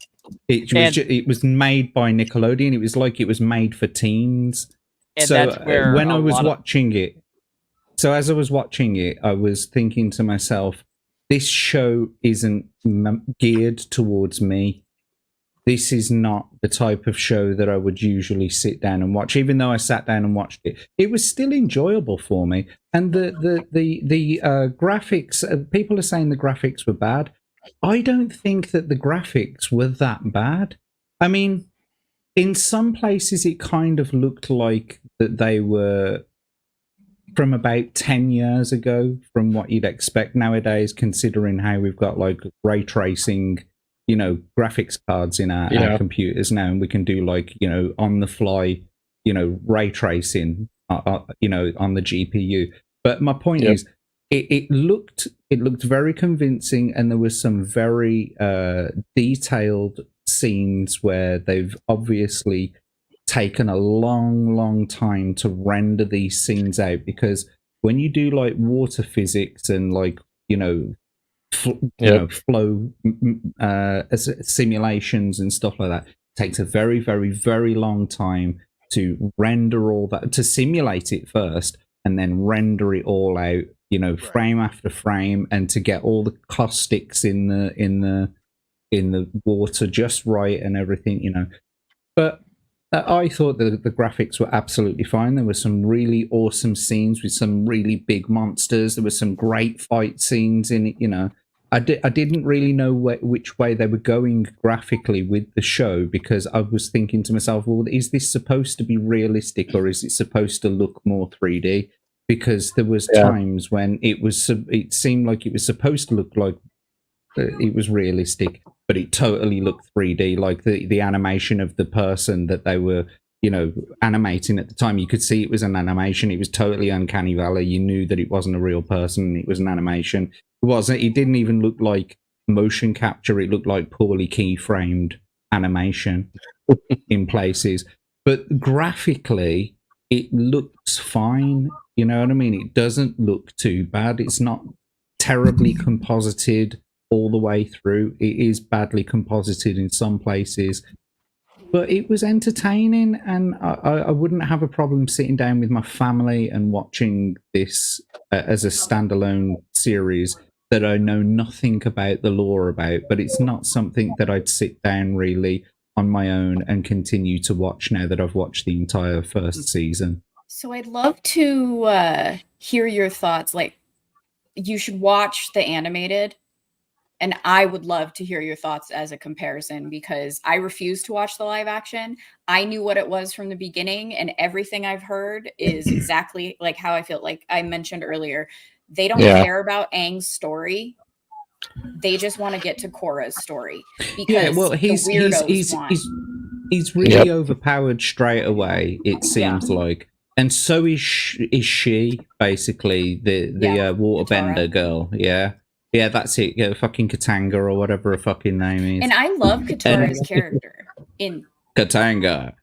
It was made by Nickelodeon. It was like it was made for teens. And so that's where when I was watching it, so as I was watching it, I was thinking to myself, this show isn't geared towards me. This is not the type of show that I would usually sit down and watch. Even though I sat down and watched it, it was still enjoyable for me. And the graphics, people are saying the graphics were bad. I don't think that the graphics were that bad. I mean, in some places it kind of looked like that they were from about 10 years ago, from what you'd expect nowadays, considering how we've got like ray tracing, graphics cards in our computers now, and we can do like, on the fly, ray tracing, on the GPU. But my point is, it looked very convincing, and there was some very detailed scenes where they've obviously taken a long time to render these scenes out, because when you do like water physics and like flow simulations and stuff like that, it takes a very, very, very long time to render all that, to simulate it first and then render it all out, frame after frame, and to get all the caustics in the water just right and everything, But I thought that the graphics were absolutely fine. There were some really awesome scenes with some really big monsters. There were some great fight scenes in it. You know, I didn't really know which way they were going graphically with the show, because I was thinking to myself, well, is this supposed to be realistic or is it supposed to look more 3D? Because there was times when it seemed like it was supposed to look like it was realistic, but it totally looked 3D, like the animation of the person that they were, you know, animating at the time. You could see it was an animation. It was totally uncanny valley. You knew that it wasn't a real person. It was an animation. It didn't even look like motion capture. It looked like poorly keyframed animation in places. But graphically, it looks fine. You know what I mean? It doesn't look too bad. It's not terribly composited all the way through. It is badly composited in some places, but it was entertaining, and I wouldn't have a problem sitting down with my family and watching this as a standalone series that I know nothing about the lore about, but it's not something that I'd sit down really on my own and continue to watch now that I've watched the entire first season. So I'd love to hear your thoughts. Like, you should watch the animated, and I would love to hear your thoughts as a comparison, because I refuse to watch the live action. I knew what it was from the beginning, and everything I've heard is exactly like how I feel. Like I mentioned earlier, they don't care about Aang's story. They just want to get to Korra's story, because he's really overpowered straight away, it seems like. And so is she, basically, the waterbender girl. Yeah, that's it. Yeah, fucking Katanga or whatever her fucking name is. And I love Katara's character in Katanga.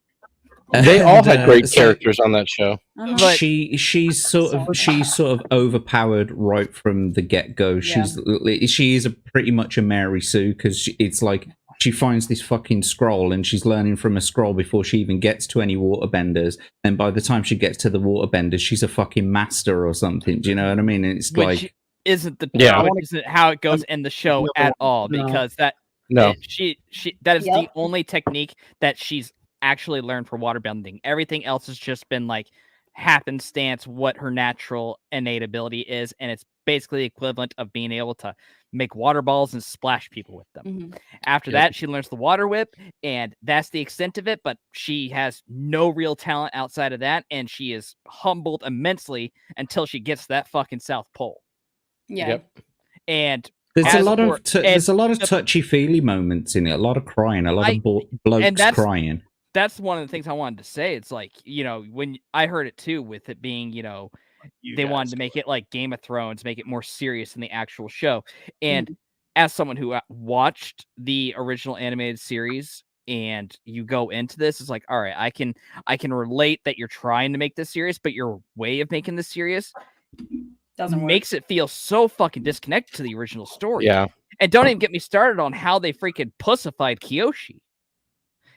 They all had great characters on that show. But she's sort of overpowered right from the get go. She is pretty much a Mary Sue, because it's like she finds this fucking scroll and she's learning from a scroll before she even gets to any waterbenders. And by the time she gets to the waterbenders, she's a fucking master or something. Do you know what I mean? And it's like isn't how it goes in the show at all, because that is the only technique that she's actually learned for waterbending. Everything else has just been like happenstance, what her natural innate ability is, and it's basically equivalent of being able to make water balls and splash people with them. After that, she learns the water whip, and that's the extent of it, but she has no real talent outside of that, and she is humbled immensely until she gets to that fucking South Pole. And there's a lot of touchy-feely moments in it, a lot of crying, a lot of blokes crying. That's one of the things I wanted to say. It's like, you know, when I heard it too, with it being, you know, they wanted to make it like Game of Thrones, make it more serious than the actual show. And as someone who watched the original animated series, and you go into this, it's like, all right, I can relate that you're trying to make this serious, but your way of making this serious makes it feel so fucking disconnected to the original story. And don't even get me started on how they freaking pussified Kyoshi.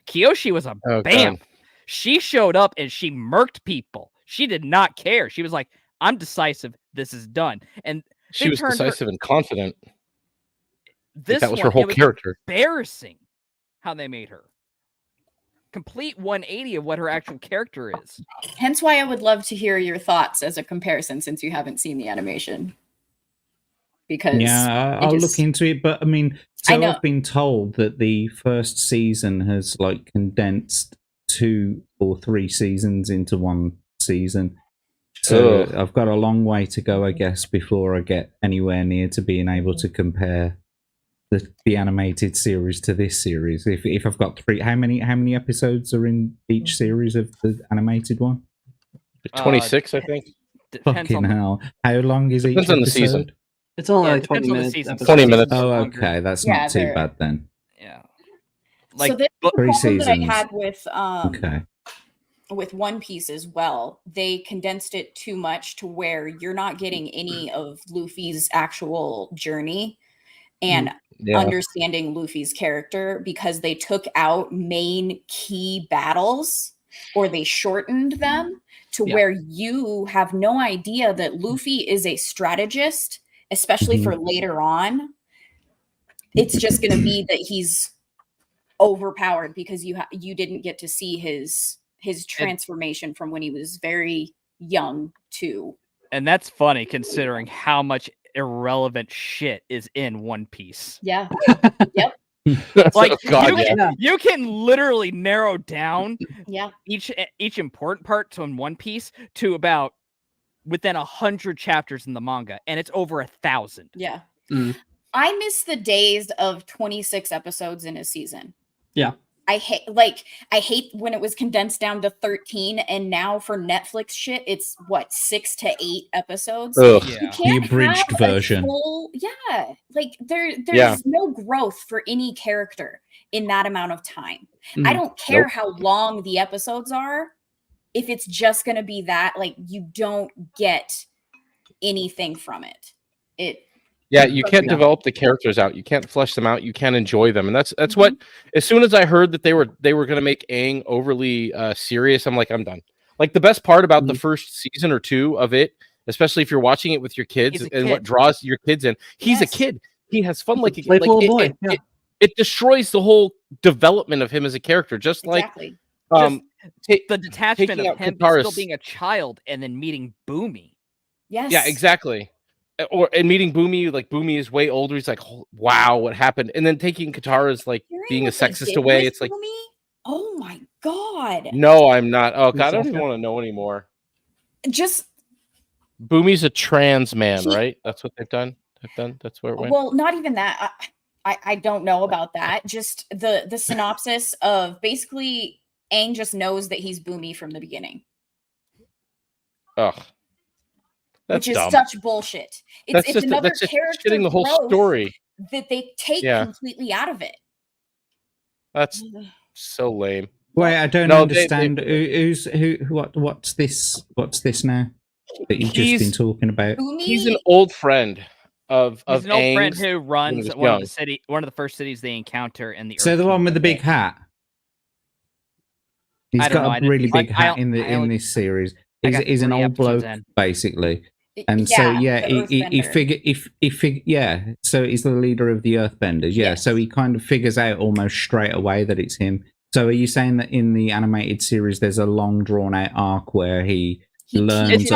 Kyoshi was a bam. She showed up and she murked people. She did not care. She was like, I'm decisive. This is done. And she was decisive and confident. That was her whole character. Embarrassing how they made her. Complete 180 of what her actual character is. Hence why I would love to hear your thoughts as a comparison, since you haven't seen the animation. Because I'll look into it, but I mean, I've been told that the first season has like condensed 2 or 3 seasons into one season. So I've got a long way to go, I guess, before I get anywhere near to being able to compare the animated series to this series. If I've got 3, how many episodes are in each series of the animated one? 26, I think. Fucking hell! How long is each episode? On the season. It's only like 20 minutes. 20 minutes. Oh, okay, that's not too bad then. Yeah. Like, so this three seasons. That I had with One Piece as well, they condensed it too much to where you're not getting any of Luffy's actual journey and understanding Luffy's character, because they took out main key battles, or they shortened them to where you have no idea that Luffy is a strategist, especially for later on. It's just going to be that he's overpowered because you didn't get to see his transformation from when he was very young to. And that's funny considering how much irrelevant shit is in One Piece. Yeah. Yep. Like God, you can literally narrow down each important part to in One Piece to about within 100 chapters in the manga, and it's over 1,000. Yeah. I miss the days of 26 episodes in a season. Yeah. I hate when it was condensed down to 13, and now for Netflix shit, it's what 6 to 8 episodes. Ugh. You Yeah. can't The abridged have version. Like there's no growth for any character in that amount of time. I don't care how long the episodes are. If it's just going to be that, like, you don't get anything from it. Yeah, you can't develop the characters out. You can't flesh them out. You can't enjoy them, and that's what. As soon as I heard that they were going to make Aang overly serious, I'm like, I'm done. Like the best part about the first season or two of it, especially if you're watching it with your kids, and what draws your kids in, he's a kid. He has fun like a kid. Playful boy. It destroys the whole development of him as a character, just like the detachment of him still being a child and then meeting Boomy. Yes. Yeah, exactly. And meeting Boomy, like Boomy is way older. He's like, oh, wow, what happened? And then taking Katara's like being a sexist away. It's like, oh my god. No, I'm not. Oh god, I don't even want to know anymore. Just Boomy's a trans man, right? That's what they've done. That's where it went. Well, not even that. I don't know about that. Just the synopsis of basically Aang just knows that he's Boomy from the beginning. Ugh. That's which is dumb. Such bullshit. It's another character shitting the whole growth story that they take completely out of it. That's so lame. Wait, I don't understand. What's this? What's this now that you've just been talking about? He's an old friend of He's an old friend Aang's who runs when he was one young. of the first cities they encounter in the. So the one with the big hat. He's I don't got know, a really big hat in this series. He's an old bloke, basically. And so he figure so he's the leader of the Earthbenders. Yeah, so he kind of figures out almost straight away that it's him. So are you saying that in the animated series there's a long drawn out arc where he learns it's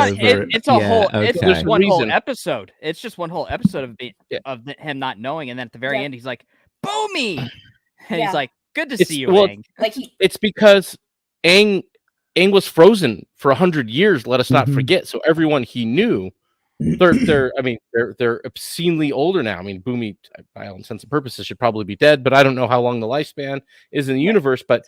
just one whole episode. It's just one whole episode of him not knowing, and then at the very end he's like, "Boomy," and he's like, "Good to see you, Aang." It's because Aang was frozen for 100 years. Let us not forget. So everyone he knew, they're obscenely older now. I mean, Boomy, by all intents and purposes, should probably be dead, but I don't know how long the lifespan is in the universe. But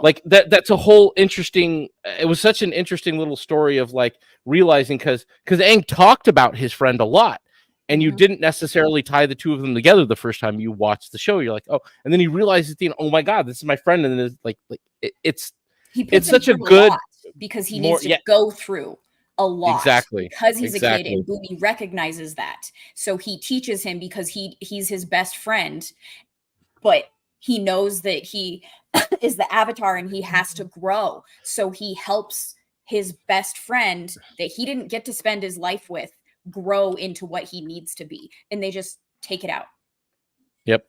like that's a whole interesting. It was such an interesting little story of like realizing because Aang talked about his friend a lot, and you didn't necessarily tie the two of them together the first time you watched the show. You're like, oh, and then he realizes at the end, oh my god, this is my friend, and then it's such a good because he needs to go through a lot because he's a kid, and Boomy recognizes that, so he teaches him because he's his best friend, but he knows that he is the Avatar and he has to grow, so he helps his best friend that he didn't get to spend his life with grow into what he needs to be, and they just take it out. Yep.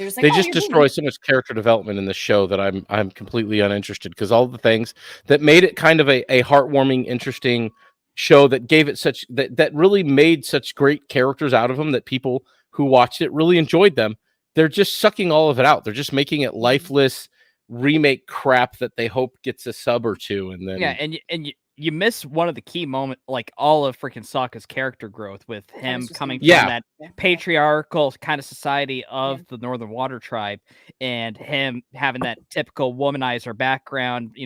Like, they just destroy so much character development in the show that I'm completely uninterested, because all the things that made it kind of a heartwarming, interesting show that gave it such that really made such great characters out of them that people who watched it really enjoyed them. They're just sucking all of it out. They're just making it lifeless remake crap that they hope gets a sub or two, and then and you miss one of the key moments, like all of freaking Sokka's character growth with him coming from that patriarchal kind of society of the Northern Water Tribe, and him having that typical womanizer background,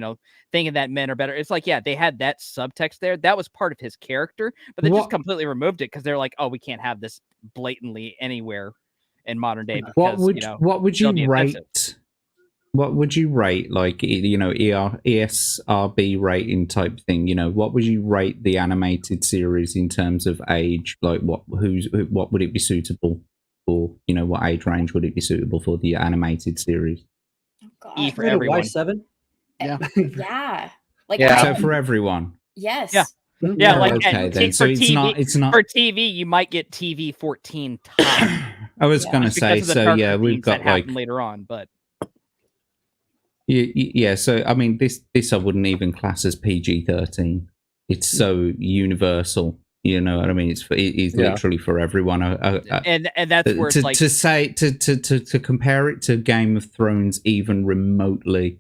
thinking that men are better. It's like, they had that subtext there. That was part of his character, but they just completely removed it because they're like, oh, we can't have this blatantly anywhere in modern day. Because, what would you rate? What would you rate, like, ESRB rating type thing? What would you rate the animated series in terms of age? Like, what would it be suitable for? What age range would it be suitable for the animated series? E for everyone. Y7? Yeah. So for everyone. Yes. Yeah. Like okay, then. So it's not for TV. You might get TV 14 top. I was gonna say, so we've got like later on, but. Yeah. So I mean, this I wouldn't even class as PG-13. It's so universal. You know what I mean? It's literally for everyone. And that's where it's like to compare it to Game of Thrones even remotely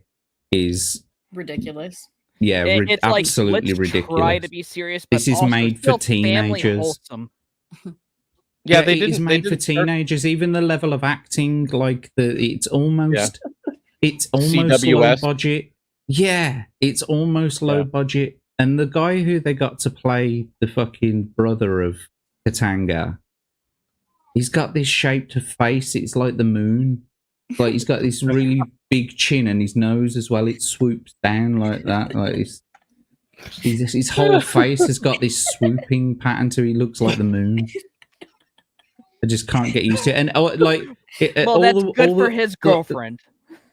is ridiculous. Yeah, it's absolutely like, let's ridiculous. try to be serious, but this is also made still for teenagers. wholesome. Yeah, it is made for teenagers. Even the level of acting, like it's almost CWS. low budget. Yeah, it's almost low budget. And the guy who they got to play the fucking brother of Katanga, he's got this shaped face. It's like the moon. Like he's got this really big chin and his nose as well. It swoops down like that. Like his whole face has got this swooping pattern to it. He looks like the moon. I just can't get used to it. And that's good for his girlfriend.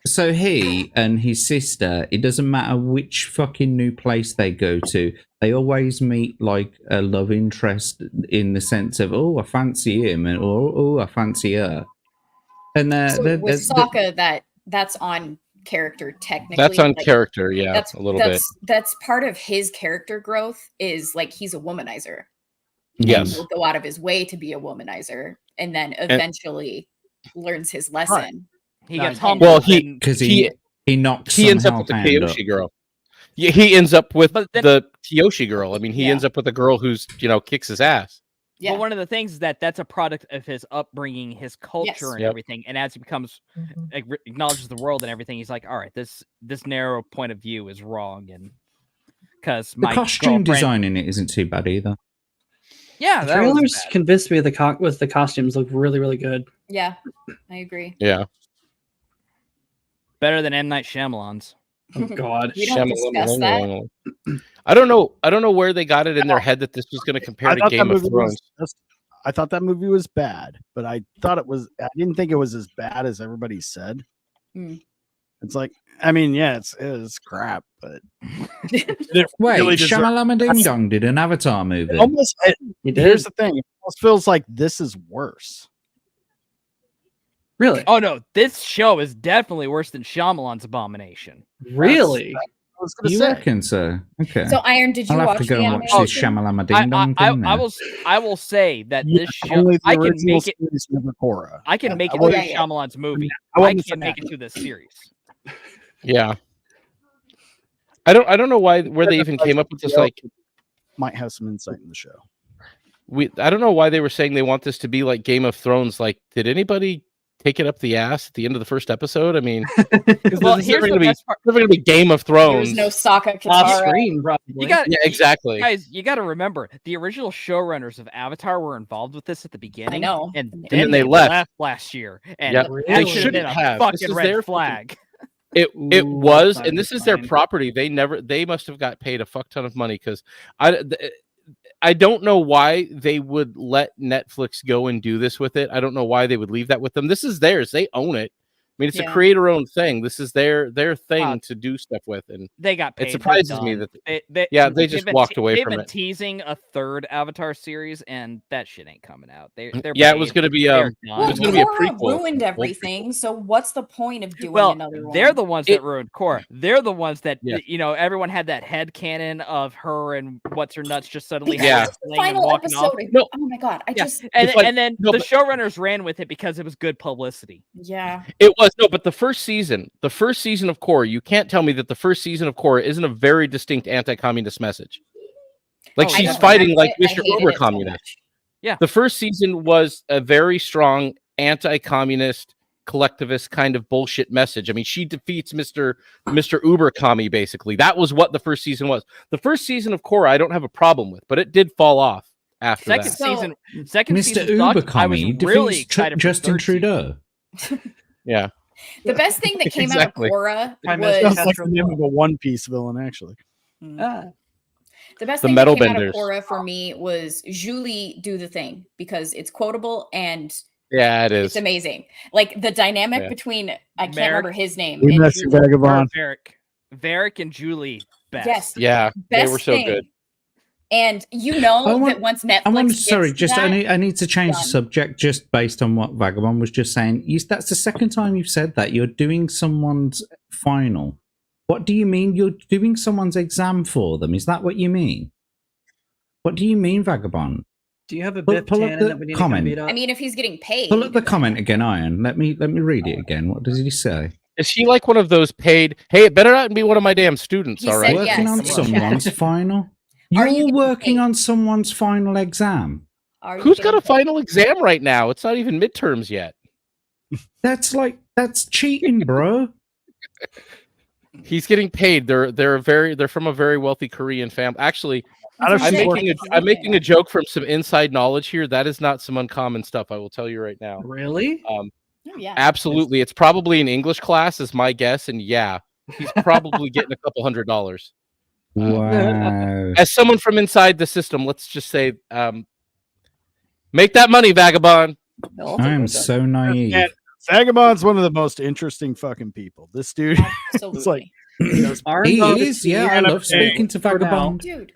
So he and his sister, it doesn't matter which fucking new place they go to, they always meet like a love interest in the sense of, oh, I fancy him, and oh, I fancy her. And with Sokka, that's on character technically. That's on character, yeah, a little bit. That's part of his character growth is like he's a womanizer. Yes, and he'll go out of his way to be a womanizer, and then eventually learns his lesson. Right. He gets humble. Well, he knocks. He ends up with the Kyoshi girl. Yeah, he ends up with the Kyoshi girl. I mean, he ends up with a girl who's kicks his ass. Yeah. But one of the things is that's a product of his upbringing, his culture, and everything. And as he becomes acknowledges the world and everything, he's like, all right, this narrow point of view is wrong, and because the costume design in it isn't too bad either. Yeah, the trailers convinced me the costumes look really, really good. Yeah, I agree. Yeah. Better than M. Night Shyamalan's. Oh God, we don't discuss that. I don't know where they got it in their head that this was going to compare to Game of Thrones. I thought that movie was bad, but I didn't think it was as bad as everybody said. It's like, I mean, yeah, it's crap, but wait, Shamalama Ding Dong did an Avatar movie. Here's the thing: it almost feels like this is worse. Really? Oh no, this show is definitely worse than Shyamalan's Abomination. Really? You reckon so? Okay. So, Iron, did you I'll watch have to go and watch this Shamalama Ding Dong thing. I will say that this show, I can make it. I can make it through Shyamalan's movie. I can't make it through this series. Yeah. I don't know where they even came up with this. Like, might have some insight in the show. I don't know why they were saying they want this to be like Game of Thrones. Like, did anybody take it up the ass at the end of the first episode? I mean, well, here's the best part. It's going to be Game of Thrones. There's no Sokka Katara. Yeah, exactly. Guys, you got to remember the original showrunners of Avatar were involved with this at the beginning. I know, and then they left last year. And they shouldn't have fucking red flag. It was, and this is their property. They must have got paid a fuck ton of money because I don't know why they would let Netflix go and do this with it. I don't know why they would leave that with them. This is theirs. They own it. I mean, it's a creator-owned thing. This is their thing to do stuff with, and they got paid. It surprises me that they just walked away from it. They've been teasing a third Avatar series, and that shit ain't coming out. They're it was going to be a prequel. Ruined everything. So what's the point of doing another one? They're the ones that ruined Korra. They're the ones that everyone had that head canon of her and what's her nuts just suddenly final episode. No. Oh my god! And then the showrunners ran with it because it was good publicity. Yeah. It was but the first season of Korra, you can't tell me that the first season of Korra isn't a very distinct anti-communist message. Like she's fighting like Mr. Uber communist. Yeah. The first season was a very strong anti-communist collectivist kind of bullshit message. I mean, she defeats Mr. Uber commie basically. That was what the first season was. The first season of Korra I don't have a problem with, but it did fall off after second that. Second Mr. season Uber sucked. I was commie really excited Justin Trudeau. Yeah. The best thing that came out of Korra was like the name of a One Piece villain, actually. The best thing that came out of Korra for me was Julie do the thing because it's quotable and it is. It's amazing. Like the dynamic between I can't remember his name. We met you, Vagabond. Varric and Julie. Best. Yes. Yeah, best they were so good. And that once Netflix, I need to change the subject just based on what Vagabond was just saying. That's the second time you've said that. You're doing someone's final. What do you mean you're doing someone's exam for them? Is that what you mean? What do you mean, Vagabond? Do you have a Pull Biff up Tannen the that we need comment. to come beat up? I mean, if he's getting paid. Pull up the comment again, Iron. Let me read it again. What does he say? Is he like one of those paid? Hey, it better not be one of my damn students. All right, Working on someone's final. Are You're you working on someone's final exam. Who's got a final exam right now? It's not even midterms yet. That's cheating, bro. He's getting paid. They're from a very wealthy Korean family. Actually, I'm making a joke from some inside knowledge here. That is not some uncommon stuff. I will tell you right now. Really? Yeah. Absolutely. It's probably an English class, is my guess, and yeah, he's probably getting a couple $100. Wow. As someone from inside the system, let's just say, make that money, Vagabond. I am so naive. And Vagabond's one of the most interesting fucking people. This dude, it's like he is. Yeah, I love speaking to Vagabond. Dude.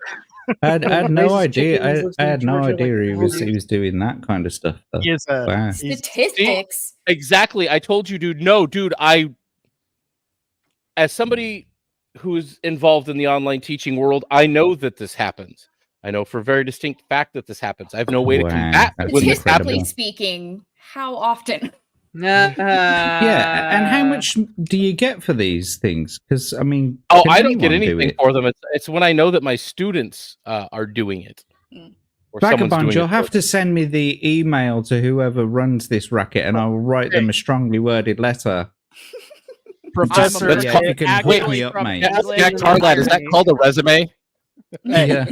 I had no idea. I had no idea he was doing that kind of stuff. Though. Wow. Statistics. Exactly. I told you, dude. No, dude. As somebody who's involved in the online teaching world, I know that this happens. I know for a very distinct fact that this happens. I have no way to combat when this happens. Statistically speaking, how often? Yeah, and how much do you get for these things? Because I mean, I don't get anything for them. It's when I know that my students are doing it. Or Vagabond, you'll have to send me the email to whoever runs this racket, and I will write them a strongly worded letter. Professor, That's called, you can wait, hook me up, mate. JackTarLad, is that called a resume? Yeah.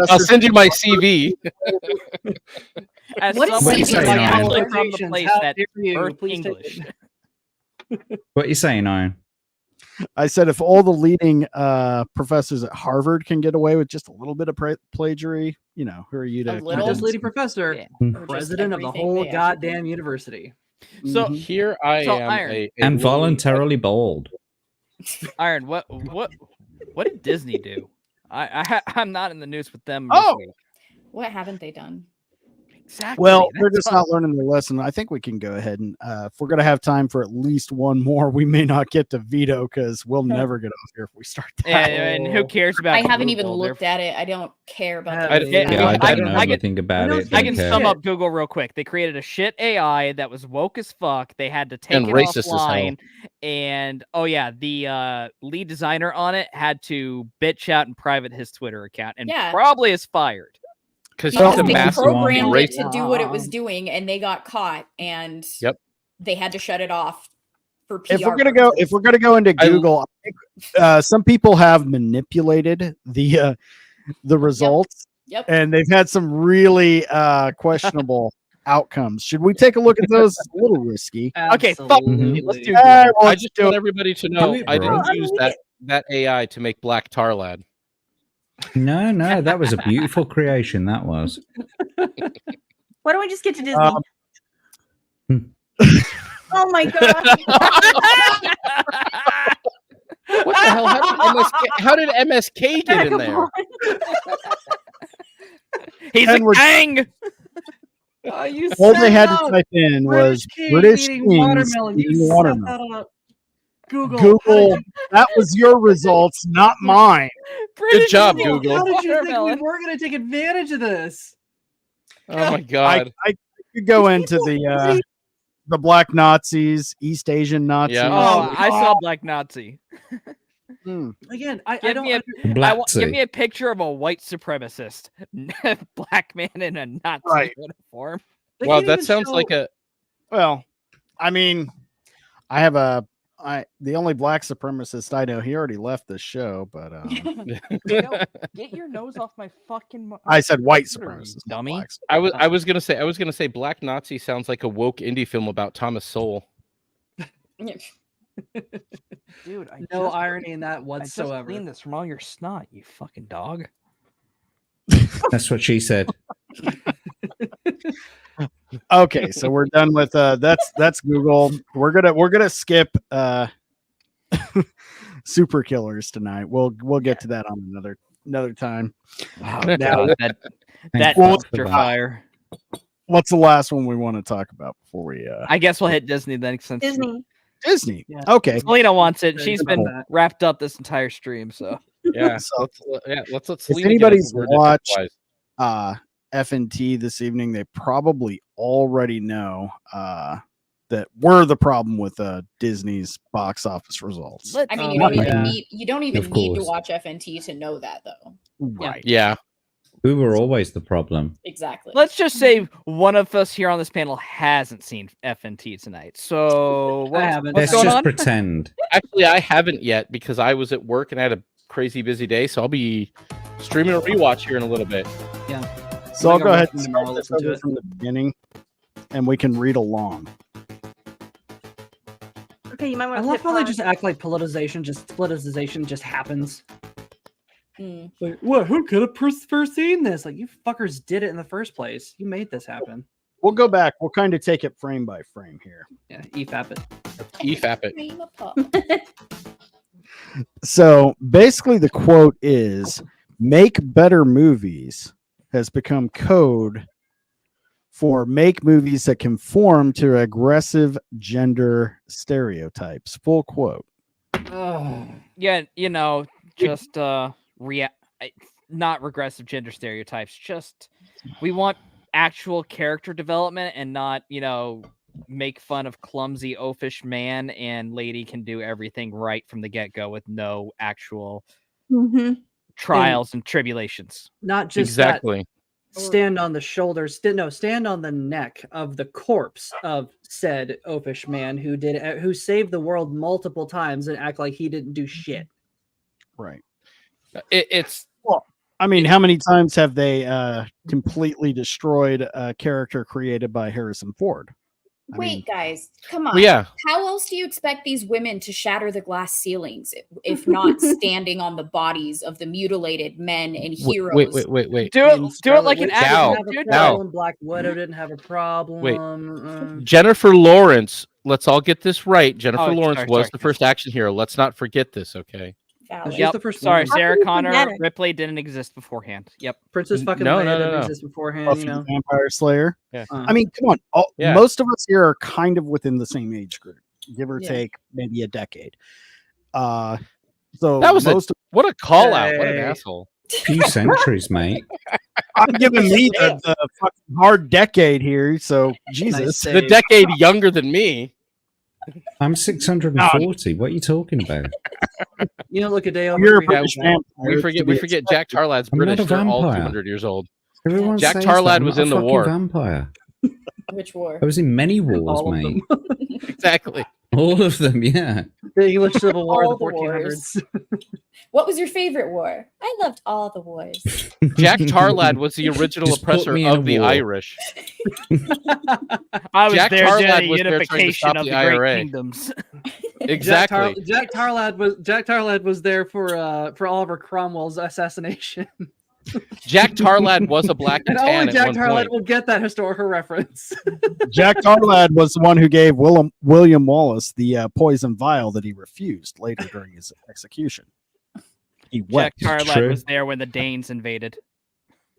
I'll send you my CV. As What is somebody CV? who's Saying, actually Iron? from the place How that dare you? birthed Please take English. What are you saying, Iron? I said if all the leading professors at Harvard can get away with just a little bit of plagiary, who are you to? Not just leading professor, president of the whole goddamn university. So here I am, Iron. And voluntarily bold. Iron, what did Disney do? I'm not in the news with them. Oh! this week. What haven't they done? Exactly. Well, they're just not learning their lesson. I think we can go ahead and if we're gonna have time for at least one more, we may not get to veto because we'll never get off here if we start that. And who cares about? I haven't Google? even looked at it. I don't care about I don't know anything about it. I can don't sum care. up Google real quick. They created a shit AI that was woke as fuck. They had to take And it racist as hell. offline. And the lead designer on it had to bitch out and private his Twitter account, and probably is fired. Because they programmed it to do what it was doing, and they got caught, and they had to shut it off for PR. If we're gonna go into Google, I think, some people have manipulated the results, and they've had some really questionable outcomes. Should we take a look at those? It's a little risky. Okay, fuck. Let's do well, I just want everybody to know I didn't use that AI to make Black TarLad. No, that was a beautiful creation. That was. Why don't we just get to Disney? Oh my god! What the hell? How did MSK get in there? He's a gang. All they had to type in was British Kings eating watermelon. Google, that was your results, not mine. Good job, Google. How did you think we were going to take advantage of this? Oh my god! I could go into the Black Nazis, East Asian Nazis. Yeah. Oh, I saw Black Nazi. Again, I give don't. Give me a picture of a white supremacist, black man in a Nazi uniform. Wow, that sounds like a. Well, I mean, the only black supremacist I know, he already left the show, but get your nose off my fucking. I said white supremacist, dummy. I was gonna say Black Nazi sounds like a woke indie film about Thomas Sowell. Dude, no irony in that I whatsoever. just cleaned this from all your snot, you fucking dog. That's what she said. Okay, so we're done with that's Google. We're gonna skip super killers tonight. We'll get to that on another time. Oh, now, that fire. What's the last one we want to talk about before we I guess we'll hit Disney then. Since Disney. Disney. Yeah. Okay. Selena wants it. Very She's good been about that. wrapped up this entire stream. So Yeah. So, Let's if Selena anybody's get us watched wise. FNT this evening, they probably already know that we're the problem with Disney's box office results. I mean, you don't even Of need to course. watch FNT to know that, though. Right. Yeah. We were always the problem. Exactly. let's just say one of us here on this panel hasn't seen FNT tonight. So I haven't. what's Let's going just on? pretend. Actually, I haven't yet because I was at work and I had a crazy busy day. So I'll be streaming a rewatch here in a little bit. Yeah. So I'll go ahead and tomorrow, start this listen to over it. from the beginning, and we can read along. Okay, you might want I to. love how they just act like politicization just happens. Like, what? Who could have foreseen this? Like, you fuckers did it in the first place. You made this happen. We'll go back. We'll kind of take it frame by frame here. Yeah, EFAP it. EFAP it. So basically, the quote is "Make better movies" has become code for make movies that conform to aggressive gender stereotypes. Full quote. Yeah, just not regressive gender stereotypes. Just we want actual character development and not, make fun of clumsy oafish man and lady can do everything right from the get-go with no actual trials and tribulations. Not just exactly. Stand on the shoulders. Stand on the neck of the corpse of said oafish man who saved the world multiple times and act like he didn't do shit. Right. It's well. I mean, how many times have they completely destroyed a character created by Harrison Ford? Wait, guys, come on. Well, yeah. How else do you expect these women to shatter the glass ceilings if not standing on the bodies of the mutilated men and heroes? Wait. Do it like an action. Black Widow didn't have a problem. Wait. Jennifer Lawrence. Let's all get this right. Jennifer Lawrence was the first action hero. Let's not forget this, okay? Yep. The first Sorry, Sarah Connor Ripley didn't exist beforehand. Yep. Princess fucking Leia didn't exist beforehand. Buffy the Vampire Slayer. Yeah. I mean, come on. Most of us here are kind of within the same age group, give or take maybe a decade. So that was what a call out. What an asshole. Few centuries, mate. I'm giving me the fucking hard decade here. So Jesus, the decade younger than me. I'm 640. What are you talking about? You don't look a day over. You're a British vampire. We forget Jack Tarlad's British. They're all 200 years old. Everyone Jack says Tarlad that. was I'm in not the a fucking war. Vampire. Which war? I was in many wars, mate. Exactly. All of them, yeah. The English Civil War, All the the 1400s. What was your favorite war? I loved all the wars. Jack Tarlad was the original oppressor of the Irish. I was Jack there Tarlad during was the there trying to unification stop of the the Great IRA. Kingdoms. Exactly. Jack Tarlad was there for Oliver Cromwell's assassination. Jack Tarlad was a black and And tan only at Jack one Tarlad point. will get that historical reference. Jack Tarlad was the one who gave William Wallace the poison vial that he refused later during his execution. He Jack wept. Tarlad was there when the Danes invaded.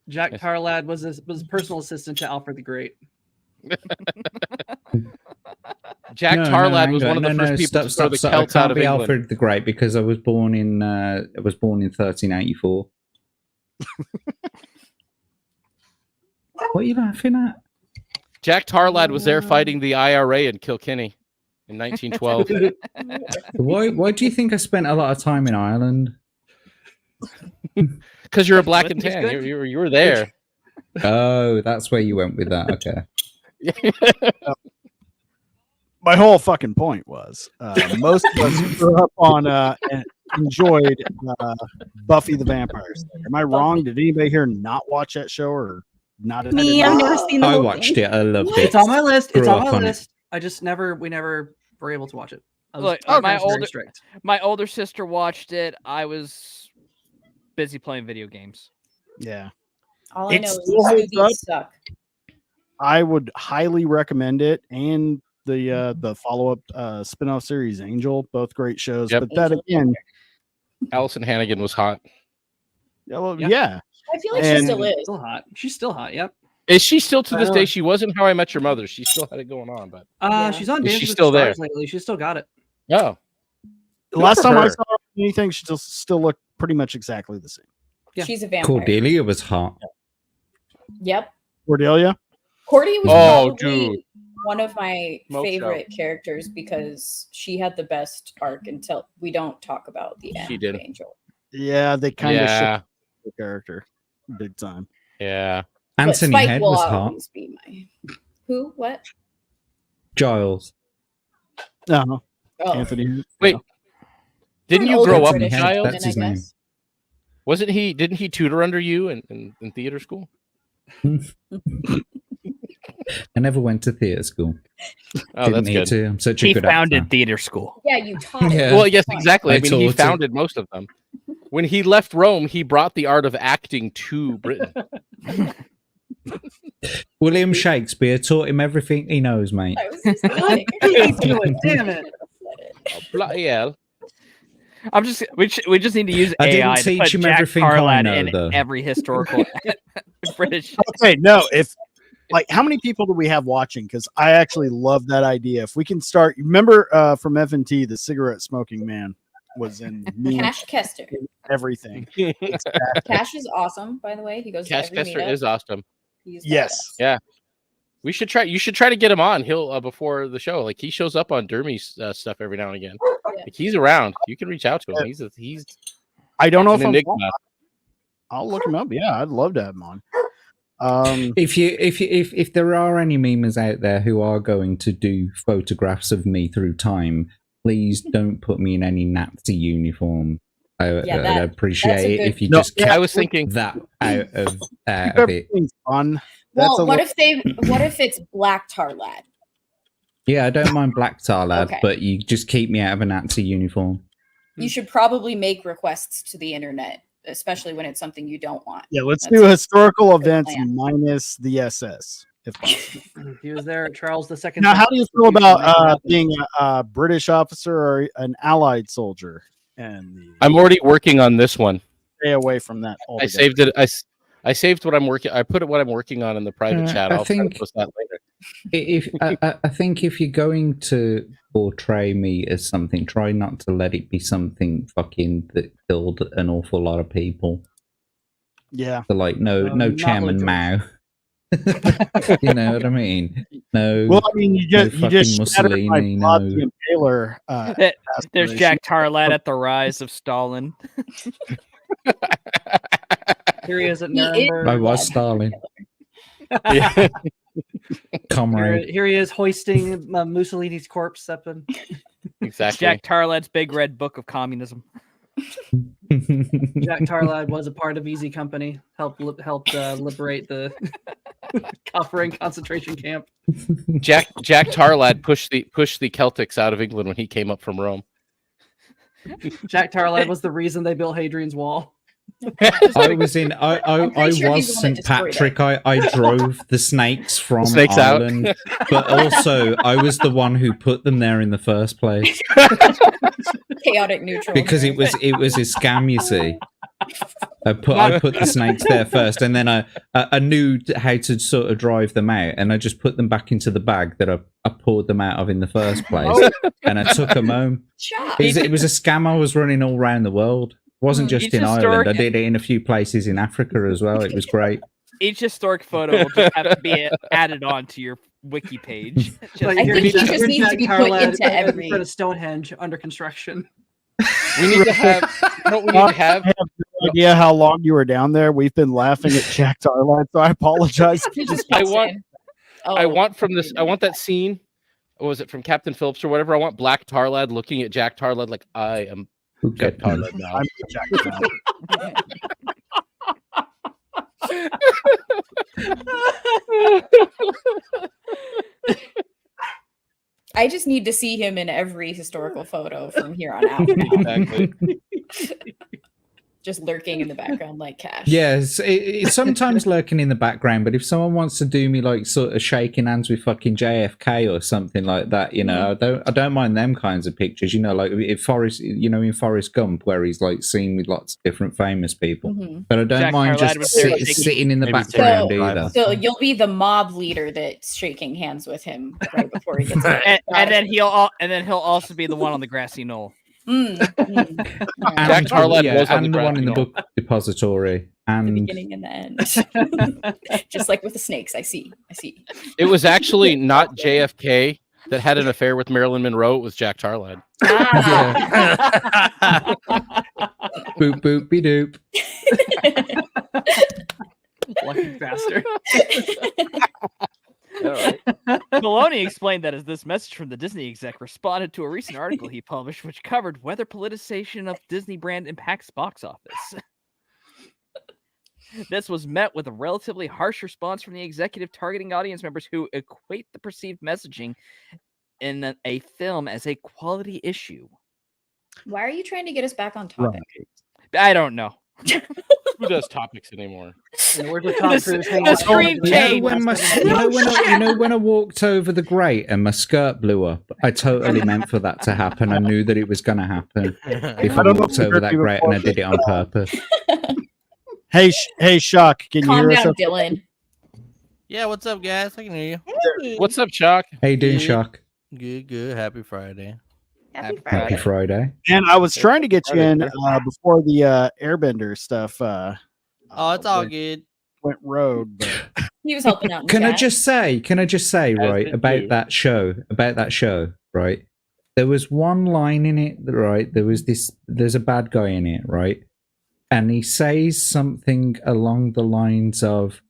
Jack Tarlad was personal assistant to Alfred the Great. Jack Tarlad was one of the first people to throw the Celts out of be England. Alfred the Great because I was born in 1384. What are you laughing at? Jack Tarlad was there fighting the IRA in Kilkenny in 1912. Why do you think I spent a lot of time in Ireland? Because you're a black and tan. You were there. Oh, that's where you went with that. Okay. My whole fucking point was most of us grew up on and enjoyed Buffy the Vampire Slayer. Am I wrong? Did anybody here not watch that show or not? Me, I've never seen the I whole watched thing. it. I loved it. It's on my list. It's Grew on up my on it. list. We never were able to watch it. Look, our my parents were very older strict. my older sister watched it. I was busy playing video games. Yeah. All I It know is still holds these up. movies suck. I would highly recommend it, and the follow up spin-off series Angel, both great shows. Yep. But that again, Allison Hannigan was hot. yeah. I feel like she And- still is. Still hot. She's still hot. Yep. Is she still to this day? She wasn't How I Met Your Mother. She still had it going on, but she's on is Dancing she with still the there? Stars lately. She's still got it. Oh, The last for time I her. saw her on anything, she still looked pretty much exactly the same. Yeah. She's a vampire. Cordelia was hot. Yep. Cordelia? Cordy was Oh, probably dude. one of my Smoke favorite characters because she had the best arc until we don't talk about the end. She did. Of Angel. Yeah, they kind of Yeah. shook the character big time. Yeah. But Anthony Spike Head will was hot. always be my. Who? What? Giles. No, Oh. Anthony. Wait. Didn't An you older grow up, British child? woman, That's his I name. guess. Wasn't he? Didn't he tutor under you in theater school? I never went to theatre school. Oh, Didn't that's need good. to. I'm such a He good founded actor. theater school. Yeah, you taught it. Yeah. Well, yes, exactly. I I mean, he taught it. founded most of them. When he left Rome, he brought the art of acting to Britain. William Shakespeare taught him everything he knows, mate. I was just kidding. Damn it. Oh, bloody hell. I'm just we just need to use I didn't AI to teach put him Jack everything I Tarlad know, in though. every historical British. Okay, no, if like how many people do we have watching? Because I actually love that idea. If we can start, remember from F&T, the cigarette smoking man was in Cash Kester. everything. Cash is awesome, by the way. He goes Cash to every Kester meetup. is awesome. He's Yes. Yeah. We should try. You should try to get him on. He'll before the show. Like he shows up on Dermy's stuff every now and again. Yeah. Like he's around. You can reach out to him. He's. I don't know if an I'm. enigma. I'll look him up. Yeah, I'd love to have him on. If there are any memers out there who are going to do photographs of me through time, please don't put me in any Nazi uniform. I'd appreciate that's a it good- if you No, just I kept was thinking that out of Keep it. everything fun. That's Well, a what little- if it's Black Tar Lad? Yeah, I don't mind Black Tar Lad, Okay. but you just keep me out of a Nazi uniform. You should probably make requests to the internet, especially when it's something you don't want. Yeah, let's That's do historical good events plan. minus the SS, if possible. He was there at Charles II. Now, how do you feel about being a British officer or an Allied soldier? And I'm already working on this one. stay away from that. I Altogether. saved it. I saved what I'm working. I put what I'm working on in the private chat. I I'll try to think- post that later. I think if you're going to portray me as something, try not to let it be something fucking that killed an awful lot of people. Yeah. So like no not Chairman Lucas. Mao. You know what I mean? No. Well, I mean, you just fucking shattered my Mussolini, Vlad no. the Impaler. There's aspiration. Jack Tarlad at the rise of Stalin. Here he is at He is Nuremberg. I was Stalin. Yeah. Comrade. Here he is hoisting Mussolini's corpse up in. Exactly. Jack Tarlad's big red book of communism. Jack Tarlad was a part of Easy Company, helped liberate the Kaufering concentration camp. Jack Tarlad pushed the Celtics out of England when he came up from Rome. Jack Tarlad was the reason they built Hadrian's Wall. I was in. I pretty sure he's was the one that St. destroyed Patrick. I drove the snakes from Snakes out. Ireland, but also I was the one who put them there in the first place Chaotic neutral. because it was a scam. You see, I put the snakes there first, and then I knew how to sort of drive them out, and I just put them back into the bag that I poured them out of in the first place, and I took them home. It was a scam I was running all around the world. It wasn't just Each in Ireland. historic- I did it in a few places in Africa as well. It was great. Each historic photo will just have to be added on to your wiki page. Like, I here think Jack- he just here's needs to Jack be put Tarlad into in every- front of Stonehenge under construction. We need to have. You know what we need to have? I have no idea how long you were down there. We've been laughing at Jack Tarlad, so I apologize. I want. Oh. I want from this. I want that scene. What was it from Captain Phillips or whatever? I want Black Tarlad looking at Jack Tarlad like I am Jack Tarlad now. I'm Jack Tarlad. I just need to see him in every historical photo from here on out. Exactly. just lurking in the background like Cash. Yes, it's sometimes lurking in the background, but if someone wants to do me like sort of shaking hands with fucking JFK or something like that, you know, I don't mind them kinds of pictures, you know, like if Forrest, you know, in Forrest Gump, where he's like seen with lots of different famous people, but I don't mind just sitting in the background either. So you'll be the mob leader that's shaking hands with him right before he gets back. and then he'll also be the one on the grassy knoll. JackTarLad was and the one in the book depository, and the beginning and the end. Just like with the snakes, I see. It was actually not JFK that had an affair with Marilyn Monroe. It was JackTarLad. Boop boop be doop. Lucky bastard. Maloney explained that as this message from the Disney exec responded to a recent article he published, which covered whether politicization of Disney brand impacts box office. This was met with a relatively harsh response from the executive, targeting audience members who equate the perceived messaging in a film as a quality issue. Why are you trying to get us back on topic? I don't know. Who does topics anymore? You know, when I walked over the grate and my skirt blew up, I totally meant for that to happen. I knew that it was going to happen if I walked over that grate, and I did it on purpose. Hey, Shock, can you hear us? Calm down, Dylan. Yeah, what's up, guys? I can hear you. Hey. What's up, Shock? How you doing, Shock? Good. Happy Friday. Happy Friday. And I was trying to get you in before the Airbender stuff. Oh, it's all good. Went road, but he was helping out. Can I just say, right, about that show, right? There was one line in it, right? There's a bad guy in it, right? And he says something along the lines of,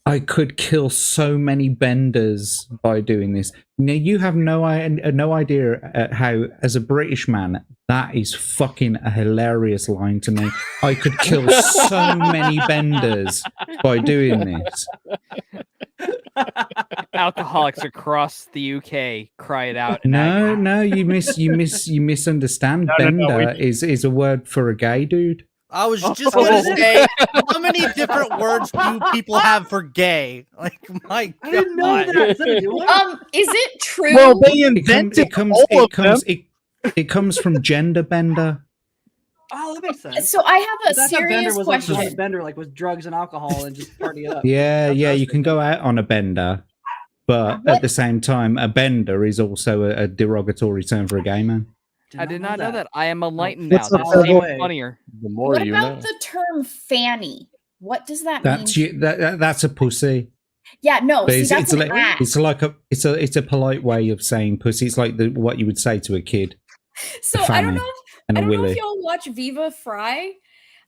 I could kill so many benders by doing this. Now, you have no idea how, as a British man, that is fucking a hilarious line to me. I could kill so many benders by doing this. Alcoholics across the UK cry it out. No, you misunderstand. Bender is a word for a gay dude. I was just going to say, how many different words do people have for gay? Like, my God. I didn't know that. Is it true? Well, they invented it comes from gender bender. Oh, that makes sense. So I have a That's serious Bender was question. Like Bender, like with drugs and alcohol and just party it up. Yeah, you can go out on a bender, but at the same time, a bender is also a derogatory term for a gay man. I did not know that. I am enlightened now. What's That's even funnier. The more What you about know. the term fanny? What does that That's mean? that's a pussy. Yeah, no. But See, that's it's an like ass. it's a polite way of saying pussy. It's like what you would say to a kid. So I don't know. I don't know if y'all watch Viva Fry.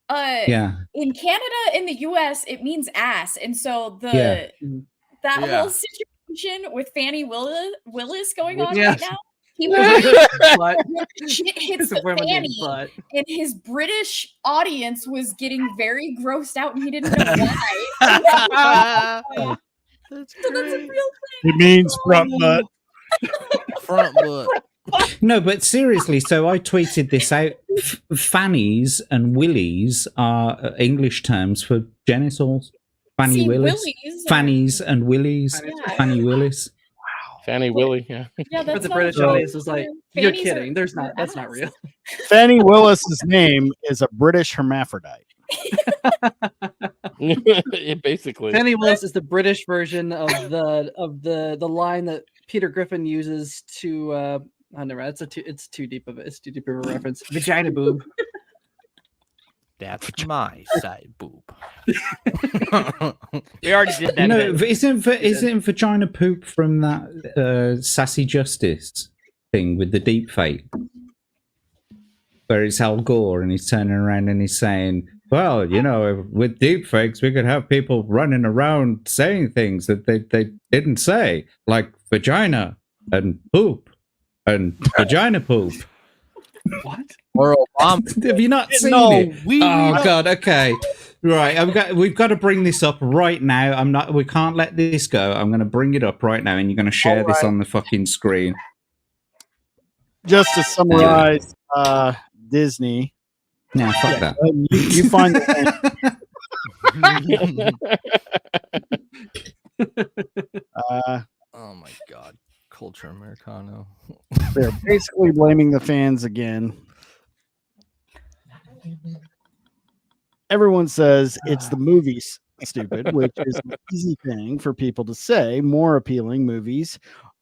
Yeah. In Canada, in the US, it means ass, and so that whole situation with Fannie Willis going on right now. He was shit hits the fanny, and his British audience was getting very grossed out, and he didn't know why. That's a real thing. It means front butt. Front butt. No, but seriously, so I tweeted this out. Fannies and willies are English terms for genitals. Fanny Willis. Fannies and willies. Fanny Willis. Fanny Willie, yeah. But the British audience is like, you're kidding. That's not real. Fanny Willis's name is a British hermaphrodite. Basically. Fanny Willis is the British version of the line that Peter Griffin uses to oh never mind. It's too deep of a reference. Vagina boob. That's my side boob. We already did that. No, isn't vagina poop from that Sassy Justice thing with the deep fake? Where it's Al Gore and he's turning around and he's saying, well, you know, with deep fakes, we could have people running around saying things that they didn't say, like vagina and poop and vagina poop. What? Or Obama. Have you not seen it? God. Okay. Right. We've got to bring this up right now. We can't let this go. I'm going to bring it up right now, and you're going to share this on the fucking screen. Just to summarize, Disney Nah, fuck that. You find oh my god, culture Americano. They're basically blaming the fans again. Everyone says it's the movies, stupid, which is an easy thing for people to say. More appealing movies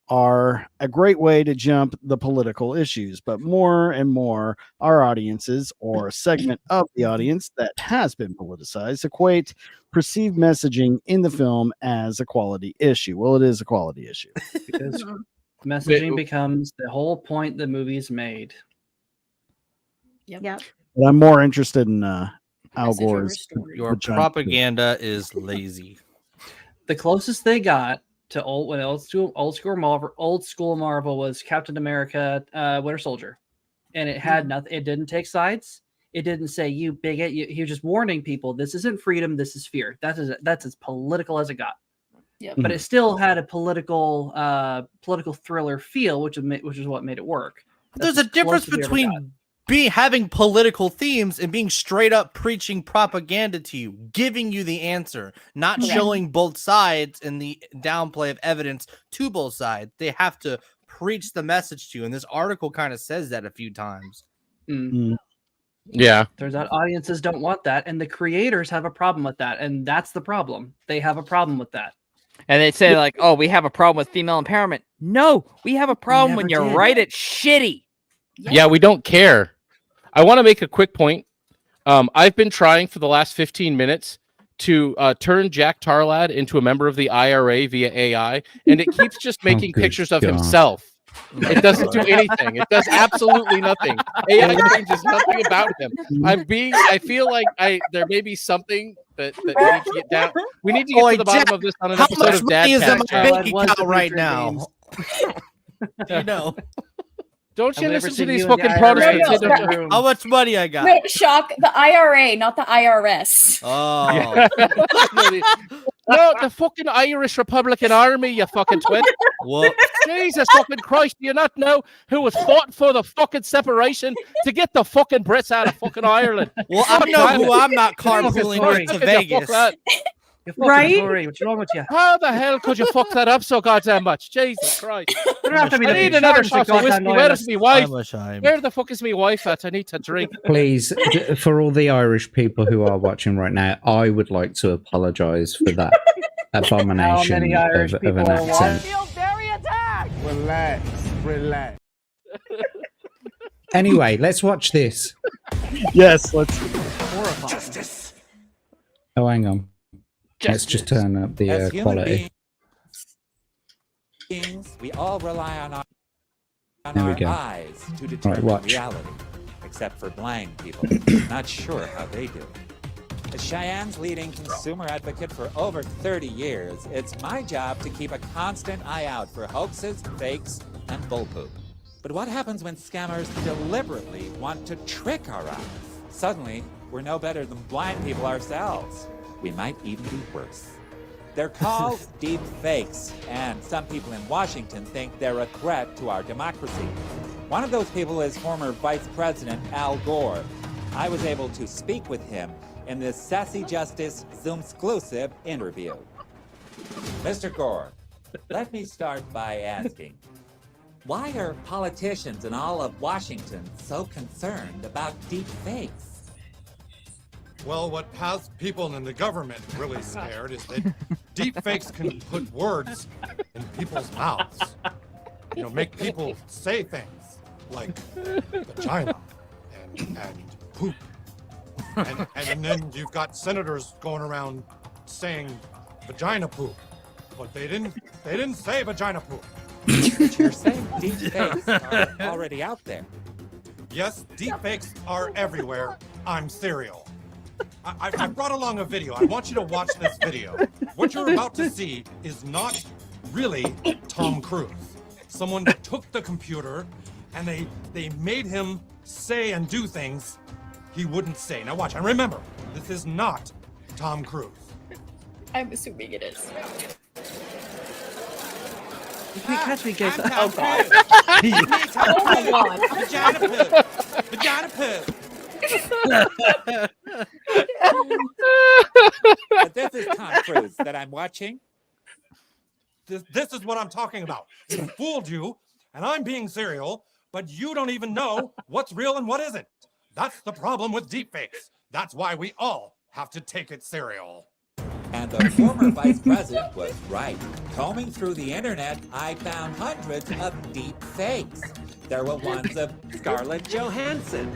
are a great way to jump the political issues, but more and more our audiences or a segment of the audience that has been politicized equate perceived messaging in the film as a quality issue. Well, it is a quality issue. Because messaging becomes the whole point the movie's made. Yep. But I'm more interested in Al Gore's. Your propaganda is lazy. The closest they got to old school Marvel was Captain America, Winter Soldier, and it had nothing. It didn't take sides. It didn't say you bigot. He was just warning people: this isn't freedom. This is fear. That's as political as it got. Yeah, but it still had a political thriller feel, which is what made it work. There's a difference between having political themes and being straight up preaching propaganda to you, giving you the answer, not showing both sides and the downplay of evidence to both sides. They have to preach the message to you, and this article kind of says that a few times. Yeah, turns out audiences don't want that, and the creators have a problem with that, and that's the problem. They have a problem with that. And they say like, "Oh, we have a problem with female empowerment." No, we have a problem when you write it shitty. Yeah, we don't care. I want to make a quick point. I've been trying for the last 15 minutes to turn JackTarLad into a member of the IRA via AI, and it keeps just making pictures of himself. It doesn't do anything. It does absolutely nothing. AI changes nothing about him. I feel like there may be something that we need to get down. We need to get to the bottom of this on an episode of DadCast. How much money is in my bank account right now? You know. Don't you listen to these fucking Protestants? No. How much money I got? No, shock, the IRA, not the IRS. Oh. No, the fucking Irish Republican Army, you fucking twit. What? Jesus fucking Christ, do you not know who was fought for the fucking separation to get the fucking Brits out of fucking Ireland? Well, I know who I'm not carpooling with to Vegas. Right? What's wrong with you? How the hell could you fuck that up so goddamn much? Jesus Christ. I need another shot of whiskey. Where's my wife? Where the fuck is my wife at? I need to drink. Please, for all the Irish people who are watching right now, I would like to apologise for that abomination of an accent. feel very attacked. Relax. Anyway, let's watch this. Yes, let's. Justice. Oh, hang on. Let's just turn up the quality. We all rely on There we our go. eyes to determine watch. reality, except for blind people. Not sure how they do it. As Cheyenne's leading consumer advocate for over 30 years, it's my job to keep a constant eye out for hoaxes, fakes, and bullpoop. But what happens when scammers deliberately want to trick our eyes? Suddenly, we're no better than blind people ourselves. We might even be worse. They're called deep fakes, and some people in Washington think they're a threat to our democracy. One of those people is former Vice President Al Gore. I was able to speak with him in this Sassy Justice Zoom-exclusive interview. Mr. Gore, let me start by asking, why are politicians in all of Washington so concerned about deep fakes? Well, what has people in the government really scared is that deepfakes can put words in people's mouths. You know, make people say things like vagina and poop. And then you've got senators going around saying vagina poop. But they didn't say vagina poop. But you're saying deepfakes are already out there. Yes, deepfakes are everywhere. I'm serial. I brought along a video. I want you to watch this video. What you're about to see is not really Tom Cruise. Someone took the computer and they made him say and do things he wouldn't say. Now watch, and remember, this is not Tom Cruise. I'm assuming it is. You can't catch me, Jason. Oh, God. Oh, my God. Vagina poop. Vagina poop. But this is Tom Cruise that I'm watching. This is what I'm talking about. It fooled you, and I'm being serial, but you don't even know what's real and what isn't. That's the problem with deepfakes. That's why we all have to take it serial. And the former vice president was right. Combing through the internet, I found hundreds of deep fakes. There were ones of Scarlett Johansson.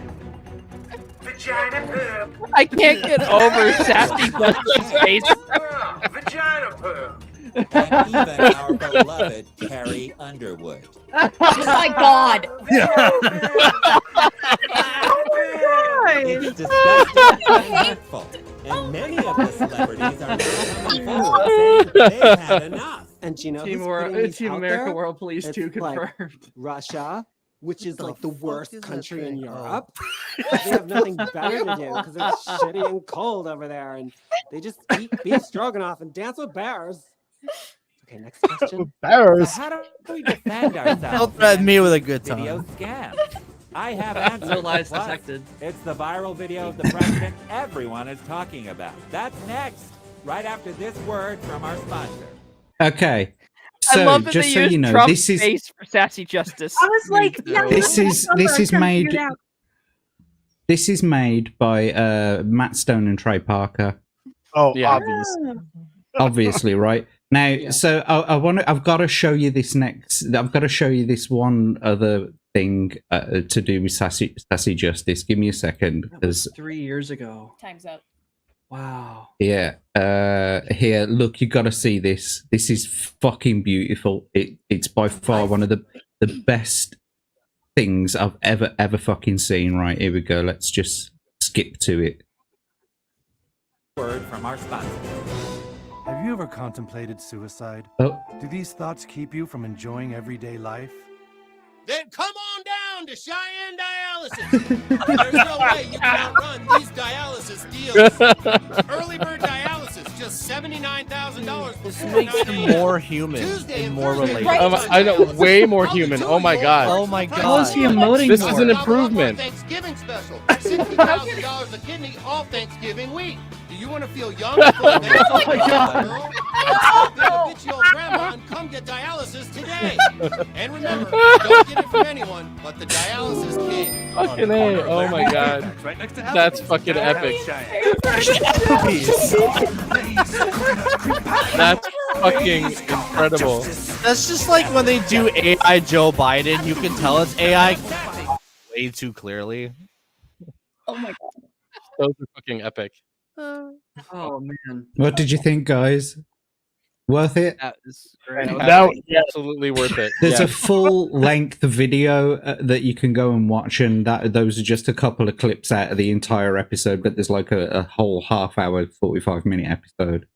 Vagina perp. I can't get over Sassy Justice's face. Vagina perp. And even our beloved Carrie Underwood. Oh my God. It's disgusting and hurtful. And many of the celebrities are now coming forward saying they've had enough. And you know, Team America World Police 2 confirmed. Like Russia, which is like the worst country in Europe. They have nothing better to do because it's shitty and cold over there, and they just eat beef stroganoff and dance with bears. Okay, next question. Bears. So how do we defend ourselves? Don't threaten me with a good Video time. scam. I have answers. No lies Plus, detected. It's the viral video of the president everyone is talking about. That's next, right after this word from our sponsor. Okay. I So love that just they so use you know, Trump's this is face for Sassy Justice. I was like, yeah, this is made by Matt Stone and Trey Parker. Oh, Yeah. obviously. Obviously, right now. So I've got to show you this next. I've got to show you this one other thing to do with Sassy Justice. Give me a second, because 3 years ago. Time's up. Wow. yeah, here, look, you got to see this. This is fucking beautiful. It's by far one of the best things I've ever fucking seen. Right, here we go. Let's just skip to it. Word from our sponsor. Have you ever contemplated suicide? Oh. Do these thoughts keep you from enjoying everyday life? Then come on down to Cheyenne Dialysis. There's no way you can outrun these dialysis deals. Early bird dialysis, just $79,000. This makes him more human and more relatable. I know, way more human. Oh my God. Oh my God. How is he emoting This more? is an improvement. Thanksgiving special. $60,000 a kidney all Thanksgiving week. Do you want to feel young? Oh my God. Bitch your grandma and come get dialysis today. And remember, don't get it from anyone but the dialysis king. Fucking A. Oh my God. That's fucking epic. That's fucking incredible. That's just like when they do AI Joe Biden. You can tell it's AI way too clearly. Oh my God. Those are fucking epic. Oh man. What did you think, guys? Worth it? That was great. Absolutely worth it. There's Yeah. a full-length video that you can go and watch, and those are just a couple of clips out of the entire episode. But there's like a whole half-hour, 45-minute episode.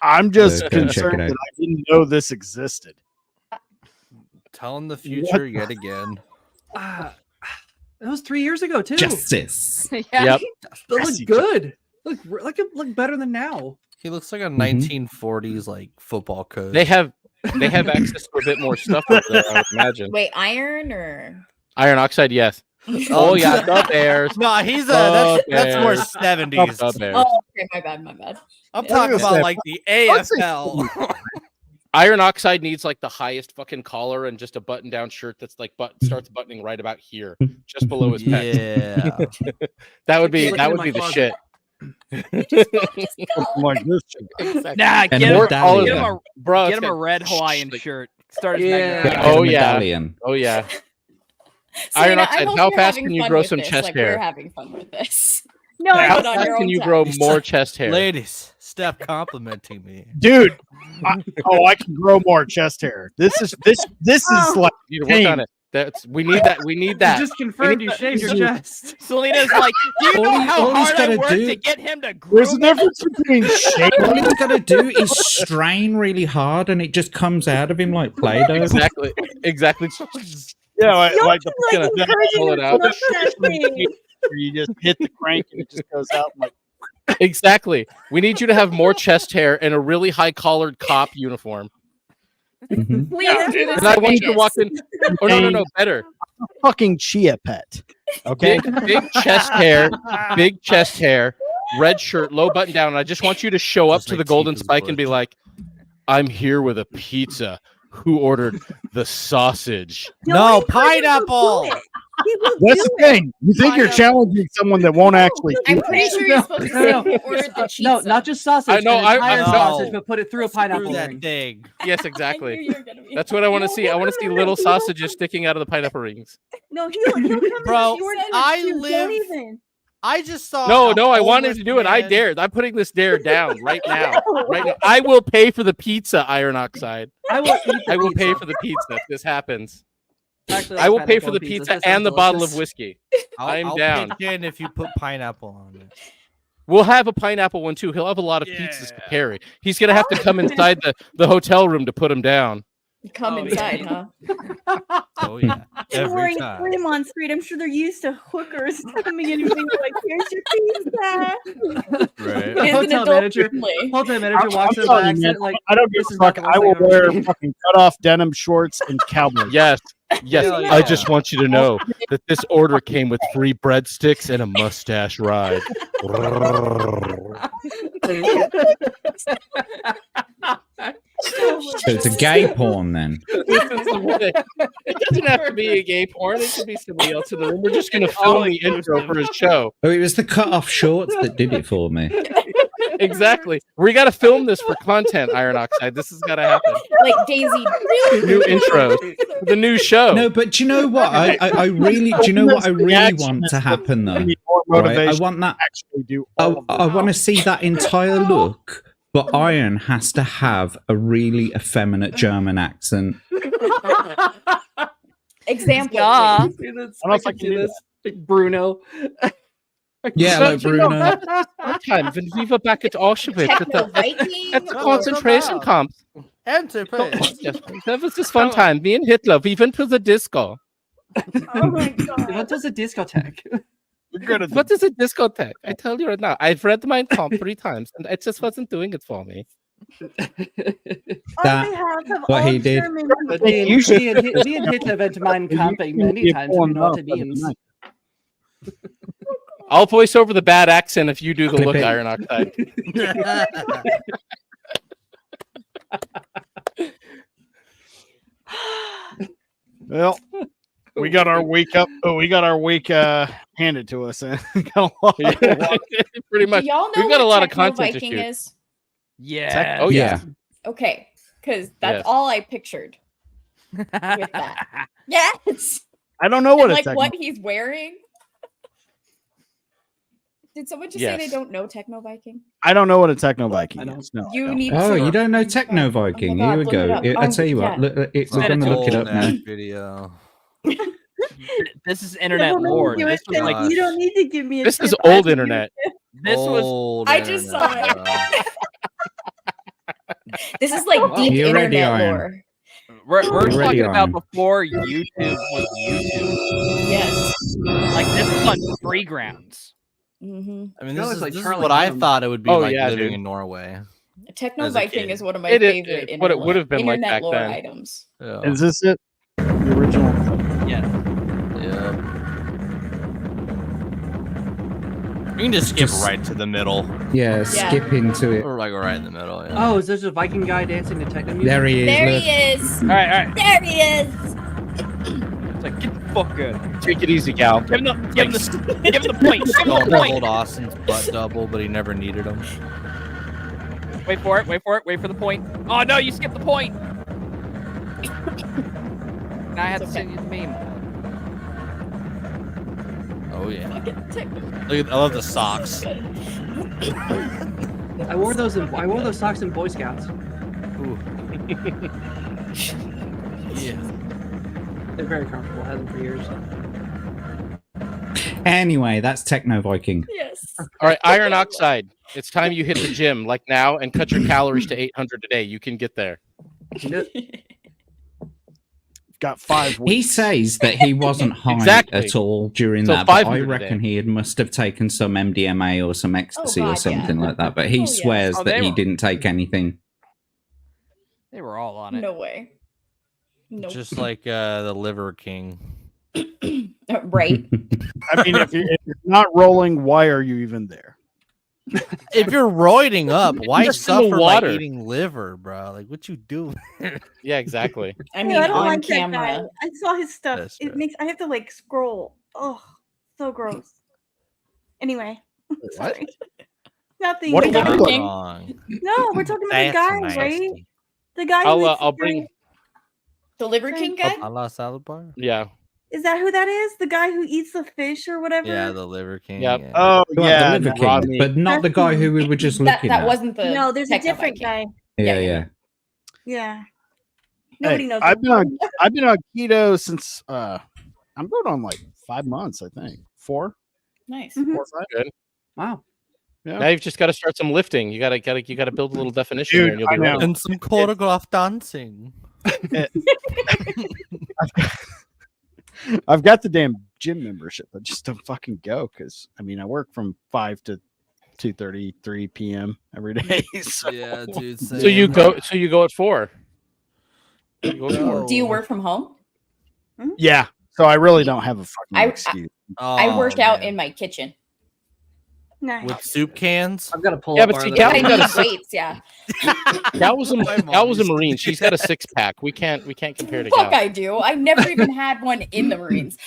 I'm just So go and check it concerned out. that I didn't know this existed. Telling the future yet again. That was 3 years ago too. Justice. Yeah. Yep. Still look good. Look better than now. He looks like a 1940s like football coach. They have access to a bit more stuff over there, I would imagine. Wait, iron or Iron oxide, yes. Oh yeah, the Bears. No, he's The that's more Bears. 70s. The Bears. oh, okay, my bad. I'm Yeah. talking about like the AFL. Iron oxide needs like the highest fucking collar and just a button-down shirt that's like starts buttoning right about here, just below his pecs. Yeah. that would be Like that in would my be the closet. shit. Like this. Exactly. Nah, And get more him, medallion. get him a Bro, get it's him a got- red Hawaiian shirt. Start his Yeah. magazine. Oh yeah. Medallion. Oh yeah. Selena, Iron I oxide. hope How you're fast having can you fun grow with some this. chest Like, hair? We're having fun with this. No, How put on fast your can own you time. grow more chest hair? Ladies, stop complimenting me. Dude, I can grow more chest hair. This is like You need to work on it. We need that. We need that. You just confirmed you shaved your chest. Selena's like, do you know how all he's hard I gotta worked do- to get him to grow? there's a difference between All shaving. he's got to do is strain really hard, and it just comes out of him like Play-Doh. Exactly. Exactly. Yeah, like the gonna pull it out. where you just hit the crank and it just goes out. Like, Exactly. We need you to have more chest hair and a really high collared cop uniform. Mhm. Please do this. And I want you to Vegas. walk in. Oh no, better. a fucking chia pet. Okay. Big chest hair, red shirt, low button down. And I just want you to show up to the Golden Spike and be like, "I'm here with a pizza. Who ordered the sausage?" No, pineapple. That's the thing. You think you're challenging someone that won't actually do I'm pretty sure you're supposed to say who ordered the cheese. No, not just sausage. I know, an I entire know. sausage, but put it through a pineapple that ring. thing. Yes, exactly. That's what I want to see. I want to see little sausages sticking out of the pineapple rings. No, he'll come Bro, in. I just saw. No, I wanted to do it. I dared. I'm putting this dare down right now. Right now. I will pay for the pizza, Iron Oxide. I will pay for the pizza if this happens. Actually, I will like pay for the pineapple pizza This and sounds the bottle of delicious. whiskey. I'll I'm down. pitch in if you put pineapple on it. We'll have a pineapple one too. He'll have a lot of pizzas to carry. He's gonna have to come inside the hotel room to put him down. Come inside, huh? Oh yeah, Don't worry, every time. Fremont Street. I'm sure they're used to hookers coming in and being like, "Here's your pizza." Right. The hotel manager walks in by accident, like, I don't give this a is not fuck. the I will worst thing I've ever wear seen. fucking cut off denim shorts and cowboy. Yes. Hell yeah. I just want you to know that this order came with free breadsticks and a mustache ride. So it's a gay porn then. It doesn't have to be a gay porn. It could be somebody else in the room. We're just going to film the intro for his show. Oh, it was the cut off shorts that did it for me. Exactly. We got to film this for content, Iron Oxide. This has got to happen. Like Daisy. New intro. The new show. No, but do you know what? I really, do you know what I really want to happen though? Right? I want that. Actually do. I want to see that entire look, but Iron has to have a really effeminate German accent. Example. Yeah. please. I can do this. Like Bruno. Yeah, like Bruno. One time when we were back at Auschwitz at the concentration camp. Yes, that was this fun time. Me and Hitler, we went to the disco. Oh my god! What does a discotheque? What is a discotheque? I tell you right now. I've read Mein Kampf 3 times, and it just wasn't doing it for me. What he did. But me and Hitler went to Mein Kampf many times. We know what it means. I'll voice over the bad accent if you do the Clip look, it. Iron Oxide. Well, we got our week up. Oh, we got our week handed to us. And pretty much. Do y'all know We've got a what lot of content to Techno-Viking shoot. is? Yeah. Oh yeah. Okay, because that's Yes. all I pictured with that. Yes. I don't know what And, a like techno- what he's wearing. Did someone just say Yes. they don't know Techno Viking? I don't know what a techno Viking is. No, You I don't. need Oh, to. you don't know Techno Viking? God, Here we look it go. up. I tell you what, Yeah. look, we're going to look it up now. Video. This is internet lore. This was like You don't need to give me a This tip. is I old can internet. this was. Old I just saw internet, This is like deep You're ready, internet Iron. lore. We're You're ready, talking about Iron. before YouTube was YouTube. Yes. Like this is on free grounds. Mm-hmm. I mean, No, this it's is, like this is Charlie what I Brown. thought it would be Oh, like yeah, living dude. in Norway. Techno As a Viking kid. is one of my It is- favorite what it would have been like internet back lore then. items. Yeah. Is this it? The original? Yeah. Yeah. You can just skip right to the middle. Yeah, skip into it. Or like right in the middle. Yeah. Oh, is there a Viking guy dancing to techno music? There he is. There look. he is. All right. There he is. It's like get the fuck out. Take it easy, gal. Give him the point. Give him the point. Stone Cold Austin's butt double, but he never needed him. Wait for it. Wait for it. Wait for the point. Oh no, you skipped the point. Now I have to send you the meme. Oh yeah. Techno. Look at, I love the socks. I wore those socks in Boy Scouts. Ooh. Yeah. They're very comfortable. Had them for years. Anyway, that's Techno Viking. Yes. All right, Iron Oxide. It's time you hit the gym like now and cut your calories to 800 a day. You can get there. Got 5 weeks. He says that he wasn't high Exactly. at all during So that, but I 500 a reckon day. he must have taken some MDMA or some ecstasy God, or something yeah. like that. But he Oh, yeah. swears Oh, that they he were- didn't take anything. They were all on it. No way. No. Just like the Liver King. Right. I mean, if you're not rolling, why are you even there? If you're roiding up, why Just in the suffer by water. eating liver, bro? Like, what you do? Yeah, exactly. I Ew, mean, I don't on like that guy. camera. I saw his stuff. That's It true. makes I have to like scroll. Oh, so gross. Anyway, sorry. Nothing. What The are guy- you doing? Wrong. No, we're talking about the That's guy, nasty. right? The guy. who eats I'll the bring. guy- The Liver King guy? A la salad bar? Yeah. Is that who that is? The guy who eats the fish or whatever? Yeah, the Liver King. Yep. Yeah. Oh Like yeah, the Liver King, Rodney. but not the guy who we were just That looking at. wasn't the. No, there's a Techno different Viking. guy. Yeah. Yeah. Nobody Hey, knows. I've him. been on keto since I'm going on like 5 months, I think. 4, Nice. 4 or 5. Good. Wow. Yeah. Now you've just got to start some lifting. You gotta build a little definition Dude, there, and you'll be I know. ready. And some choreographed dancing. I've got the damn gym membership. I just don't fucking go because I mean I work from 5 to 2:30, 3 p.m. every day. So. Yeah, dude. So you go. So you go at 4. You go at 4. Do you work from home? Yeah. So I really don't have a fucking excuse. I work out in my kitchen. Nice. with soup cans. I've got to pull Yeah, up but our see, list. Cal I got a need six. weights, yeah. Cal was a Marine. She's got a 6-pack. We can't compare to Fuck, Cal. I do. I never even had one in the Marines.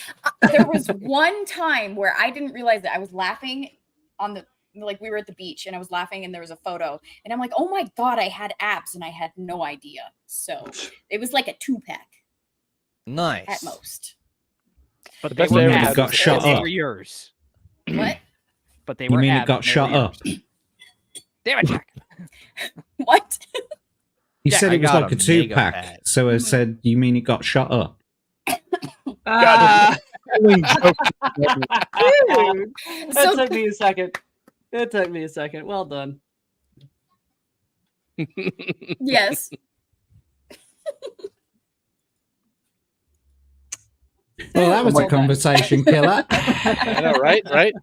There was one time where I didn't realize that I was laughing on the like we were at the beach and I was laughing and there was a photo and I'm like, oh my god, I had abs and I had no idea. So it was like a 2-pack Nice. at most. But The they best were I ever abs. had got shot They up. were yours. What? But they You were mean abs it got and they shot were up? yours. Damn it, Jack. What? You Yeah, said I it was got like a a 2-pack. mega So I said, you mean it got shot up? Ah, Dude. that So- took me a second. It took me a second. Well done. Yes. Well, that was a conversation killer. I know, right? Right?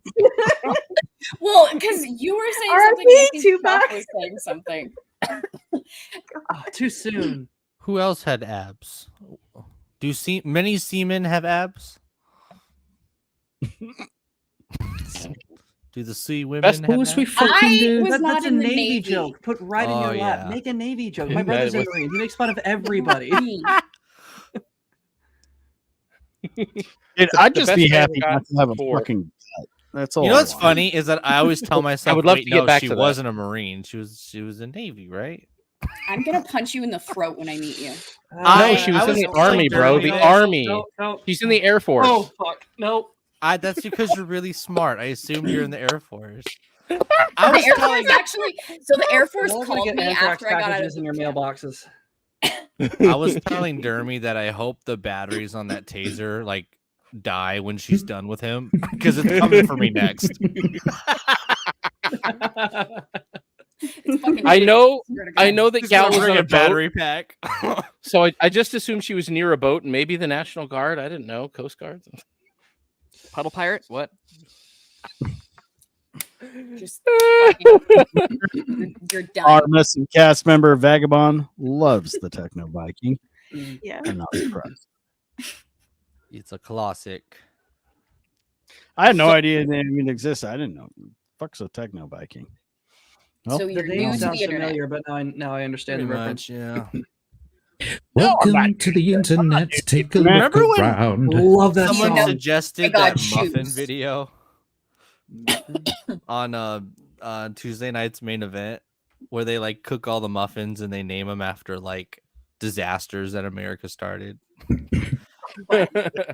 Well, because you were saying R.I.P. something, I think Tupac. Doc was saying something. Oh, too soon. Who else had abs? Do many seamen have abs? Do the sea women Best have What was we abs? fucking I do? was not That's a in the Navy Navy. joke. Put right in Oh, your lap. yeah. Make a Navy joke. My Yeah, brother's it a was- Marine. He makes fun of everybody. Dude, I'd the just best be I ever happy got not to have a for- fucking gut. That's all. You know I what's want. funny is that I always tell myself, would love wait, to get no, back she to that. wasn't a Marine. She was in Navy, right? I'm gonna punch you in the throat when I meet you. No, she was in the army, bro. The army. No. She's in the Air Force. Oh fuck. Nope. That's because you're really smart. I assumed you're in the Air Force. I The was Air telling Force actually. So the Air Force You're all gonna called get me anthrax after I got out of packages in your mailboxes. I was telling Dermy that I hope the batteries on that taser like die when she's done with him because it's coming for me next. It's fucking I know. swear to I God. know that Just Gal gonna was bring on a a boat, battery pack. so I just assumed she was near a boat, and maybe the National Guard. I didn't know, Coast Guard. Puddle pirate? What? Just fucking- you're Our done. missing cast member Vagabond loves the Techno Viking. Yeah. I'm not surprised. It's a classic. I had no idea they even existed. I didn't know. Fuck's a Techno Viking. Well, So The you're name new to sounds the internet. familiar, but now I understand Pretty the reference. much, yeah. Welcome to the internet. Take a look Remember when- around. Love that Someone song. suggested I got that muffin shoes. video on Tuesday night's main event where they like cook all the muffins and they name them after like disasters that America started. Do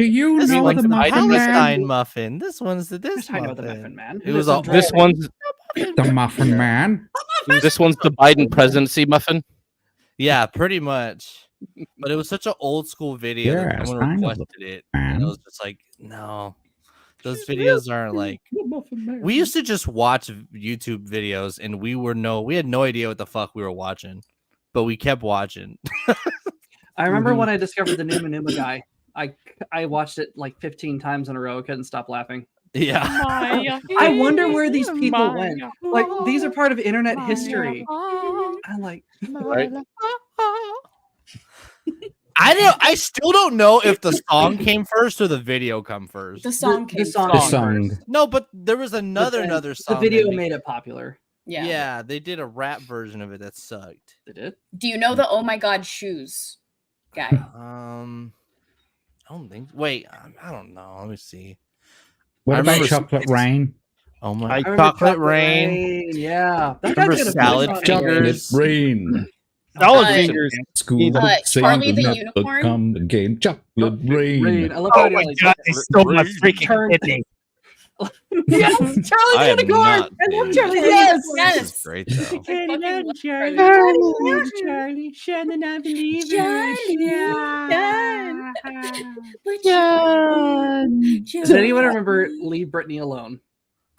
you This know one's the the Muffin Palestine Man? muffin. This one's this I know muffin. the Muffin Man. It was all This one's The Muffin Man. this one's the Biden presidency muffin. Yeah, pretty much. But it was such an old school video that Yes, someone I know the requested it. And Man. I was just like, no. Those videos aren't like we used to just watch YouTube videos and we had no idea what the fuck we were watching. But we kept watching. I remember when I discovered the Numa Numa guy. I watched it like 15 times in a row. I couldn't stop laughing. Yeah. I wonder where these people went. Like these are part of internet history. I'm like, Right. I still don't know if the song came first or the video come first. The song came the song. first. No, but there was another song. The video that made it popular. Yeah. Yeah, they did a rap version of it that sucked. They did? Do you know the Oh My God Shoes guy? I don't think. Wait, I don't know. Let me see. What I about remember- Chocolate Rain? Oh my! I remember Chocolate Rain. Yeah. That Remember guy did a Salad good song. Fingers? Rain. Salad Fingers. School Charlie the Unicorn? come again. Chocolate Rain. I love how Oh he, my like, god, they stole my freaking turned- kidney. Yes, Charlie I am the Unicorn. not I love seeing Charlie. this. Yes, This is great though. Charlie, shouldn't I believe Does anyone remember Leave Britney Alone?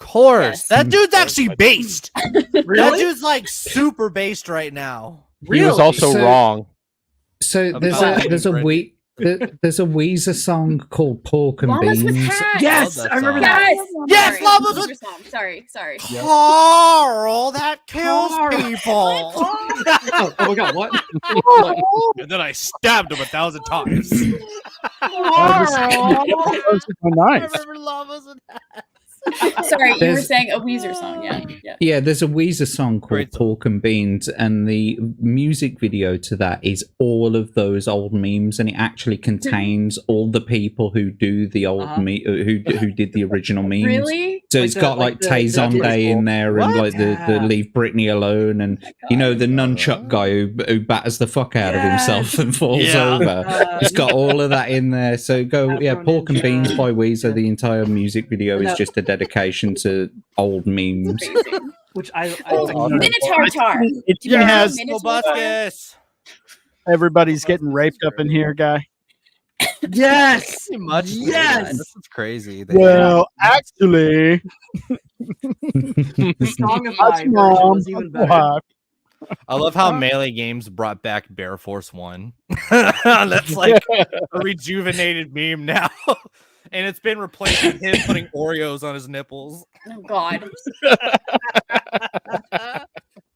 Of course, Yes. that dude's actually based. That Really? dude's like super based right now. He was also So- wrong. So there's About a Britney. there's a Weezer song called Pork and Llamas with Beans. hats. Yes, Love that I remember song. that. Yes. Yes, Llamas with- Your song. Sorry. Carl, that kills Carl. people. Oh my god, what? And then I stabbed him 1,000 times. Those are nice. remember llamas with Sorry, you were There's- saying a Weezer song. Yeah. Yeah, there's a Weezer song called Great song. Pork and Beans, and the music video to that is all of those old memes, and it actually contains all the people who do the old who did the original memes. Really? So Like it's the- got like like the- Tay the Zonde Disney- in there, and What? like the Leave Britney Alone, and you know the nunchuck guy who batters the fuck out of himself and falls Yeah. over. It's got all of that in there. So go, yeah, Afro Pork and Ninja. Beans by Weezer. The entire music video is No. just a dedication to old memes. Which I Minotaur Tar. It Do you even know has Minotaur Tar? Proboscis. everybody's getting raped up in here, guy. Yes. Pretty much. Yes. This is crazy. Well, actually, The Songified that's version mom. was even That's better. wife. I love how Melee Games brought back Bear Force 1. That's like a rejuvenated meme now. And it's been replaced with him putting Oreos on his nipples. Oh God.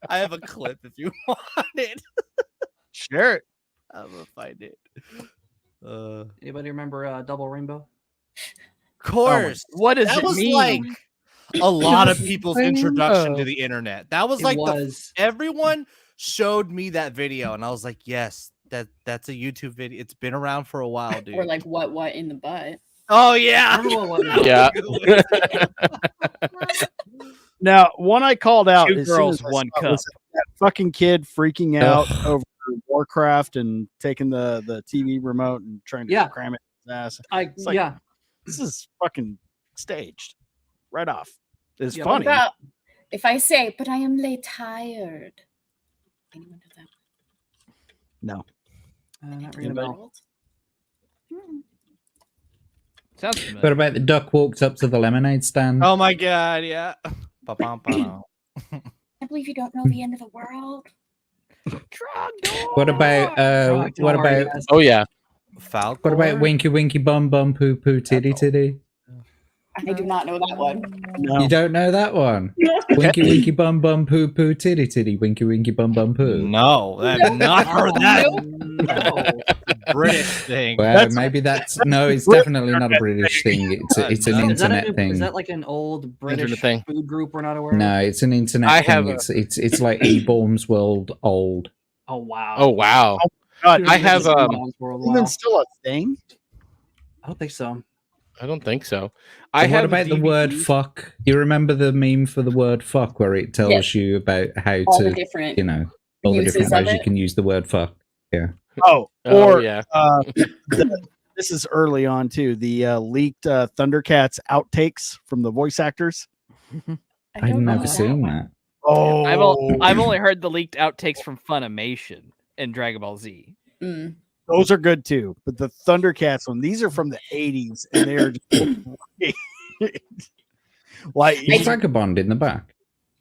I have a clip if you want it. Sure. I'm gonna find it. Anybody remember Double Rainbow? Of course. What does That it was mean? like a lot of people's introduction to the internet. That was It like was. everyone showed me that video, and I was like, yes, that's a YouTube video. It's been around for a while, dude. Or like what in the butt? Oh yeah. Yeah. Now, one I called out. Two as soon girls, as I one saw it cup. was that fucking kid freaking out over Warcraft and taking the TV remote and trying to cram it in his ass. It's like, this is fucking staged right off. It's What funny. about if I say, but I am late tired? Anyone do that? No. Not ringing a bell. Sounds What about the duck walked up to the lemonade stand? Oh my god, yeah. Ba-bum-ba-dum. I believe you don't know the end of the world. What about Oh yeah. Falcor? what about winky winky bum bum poo poo titty titty? I do not know that one. No. You don't know that one? Winky winky bum bum poo poo titty titty winky winky bum bum poo. No, I've not heard that. British thing. Well, maybe that's no. It's definitely not a British thing. It's an Is that internet thing. Is that like an old British thing. food group we're not aware of? No, it's an internet I thing. have It's like E-Bombs World old. Oh wow. Oh wow. God, I have even still a thing. I don't think so. I don't think so. What about the word fuck? You remember the meme for the word fuck where it tells you about how All to, the different all the uses different of ways you it. can use the word fuck. Yeah. Oh, Oh, or yeah. This is early on too. The leaked Thundercats outtakes from the voice actors. I've never seen that. Oh, I've only heard the leaked outtakes from Funimation and Dragon Ball Z. those are good too. But the Thundercats one, these are from the 80s, and they are just like Is Vagabond in the back?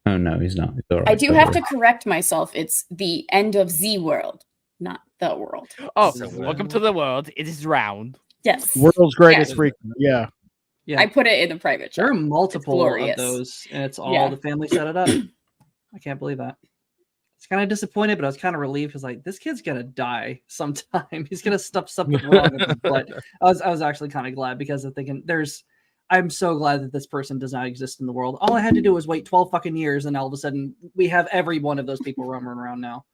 Oh no, he's not. It's all right. I do have to correct myself. It's the end of Z world, not the world. Oh, welcome to the world. It is round. Yes. World's greatest Yes. freak. Yeah. Yeah. I put it in the private chat. There are multiple of glorious. those, and it's all Yeah. the family set it up. I can't believe that. was kind of disappointed, but I was kind of relieved because like this kid's gonna die sometime. He's gonna stuff something wrong with him. But I was actually kind of glad because I'm thinking I'm so glad that this person does not exist in the world. All I had to do was wait 12 fucking years, and all of a sudden we have every one of those people roaming around now.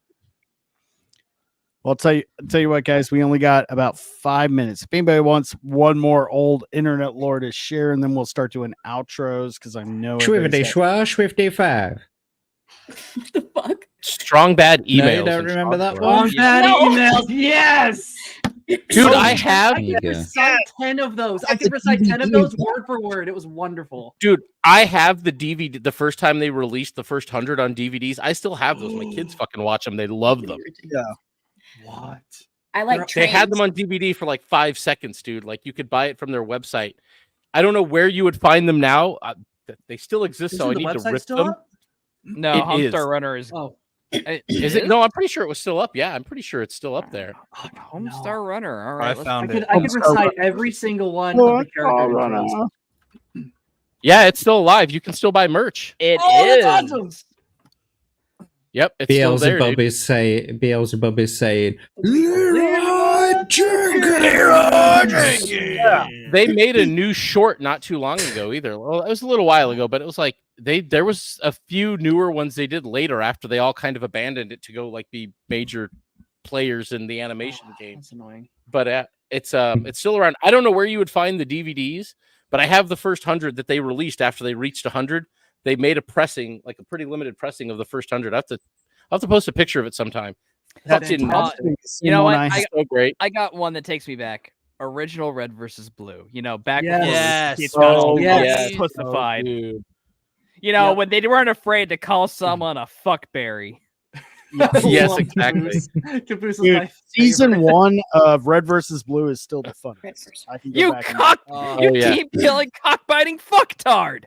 Well, I'll tell you what, guys, we only got about 5 minutes. If anybody wants one more old internet lore to share, and then we'll start doing outros because I know Swifty 5. The fuck? Strong bad emails. No, you don't remember that one? Strong bad emails. Yes. Dude, I have. I could recite 10 of those. I could recite 10 of those word for word. It was wonderful. Dude, I have the DVD. The first time they released the first 100 on DVDs, I still have those. My kids fucking watch them. They love them. Yeah. What? I like. They had them on DVD for like 5 seconds, dude. Like you could buy it from their website. I don't know where you would find them now. They still exist, so I need to rip them. No, It Homestar is. Runner is. Oh. Is it? No, I'm pretty sure it was still up. Yeah, I'm pretty sure it's still up there. Homestar Runner. All right, I could recite every single one of the characters. Yeah, it's still alive. You can still buy merch. It is. That's awesome. Yep, it's still there. Beelzebub is saying, Yeah. They made a new short not too long ago either. Well, it was a little while ago, but it was like there was a few newer ones they did later after they all kind of abandoned it to go like be major players in the animation game. That's annoying. But it's still around. I don't know where you would find the DVDs, but I have the first 100 that they released after they reached 100. They made a pressing, like a pretty limited pressing of the first 100. I'll have to post a picture of it sometime. You know what? So great. I got one that takes me back. Original Red versus Blue. You know, back Yes. before Yes. pussified. Dude. You know, when they weren't afraid to call someone a fuckberry. Yes, exactly. Caboose is Dude, my season favorite. 1 of Red versus Blue is still the funniest. I can go You back and- cock, you yeah. keep killing cockbiting fucktard.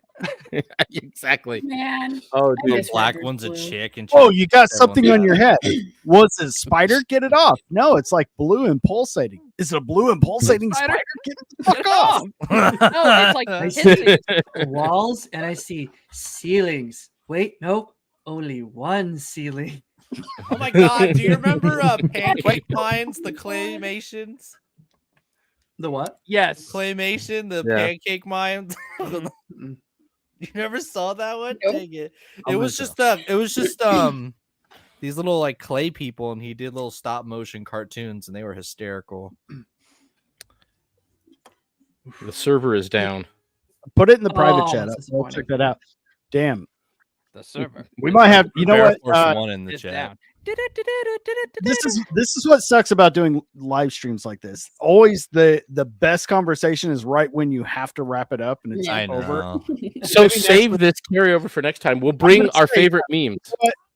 Exactly. Man. Oh, The dude. black one's a chick and Oh, you got something on your head. Was it a spider? Get it off. No, it's like blue and pulsating. Is it a blue and pulsating spider? Get it the fuck off. No, it's like I hissing. see walls and I see ceilings. Wait, no, only one ceiling. Oh my god, do you remember Pancake Mines, the claymations? The what? Yes. Claymation, the Yeah. Pancake Mines. You never saw that one? Nope. Dang it. It was just these little like clay people, and he did little stop motion cartoons, and they were hysterical. The server is down. Put it in the private Oh, chat. that's We'll check that out. Damn. The server. We might have, you know Bear what? Force One in the It's chat. down. This is what sucks about doing live streams like this. Always the best conversation is right when you have to wrap it up and it's I over. know. So save this carryover for next time. We'll bring our favorite memes.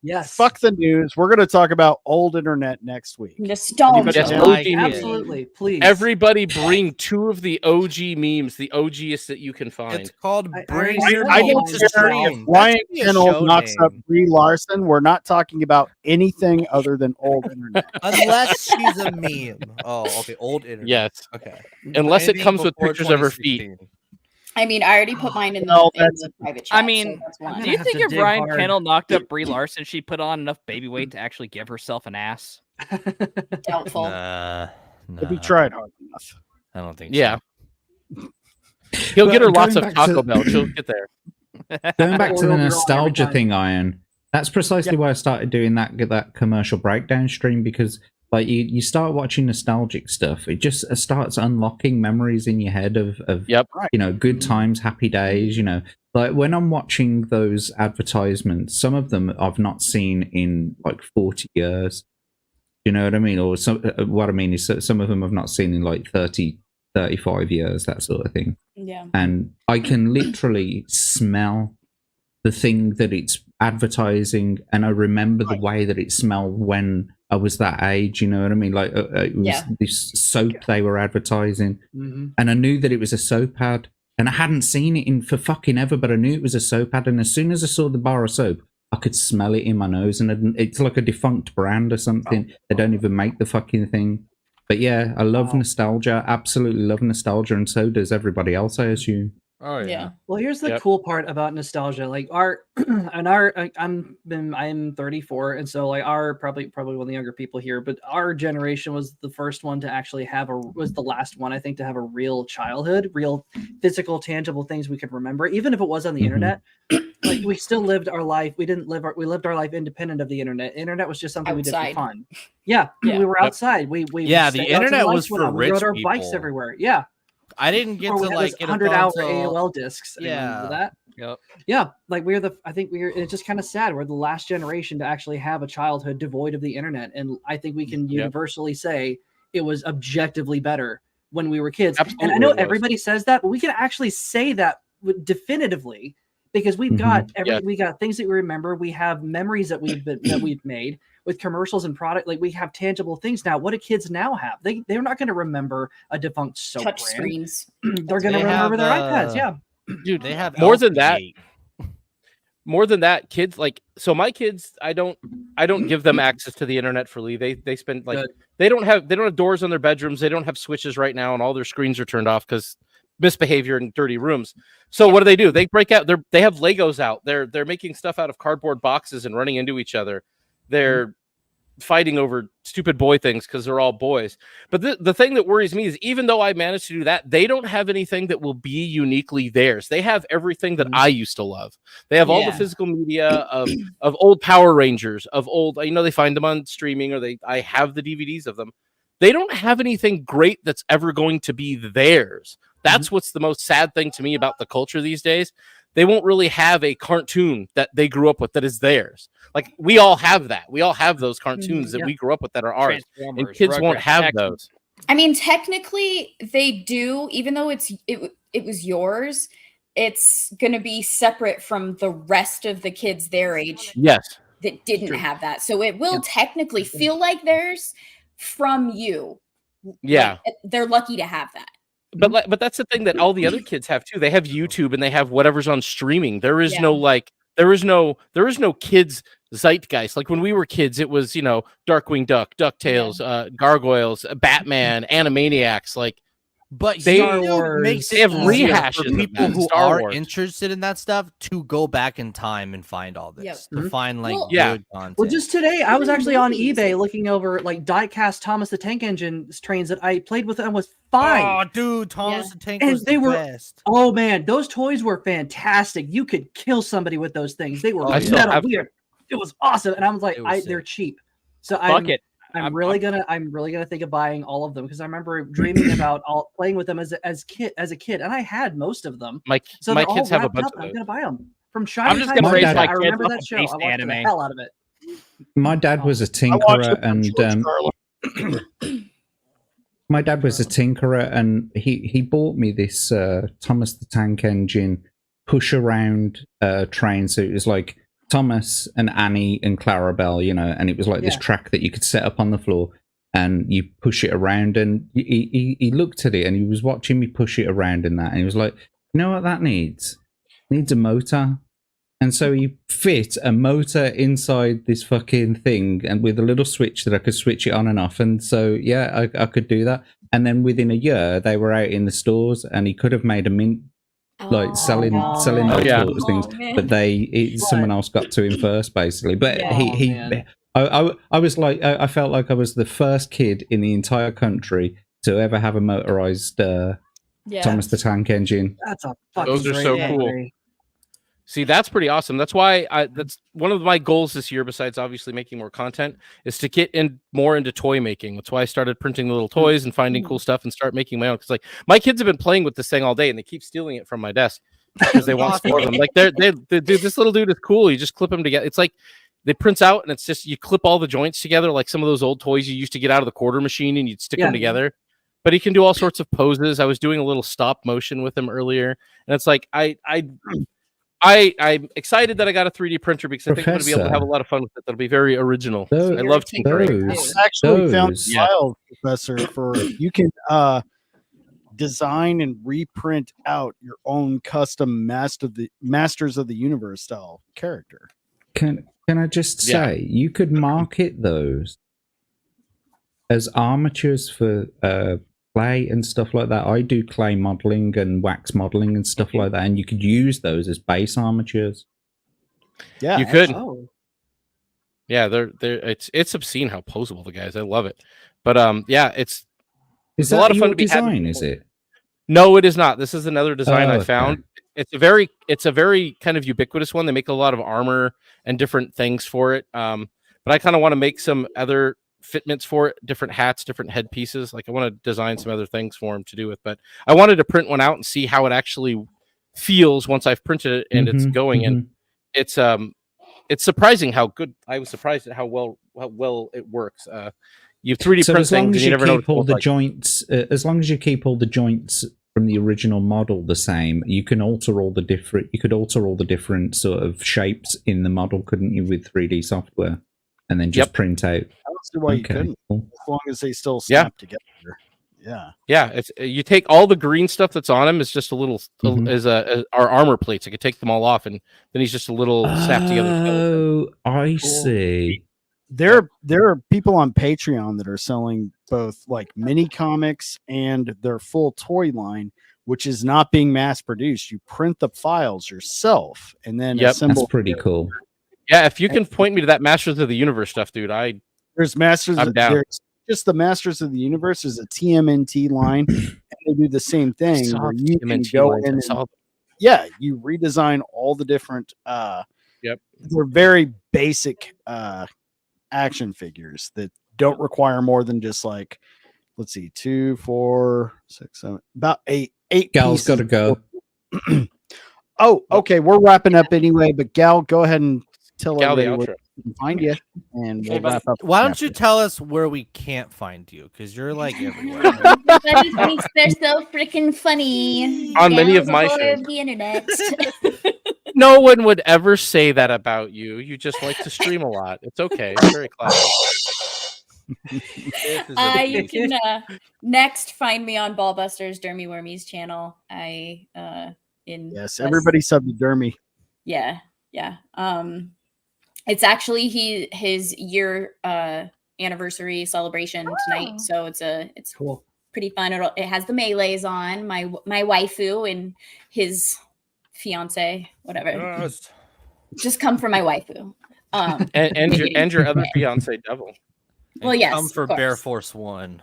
Yes. Fuck the news. We're going to talk about old internet next week. Nostalgia. Yes, Yeah. OG memes. Absolutely, please. Everybody bring 2 of the OG memes, the OGest that you can find. It's called I Bring already Your know I Name don't to care Stream. if Ryan That should be a Kennel show knocks name. up Brie Larson. We're not talking about anything other than old internet. Unless she's a meme. Oh, okay. Old internet. Yes. Okay. Unless it Anything comes with before pictures of her feet. 2016. I mean, I already put mine in the, No, in that's- the private chat. I mean, so that's one. do you have think to if dig Ryan hard. Kennel knocked up Brie Larson, she put on enough baby weight to actually give herself an ass? Doubtful. If he tried hard enough. I don't think Yeah. so. He'll get her But lots going of back to- Taco Bell. She'll get there. Going back to the Or overall, nostalgia every time. thing, Iron. That's precisely why I started doing that commercial breakdown stream, because like you start watching nostalgic stuff, it just starts unlocking memories in your head of Yep. you know, good times, happy days. You know, like when I'm watching those advertisements, some of them I've not seen in like 40 years. You know what I mean? Or some, what I mean is some of them I've not seen in like 30, 35 years, that sort of thing. Yeah. And I can literally smell the thing that it's advertising, and I remember the way that it smelled when I was that age. You know what I mean? Like it was Yeah. this soap they were advertising, Mhm. and I knew that it was a soap ad, and I hadn't seen it in for fucking ever, but I knew it was a soap ad. And as soon as I saw the bar of soap, I could smell it in my nose, and it's like a defunct brand or something. They don't even make the fucking thing. But yeah, I love nostalgia. Absolutely love nostalgia, and so does everybody else, I assume. Oh Yeah. Well, here's the Yep. cool part about nostalgia. Like I'm 34, and so like probably one of the younger people here, but our generation was the first one to actually was the last one, I think, to have a real childhood, real physical, tangible things we could remember, even if it was on the internet. Like we still lived our life. We lived our life independent of the internet. Internet was just something we did Outside. for fun. Yeah, we were outside. We Yeah, the stayed out till internet lights was went for out. We rode rich our bikes people. everywhere. Yeah. I didn't get Or to we had like those get a 100-hour phone till- AOL discs. Remember Yeah. that? Yep. Yeah, like it's just kind of sad. We're the last generation to actually have a childhood devoid of the internet, and I think we can universally say it was objectively better when we were kids. And I Absolutely know it was. everybody says that, but we can actually say that definitively because we've got we got things that we remember. We have memories that we've made with commercials and product. Like we have tangible things now. What do kids now have? They're not going to remember a defunct soap Touch brand. screens. They're going to remember their iPads. Yeah. Dude, they have more than that. LCD. Kids so my kids, I don't give them access to the internet freely. They spend like they don't have doors on their bedrooms. They don't have switches right now, and all their screens are turned off because misbehavior in dirty rooms. So what do? They break out. They have Legos out. They're making stuff out of cardboard boxes and running into each other. They're fighting over stupid boy things because they're all boys. But the thing that worries me is even though I managed to do that, they don't have anything that will be uniquely theirs. They have everything that I used to love. They have all the physical media of old Power Rangers, of old, they find them on streaming, or I have the DVDs of them. They don't have anything great that's ever going to be theirs. That's what's the most sad thing to me about the culture these days. They won't really have a cartoon that they grew up with that is theirs. Like we all have that. We all have those cartoons that we grew up with that are ours. And kids won't have those. I mean, technically they do, even though it was yours, it's going to be separate from the rest of the kids their age. Yes. That didn't have that. So it will technically feel like theirs from you. Yeah. Like, they're lucky to have that. But that's the thing that all the other kids have too. They have YouTube and they have whatever's on streaming. There is there is no kids zeitgeist. Like when we were kids, it was, Darkwing Duck, DuckTales, Gargoyles, Batman, Animaniacs, like But Star Wars makes it have easier rehashes for of people that. who Star are Wars. interested in that stuff to go back in time and find all this, to find like good content. Well, just today I was actually on eBay looking over like DadCast Thomas the Tank Engine trains that I played with and was fine. Oh, dude, Thomas the Tank and was they the were best. Oh man, those toys were fantastic. You could kill somebody with those things. They were I still metal have weird. It was awesome, and I was like, It was they're cheap. So Fuck it. I'm really gonna think of buying all of them because I remember dreaming about playing with them as a kid, and I had most of them. My So my they're all kids have a wrapped bunch up, of I'm those. gonna buy them from Shiny. I'm just gonna raise my I kids remember off that of show. based I watched the anime. hell out of it. My dad was a tinkerer, and my dad was a tinkerer, and he bought me this Thomas the Tank Engine push around train. So it was like Thomas and Annie and Clarabelle, and it was like this track that you could set up on the floor and you push it around. And he looked at it and he was watching me push it around and that, and he was like, you know what that needs? It needs a motor. And so he fit a motor inside this fucking thing, and with a little switch that I could switch it on and off. And so, I could do that. And then within a year, they were out in the stores, and he could have made a mint, like selling those sorts of things. But someone else got to him first, basically. But I was like, I felt like I was the first kid in the entire country to ever have a motorized Thomas the Tank Engine. That's a fucking Those are so cool. See, that's pretty awesome. That's why that's one of my goals this year, besides obviously making more content, is to get more into toy making. That's why I started printing little toys and finding cool stuff and start making my own. Because like my kids have been playing with this thing all day and they keep stealing it from my desk because they want to store them. Like dude, this little dude is cool. You just clip them together. It's like they prints out and it's just you clip all the joints together, like some of those old toys you used to get out of the quarter machine and you'd stick them together. But he can do all sorts of poses. I was doing a little stop motion with him earlier, and it's like I'm excited that I got a 3D printer because I think I'm going to be able to have a lot of fun with it. That'll be very original. I love tinkering. I actually found files, Professor, for you can design and reprint out your own custom Masters of the Universe style character. Can I just say, you could market those as armatures for clay and stuff like that. I do clay modeling and wax modeling and stuff like that, and you could use those as base armatures. Yeah, you could. Oh. Yeah, they're it's obscene how posable the guys. I love it. But yeah, it's Is a that lot of fun your to be design? having. Is it? No, it is not. This is another design Oh, I okay. found. It's a very kind of ubiquitous one. They make a lot of armor and different things for it. But I kind of want to make some other fitments for it, different hats, different headpieces. Like I want to design some other things for him to do with. But I wanted to print one out and see how it actually feels once I've printed it and it's going. And it's surprising how good. I was surprised at how well it works. You 3D So print as long things as and you you never know keep all the joints, as long as you keep all the joints from the original model the same, you can alter all the different. You could alter all the different sort of shapes in the model, couldn't you, with 3D software, and then just print out. I don't see why you couldn't, cool. as long as they still snap together. Yeah. Yeah, it's you take all the green stuff that's on him is just a little as our armor plates. I could take them all off, and then he's just a little snap together. Oh, I see. There are people on Patreon that are selling both like mini comics and their full toy line, which is not being mass produced. You print the files yourself and then assemble. That's pretty cool. Yeah, if you can point me to that Masters of the Universe stuff, dude, there's Masters. I'm down. There's just the Masters of the Universe is a TMNT line, and they do the same thing where you can go in and you redesign all the different. They're very basic action figures that don't require more than just like, let's see, 2, 4, 6, 7, about eight Gal's got to go. Oh, okay, we're wrapping up anyway, but Gal, go ahead and tell Gal, everybody the where outro. we can find you, and we'll Hey, wrap up. why don't you tell us where we can't find you? Because you're like everywhere. Everybody thinks they're so freaking funny. On many of Gal's my the whore shows. of the internet. No one would ever say that about you. You just like to stream a lot. It's okay. It's very classic. You can next find me on Ballbusters Dermy Wormies channel. Yes, everybody sub to Dermy. Yeah. It's actually his year anniversary celebration tonight, so it's cool, pretty fun. It has the melees on my waifu and his fiance, whatever. Yes. Just come for my waifu. And your other fiance Devil. Well, yes, Come for of course. Bear Force 1.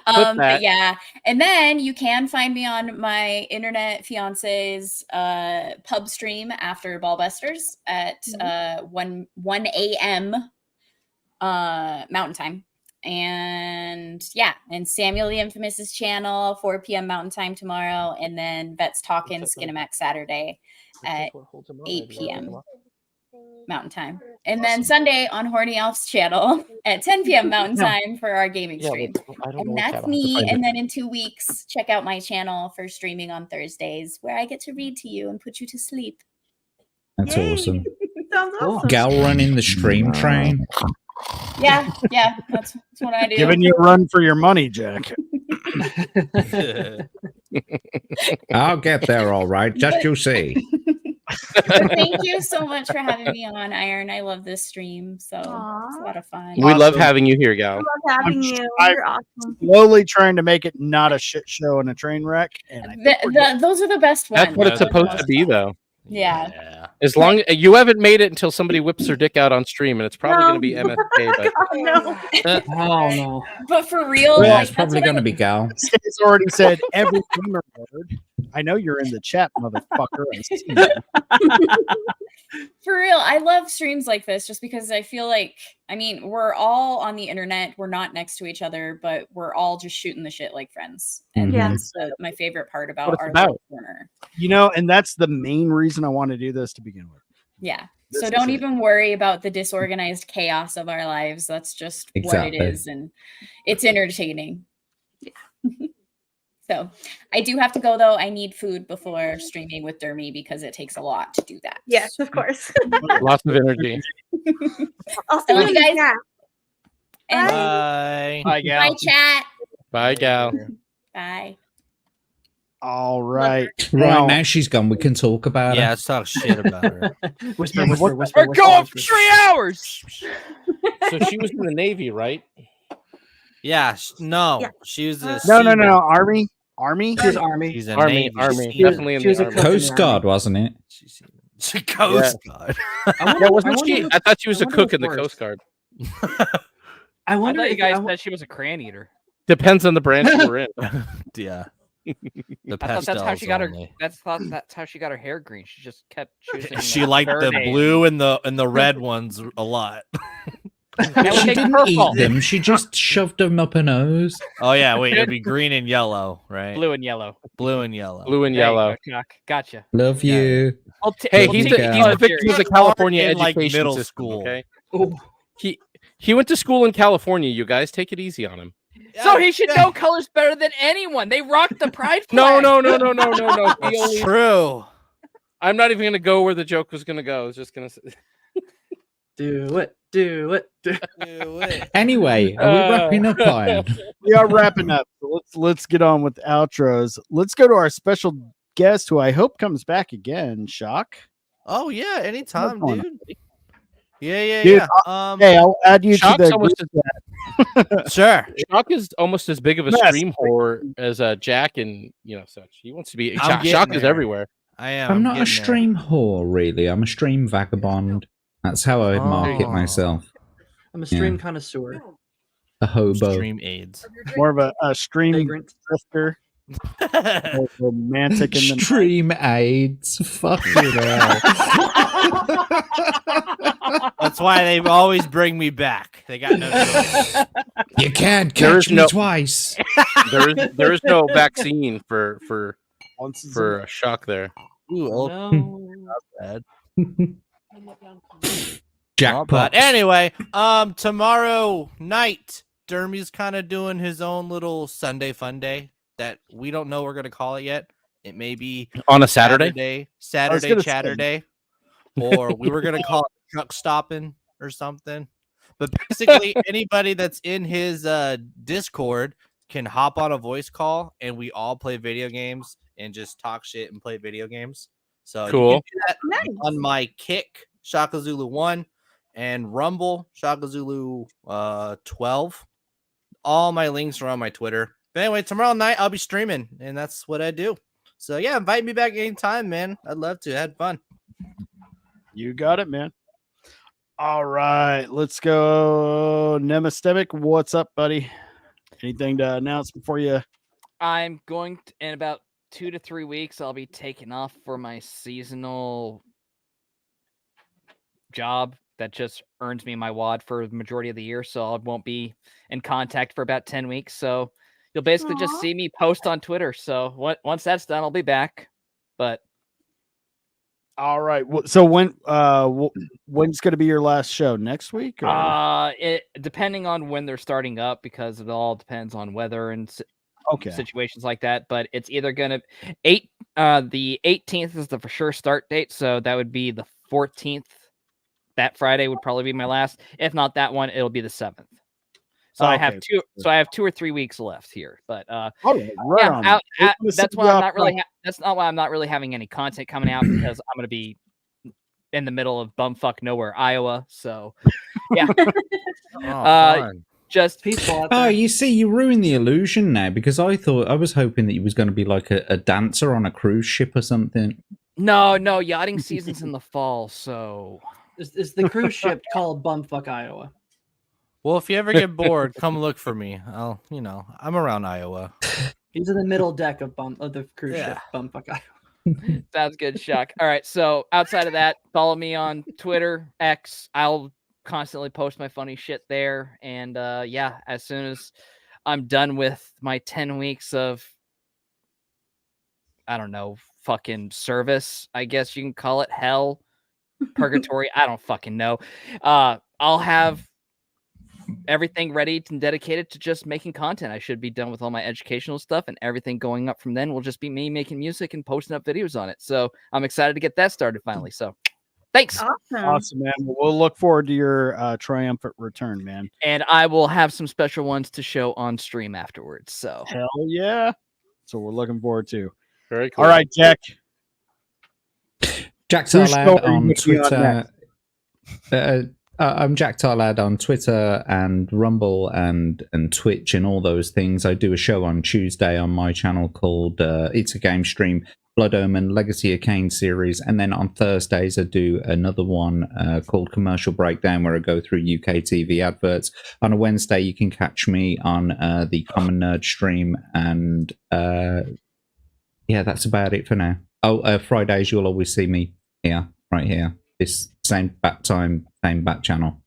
But yeah, and then you can find me on my internet fiance's pub stream after Ballbusters at 1 a.m. Mountain Time. And yeah, and Samuel the Infamous's channel 4 p.m. Mountain Time tomorrow, and then Vets Talkin' Skinemax Saturday at 8 p.m. Mountain Time, and then Sunday on Horny Elf's channel at 10 p.m. Mountain Time for our gaming stream. And that's me. And then in 2 weeks, check out my channel for streaming on Thursdays, where I get to read to you and put you to sleep. That's awesome. Sounds awesome. Gal running the stream train. Yeah, that's what I do. Giving you a run for your money, Jack. I'll get there all right. Just you see. Thank you so much for having me on, Iron. I love this stream, so it's a lot of fun. We love having you here, Gal. I love having you. I'm You're awesome. slowly trying to make it not a shit show and a train wreck. And I think Those are the best ones. That's what it's supposed to be, though. Yeah. As long you haven't made it until somebody whips their dick out on stream, and it's probably going to be MSK. But Oh no! But for real, Yeah, like, it's probably going to be Gal. It's already said every gamer word. I know you're in the chat, motherfucker. I see you. For real, I love streams like this just because I feel like, I mean, we're all on the internet. We're not next to each other, but we're all just shooting the shit like friends. And that's my favorite part about What it's our about. little corner. You know, and that's the main reason I want to do this to begin with. Yeah. This So is don't it. even worry about the disorganized chaos of our lives. That's just what Exactly. it is. And it's entertaining. So I do have to go, though. I need food before streaming with Dermy because it takes a lot to do that. Yes, of course. Lots of energy. I'll see I love you you guys. guys. And Bye. Bye, Gal. bye, chat. Bye, Gal. Bye. All right. Right, now she's gone. We can talk about Yeah, her. let's talk shit about her. Whisper, whisper, whisper. We're going for 3 hours. So she was in the Navy, right? Yeah, no, Yeah. she was a No. Army. She was Army. She's a Army, Navy. Army, seaman. definitely in She was the a Army. cook in the Coast Guard, wasn't it? She Coast Guard. Yeah, wasn't she? I thought she was a cook in the Coast Guard. I I wonder thought you if guys said she was a crayon eater. Depends on the branch you were in. Yeah. The I thought that's how she got only. her. That's how she got her hair green. She just kept choosing. She liked the Verde. blue and the red ones a lot. She didn't eat them. She just shoved them up her nose. Oh yeah, wait, it'd be green and yellow, right? Blue and yellow. Blue and yellow. Blue and There you yellow. go, Chuck. Gotcha. Love you. Hey, Well, he's take the it victim of the serious. California In, like, education middle system. school. Okay. He went to school in California. You guys take it easy on him. So he should know colors better than anyone. They rocked the pride No. flag. He That's only- true. I'm not even gonna go where the joke was gonna go. I was just gonna say. do it. Anyway, are we wrapping up, Iron? We are wrapping up. So let's get on with the outros. Let's go to our special guest, who I hope comes back again. Shock. Oh yeah, anytime, What's going dude. Yeah. Dude, hey, I'll add you Shock's to the almost group chat. Sure. Shock is almost as big of a Yes. stream whore as Jack and such. He wants to be. I'm Shock getting is there. everywhere. I am. I'm not a getting there. stream whore, really. I'm a stream vagabond. That's how I market Oh. myself. I'm a stream Yeah. connoisseur. A hobo. Stream aids. More of a stream Vagrant. drifter. More romantic in the Stream aids. Fuck you there. That's why they always bring me back. They got no choice. You can't There catch is me no- twice. there is no vaccine for Once a Shock there. Ooh, No. not bad. Jackpot. But anyway, tomorrow night, Dermy's kind of doing his own little Sunday fun day that we don't know we're gonna call it yet. It may be On a Saturday? Saturday gonna say- Chatterday, or we were gonna call it truck stopping or something. But basically, anybody that's in his Discord can hop on a voice call, and we all play video games and just talk shit and play video games. So Cool. you can do that on my Kick Shaka Zulu 1 and Rumble Shaka Zulu 12. All my links are on my Twitter. But anyway, tomorrow night I'll be streaming, and that's what I do. So yeah, invite me back anytime, man. I'd love to. I had fun. You got it, man. All right, let's go. Nemesystemic, what's up, buddy? Anything to announce before you? I'm going to, in about 2 to 3 weeks. I'll be taking off for my seasonal job that just earns me my wad for the majority of the year. So I won't be in contact for about 10 weeks. So you'll basically just see me post on Twitter. So once that's done, I'll be back. But All right. So when's going to be your last show? Next week? Or? it depending on when they're starting up, because it all depends on weather and situations like that. But it's either gonna the 18th is the for sure start date, so that would be the 14th. That Friday would probably be my last. If not that one, it'll be the 7th. So I have two. So I have 2 or 3 weeks left here. But that's why I'm not really. That's not why I'm not really having any content coming out, because I'm gonna be in the middle of bumfuck nowhere, Iowa. So yeah. Just peaceful. Oh, you see, you ruined the illusion now, because I was hoping that you was going to be like a dancer on a cruise ship or something. No, yachting season's in the fall, so Is the cruise ship called Bumfuck Iowa? Well, if you ever get bored, come look for me. I'm around Iowa. He's in the middle deck of the cruise ship, Bumfuck Iowa. Sounds good, Shock. All right, so outside of that, follow me on Twitter, X. I'll constantly post my funny shit there. And as soon as I'm done with my 10 weeks of, I don't know, fucking service, I guess you can call it, hell, purgatory, I don't fucking know. I'll have everything ready and dedicated to just making content. I should be done with all my educational stuff, and everything going up from then will just be me making music and posting up videos on it. So I'm excited to get that started finally. So thanks. Awesome, man. We'll look forward to your triumphant return, man. And I will have some special ones to show on stream afterwards. So hell yeah. So we're looking forward to. Very cool. All right, Jack. JackTarLad on Who's Twitter. I'm JackTarLad on Twitter and Rumble and Twitch and all those things. I do a show on Tuesday on my channel called It's a Game Stream, Blood Omen, Legacy of Kain series. And then on Thursdays, I do another one called Commercial Breakdown, where I go through UK TV adverts. On a Wednesday, you can catch me on the Common Nerd stream. And yeah, that's about it for now. Oh, Fridays, you'll always see me here, right here. This same bat time, same bat channel.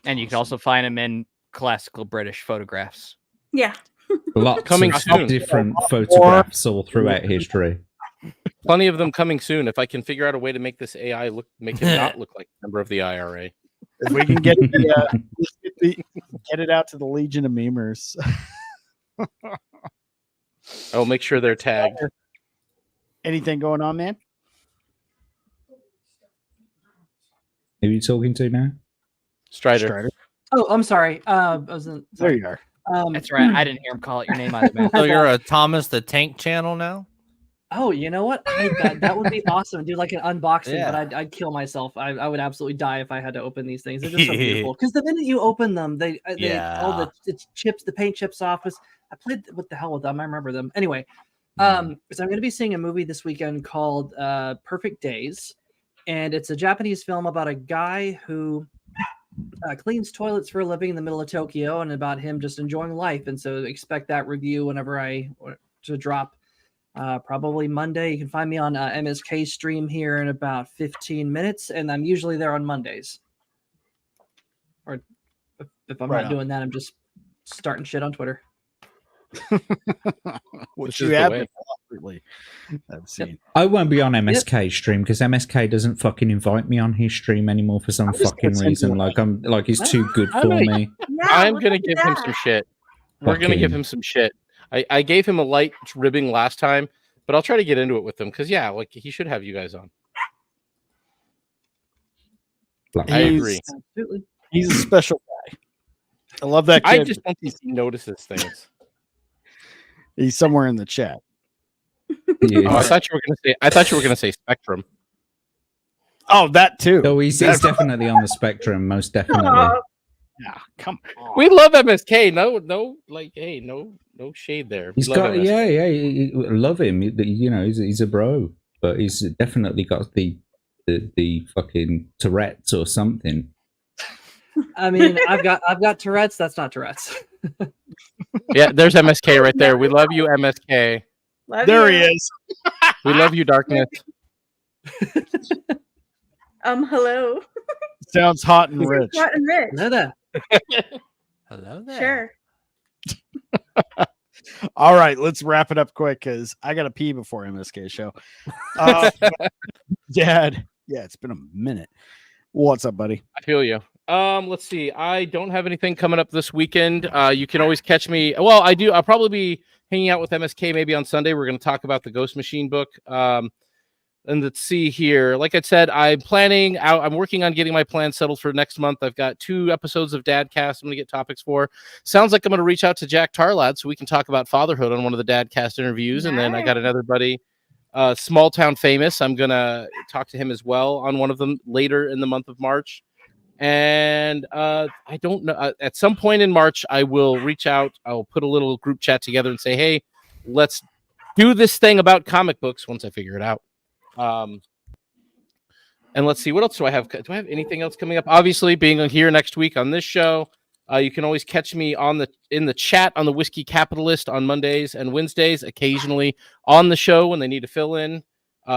And you can also find him in classical British photographs. Yeah. Lots Coming of soon. different photographs all throughout history. Plenty of them coming soon. If I can figure out a way to make this AI make it not look like a member of the IRA. If we can get get it out to the Legion of Memers. I'll make sure they're tagged. Anything going on, man? Who are you talking to now? Strider. Oh, I'm sorry. I wasn't. There Sorry. you are. That's right. I didn't hear him call it your name either, man. So you're a Thomas the Tank channel now? Oh, you know what? That would be awesome. Do like an unboxing, Yeah. but I'd kill myself. I would absolutely die if I had to open these things. They're just so beautiful. Because the minute you open them, they all the chips, the paint chips off. I played what the hell with them. I remember them. Anyway, so I'm going to be seeing a movie this weekend called Perfect Days, and it's a Japanese film about a guy who cleans toilets for a living in the middle of Tokyo, and about him just enjoying life. And so expect that review whenever to drop. Probably Monday. You can find me on MSK stream here in about 15 minutes, and I'm usually there on Mondays. Or if I'm not doing that, I'm just starting shit on Twitter. Which you have lately. I've seen. I won't be on MSK stream because MSK doesn't fucking invite me on his stream anymore for some fucking reason. Like he's too good for me. I'm gonna give him some shit. We're gonna give him some shit. I gave him a light ribbing last time, but I'll try to get into it with him because like he should have you guys on. I agree. Absolutely. He's a special guy. I love that kid. I just don't think he notices things. He's somewhere in the chat. Oh, I thought you were gonna say Spectrum. Oh, that too. Oh, he's definitely on the spectrum, most definitely. Yeah, come on. We love MSK. No shade there. He's got, love him. You know, he's a bro, but he's definitely got the fucking Tourette's or something. I mean, I've got Tourette's. That's not Tourette's. Yeah, there's MSK right there. We love you, MSK. There he is. We love you, Darkness. Hello. Sounds hot and rich. Hot and rich. Hello there. Hello there. Sure. All right, let's wrap it up quick because I got to pee before MSK show. Dad, yeah, it's been a minute. What's up, buddy? I feel you. Let's see. I don't have anything coming up this weekend. You can always catch me. Well, I do. I'll probably be hanging out with MSK maybe on Sunday. We're going to talk about the Ghost Machine book. And let's see here. Like I said, I'm working on getting my plans settled for next month. I've got 2 episodes of DadCast I'm going to get topics for. Sounds like I'm going to reach out to JackTarLad so we can talk about fatherhood on one of the DadCast interviews. Nice. And then I got another buddy, Small Town Famous. I'm going to talk to him as well on one of them later in the month of March. And I don't know. At some point in March, I will reach out. I'll put a little group chat together and say, hey, let's do this thing about comic books once I figure it out. And let's see, what else do I have? Do I have anything else coming up? Obviously, being here next week on this show, you can always catch me in the chat on the Whiskey Capitalist on Mondays and Wednesdays, occasionally on the show when they need to fill in.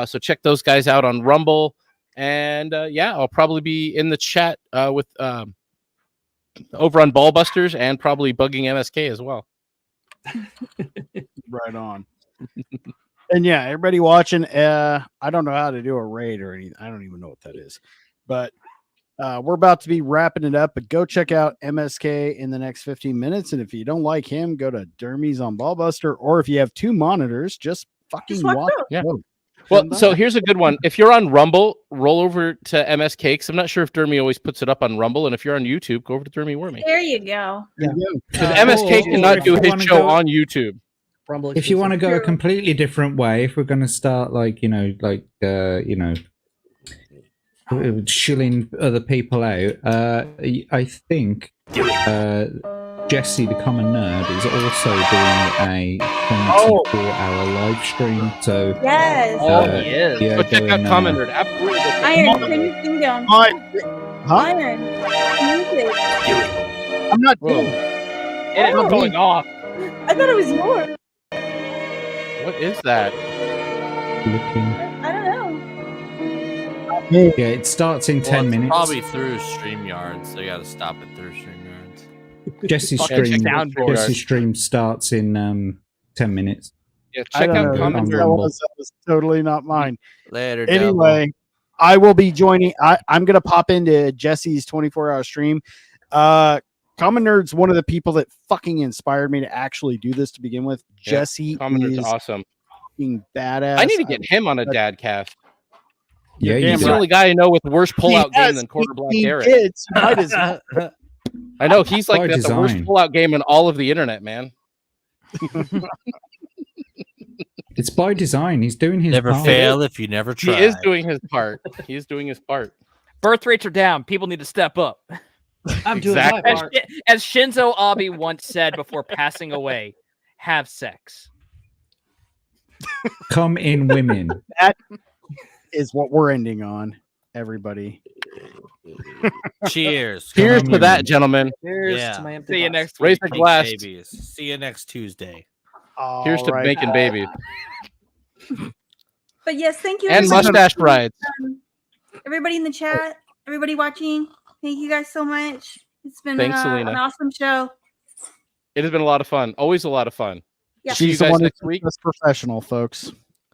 So check those guys out on Rumble. And I'll probably be in the chat with over on Ballbusters and probably bugging MSK as well. Right on. And yeah, everybody watching, I don't know how to do a raid or anything. I don't even know what that is. But we're about to be wrapping it up. But go check out MSK in the next 15 minutes. And if you don't like him, go to Dermies on Ballbuster. Or if you have 2 monitors, just fucking watch. Yeah. Well, so here's a good one. If you're on Rumble, roll over to MSK, because I'm not sure if Dermy always puts it up on Rumble. And if you're on YouTube, go over to Dermy Wormy. There you go. Because MSK cannot do his show on YouTube. If you want to go a completely different way, if we're going to start shilling other people out. I think Jesse, the common nerd, is also doing a 24-hour live stream. So Yes. yeah, Go check out Common Nerd. Absolutely. Iron, turn your thing down. Iron, music. I'm not doing it. It is going off. I thought it was yours. What is that? I don't know. Yeah, it starts in 10 minutes. Probably through StreamYard, so you got to stop it through StreamYard. Jesse's stream starts in 10 minutes. Yeah, check out Common That Nerd. was totally not mine. Later. Anyway, I will be joining. I'm going to pop into Jesse's 24-hour stream. Common Nerd's one of the people that fucking inspired me to actually do this to begin with. Yeah, Jesse Common Nerd's is awesome. Fucking badass. I need to get him on a DadCast. Yeah, he's the only guy I know with worse pullout game than Quarter Black Derek. I know he's like got the worst pullout game in all of the internet, man. It's by design. He's doing his Never part. fail if you never try. He is doing his part. He is doing his part. Birth rates are down. People need to step up. I'm doing my part. As Shinzo Abe once said before passing away, have sex. Come in, women. That is what we're ending on, everybody. Cheers. Cheers to that, gentlemen. Cheers to my empty See you box. next Raise week. the glass. Babies. See you next Tuesday. Here's to bacon babies. But yes, thank you. And everybody. mustache brides. Everybody in the chat, everybody watching, thank you guys so much. It's been Thanks, Selena. an awesome show. It has been a lot of fun. Always a lot of fun. Yeah. See you She's the guys one next that's week. professional, folks.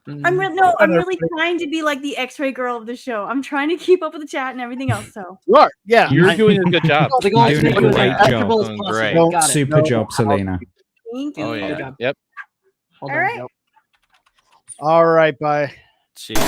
I'm really trying to be like the X-ray girl of the show. I'm trying to keep up with the chat and everything else. So You are, yeah. You're doing a good job. The goal is to Doing a make it great as job. comfortable as possible. Great. Got it. Super job, Selena. thank you. Oh yeah. Yep. Well All done. right. All right, bye. Cheers.